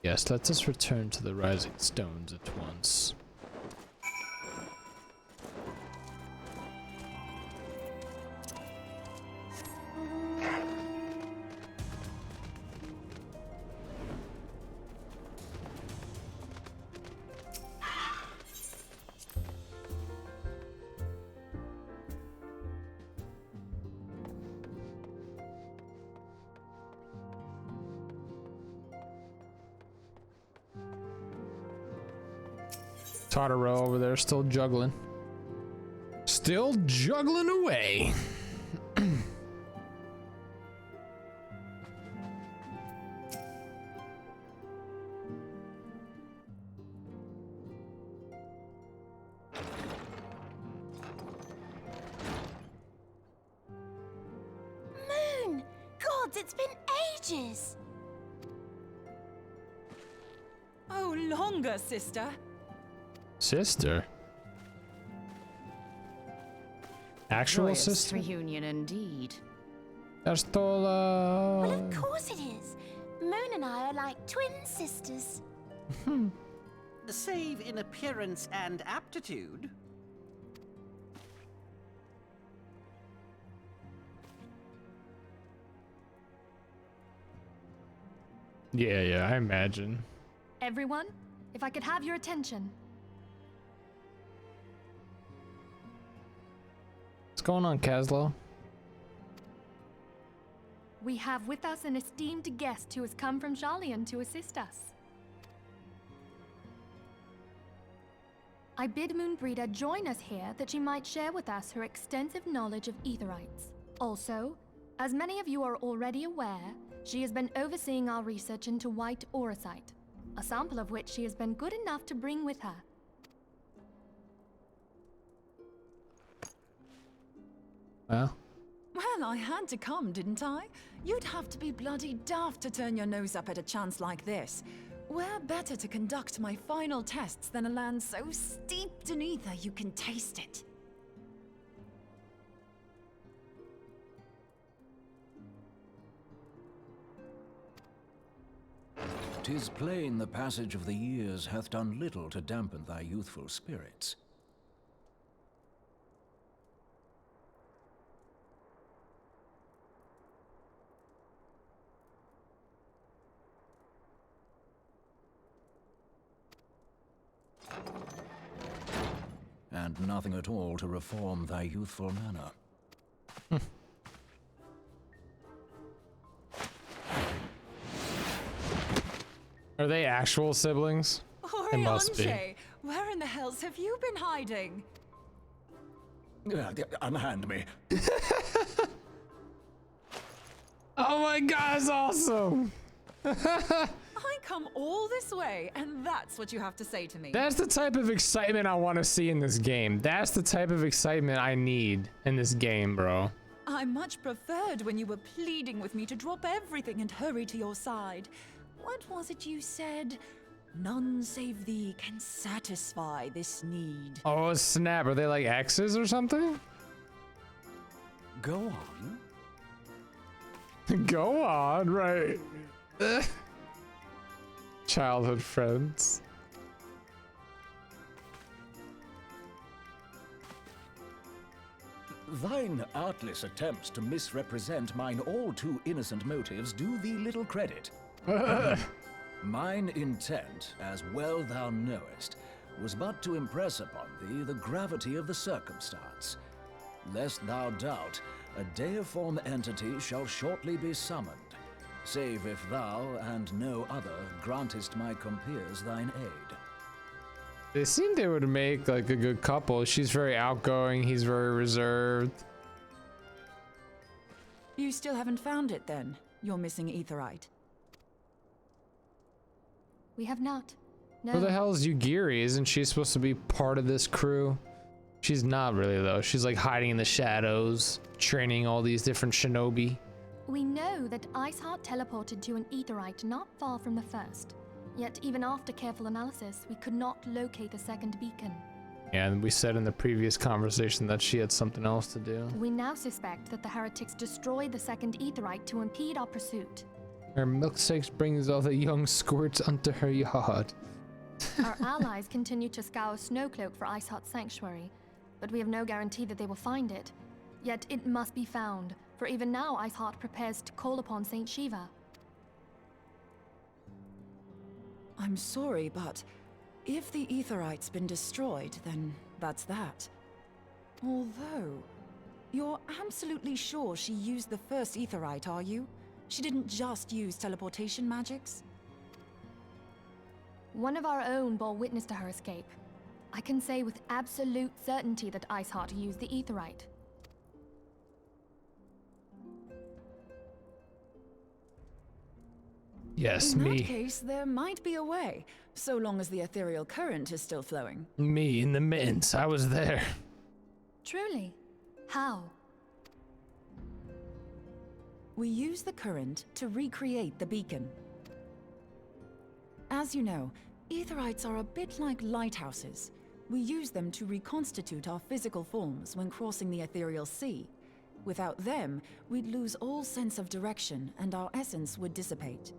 S1: Yes, let us return to the Rising Stones at once. Totoro over there still juggling. Still juggling away.
S9: Moon! Gods, it's been ages!
S7: Oh, longer, sister.
S1: Sister? Actual
S2: Joyous
S1: sister?
S2: reunion indeed.
S1: Castola.
S9: Well, of course it is. Moon and I are like twin sisters.
S10: Save in appearance and aptitude.
S1: Yeah, I imagine.
S8: Everyone, if I could have your attention.
S1: What's going on, Caslo?
S8: We have with us an esteemed guest who has come from Jarlian to assist us. I bid Moonbreeder join us here that she might share with us her extensive knowledge of Aetherites. Also, as many of you are already aware, she has been overseeing our research into white auracite, a sample of which she has been good enough to bring with her.
S1: Well,
S7: Well, I had to come, didn't I? You'd have to be bloody daft to turn your nose up at a chance like this. Where better to conduct my final tests than a land so steeped in ether you can taste it?
S11: 'Tis plain the passage of the years hath done little to dampen thy youthful spirits. And nothing at all to reform thy youthful manner.
S1: are they actual siblings? They must be.
S7: Oriange, where in the hells have you been hiding?
S11: Unhand me.
S1: Oh my god, that's awesome!
S7: I come all this way, and that's what you have to say to me.
S1: That's the type of excitement I want to see in this game. That's the type of excitement I need in this game, bro.
S7: I much preferred when you were pleading with me to drop everything and hurry to your side. What was it you said? None save thee can satisfy this need.
S1: Oh snap, are they like exes or something?
S11: Go on.
S1: Go on, right. Childhood friends.
S11: Thine artless attempts to misrepresent mine all too innocent motives do thee little credit. Mine intent, as well thou knowest, was but to impress upon thee the gravity of the circumstance. Lest thou doubt, a deiform entity shall shortly be summoned, save if thou and no other grantest my compeers thine aid.
S1: They seem they would make like a good couple. She's very outgoing, he's very reserved.
S7: You still haven't found it then? You're missing Aetherite.
S8: We have not. No.
S1: Who the hell is Yugiri? Isn't she supposed to be part of this crew? She's not really though. She's like hiding in the shadows, training all these different shinobi.
S8: We know that Iceheart teleported to an Aetherite not far from the first. Yet even after careful analysis, we could not locate the second beacon.
S1: Yeah, and we said in the previous conversation that she had something else to do.
S8: We now suspect that the heretics destroyed the second Aetherite to impede our pursuit.
S1: Her milkshakes brings all the young squirts unto her yard.
S8: Our allies continue to scour Snowcloak for Iceheart's sanctuary, but we have no guarantee that they will find it. Yet it must be found, for even now Iceheart prepares to call upon Saint Shiva.
S7: I'm sorry, but if the Aetherite's been destroyed, then that's that. Although, you're absolutely sure she used the first Aetherite, are you? She didn't just use teleportation magics?
S8: One of our own bore witness to her escape. I can say with absolute certainty that Iceheart used the Aetheryte.
S1: Yes,
S7: In
S1: me.
S7: that case, there might be a way, so long as the ethereal current is still flowing.
S1: Me in the mittens. I was there.
S8: Truly? How?
S7: We use the current to recreate the beacon. As you know, Aetherites are a bit like lighthouses. We use them to reconstitute our physical forms when crossing the ethereal sea. Without them, we'd lose all sense of direction and our essence would dissipate.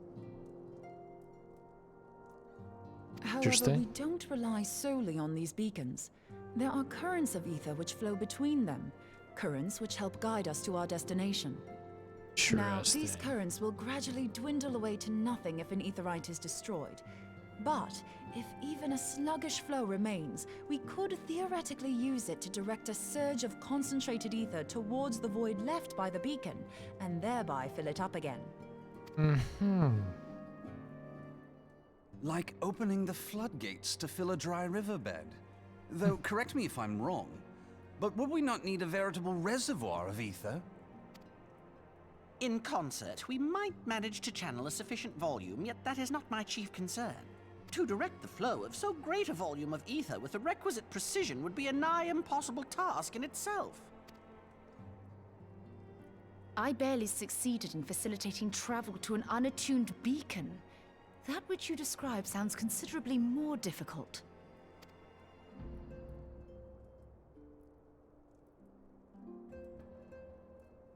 S7: However, we don't rely solely on these beacons. There are currents of ether which flow between them, currents which help guide us to our destination. Now, these currents will gradually dwindle away to nothing if an Aetherite is destroyed. But if even a sluggish flow remains, we could theoretically use it to direct a surge of concentrated ether towards the void left by the beacon, and thereby fill it up again.
S12: Like opening the floodgates to fill a dry riverbed. Though, correct me if I'm wrong, but would we not need a veritable reservoir of ether?
S10: In concert, we might manage to channel a sufficient volume, yet that is not my chief concern. To direct the flow of so great a volume of ether with the requisite precision would be a nigh impossible task in itself.
S13: I barely succeeded in facilitating travel to an unattuned beacon. That which you describe sounds considerably more difficult.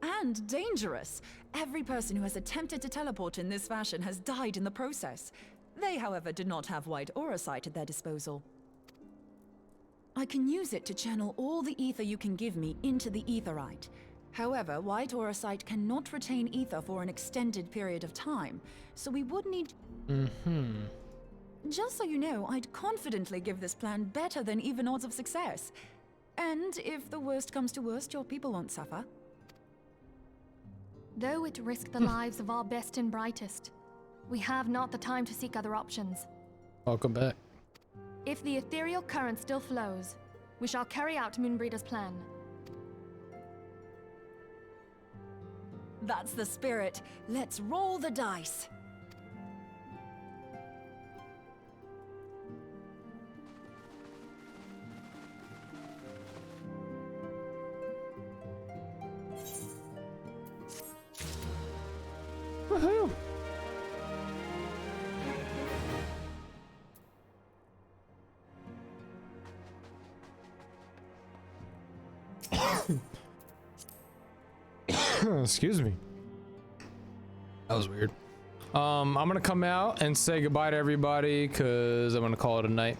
S7: And dangerous. Every person who has attempted to teleport in this fashion has died in the process. They, however, did not have white aura sight at their disposal. I can use it to channel all the ether you can give me into the Aetherite. However, white aura sight cannot retain ether for an extended period of time, so we would need... Just so you know, I'd confidently give this plan better than even odds of success. And if the worst comes to worst, your people won't suffer.
S8: Though it risked the lives of our best and brightest, we have not the time to seek other options.
S1: Welcome back.
S8: If the ethereal current still flows, we shall carry out Moonbreeder's plan.
S7: That's the spirit. Let's roll the dice.
S1: Woohoo! Excuse me. That was weird. I'm gonna come out and say goodbye to everybody because I'm gonna call it a night.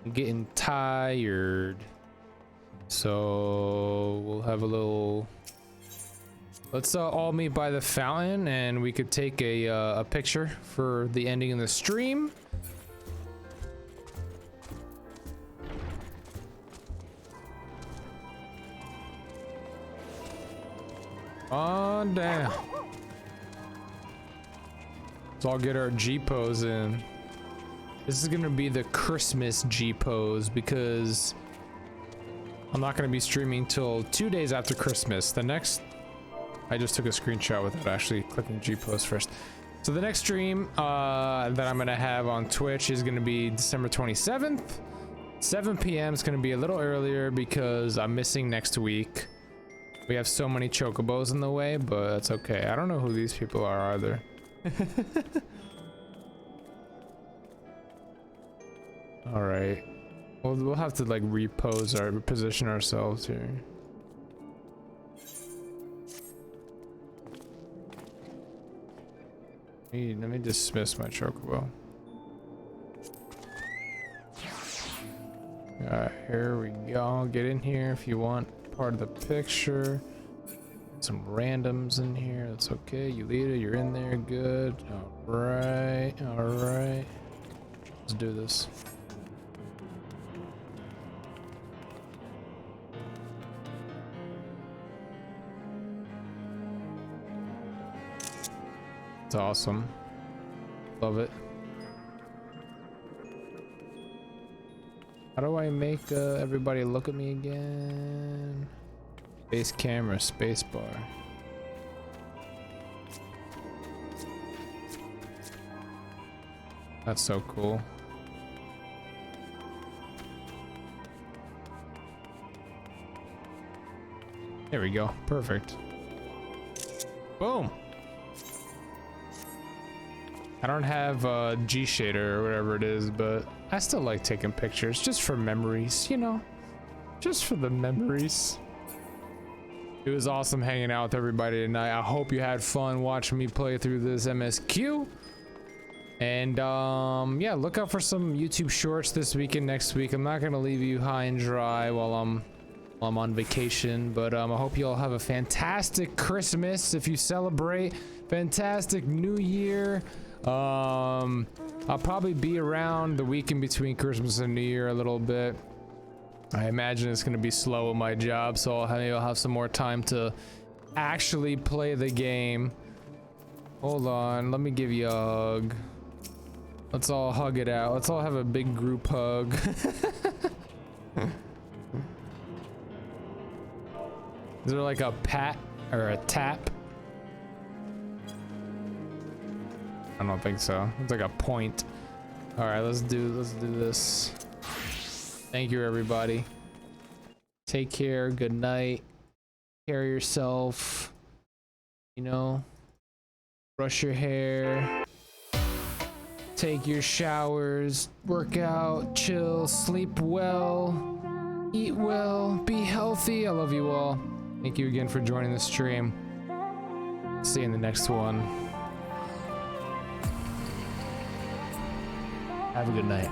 S1: I'm getting tired. So we'll have a little... Let's all meet by the fountain and we could take a picture for the ending of the stream. On down. Let's all get our G pose in. This is gonna be the Christmas G pose because I'm not gonna be streaming till 2 days after Christmas. The next, I just took a screenshot without actually clicking G pose first. So the next stream that I'm gonna have on Twitch is gonna be December 27th. 7 p.m. is gonna be a little earlier because I'm missing next week. We have so many chocobos in the way, but that's okay. I don't know who these people are either. All right. Well, we'll have to like position ourselves here. Let me dismiss my chocobo. Alright, here we go. Get in here if you want part of the picture. Some randoms in here. That's okay. Yulita, you're in there. Good. Alright. Alright. Let's do this. It's awesome. Love it. How do I make everybody look at me again? Base camera, spacebar. That's so cool. There we go. Perfect. Boom. I don't have G shader or whatever it is, but I still like taking pictures just for memories, you know, just for the memories. It was awesome hanging out with everybody tonight. I hope you had fun watching me play through this MSQ. And yeah, look out for some YouTube shorts this week and next week. I'm not gonna leave you high and dry while I'm on vacation, but I hope you all have a fantastic Christmas if you celebrate. Fantastic New Year. I'll probably be around the week in between Christmas and New Year a little bit. I imagine it's gonna be slow at my job, so I'll have some more time to actually play the game. Hold on, let me give you a hug. Let's all hug it out. Let's all have a big group hug. Is there like a pat or a tap? I don't think so. It's like a point. All right, let's do this. Thank you, everybody. Take care. Good night. Take care of yourself. You know, brush your hair. Take your showers. Work out. Chill. Sleep well. Eat well. Be healthy. I love you all. Thank you again for joining the stream. See you in the next one. Have a good night.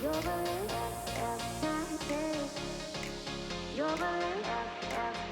S14: You're the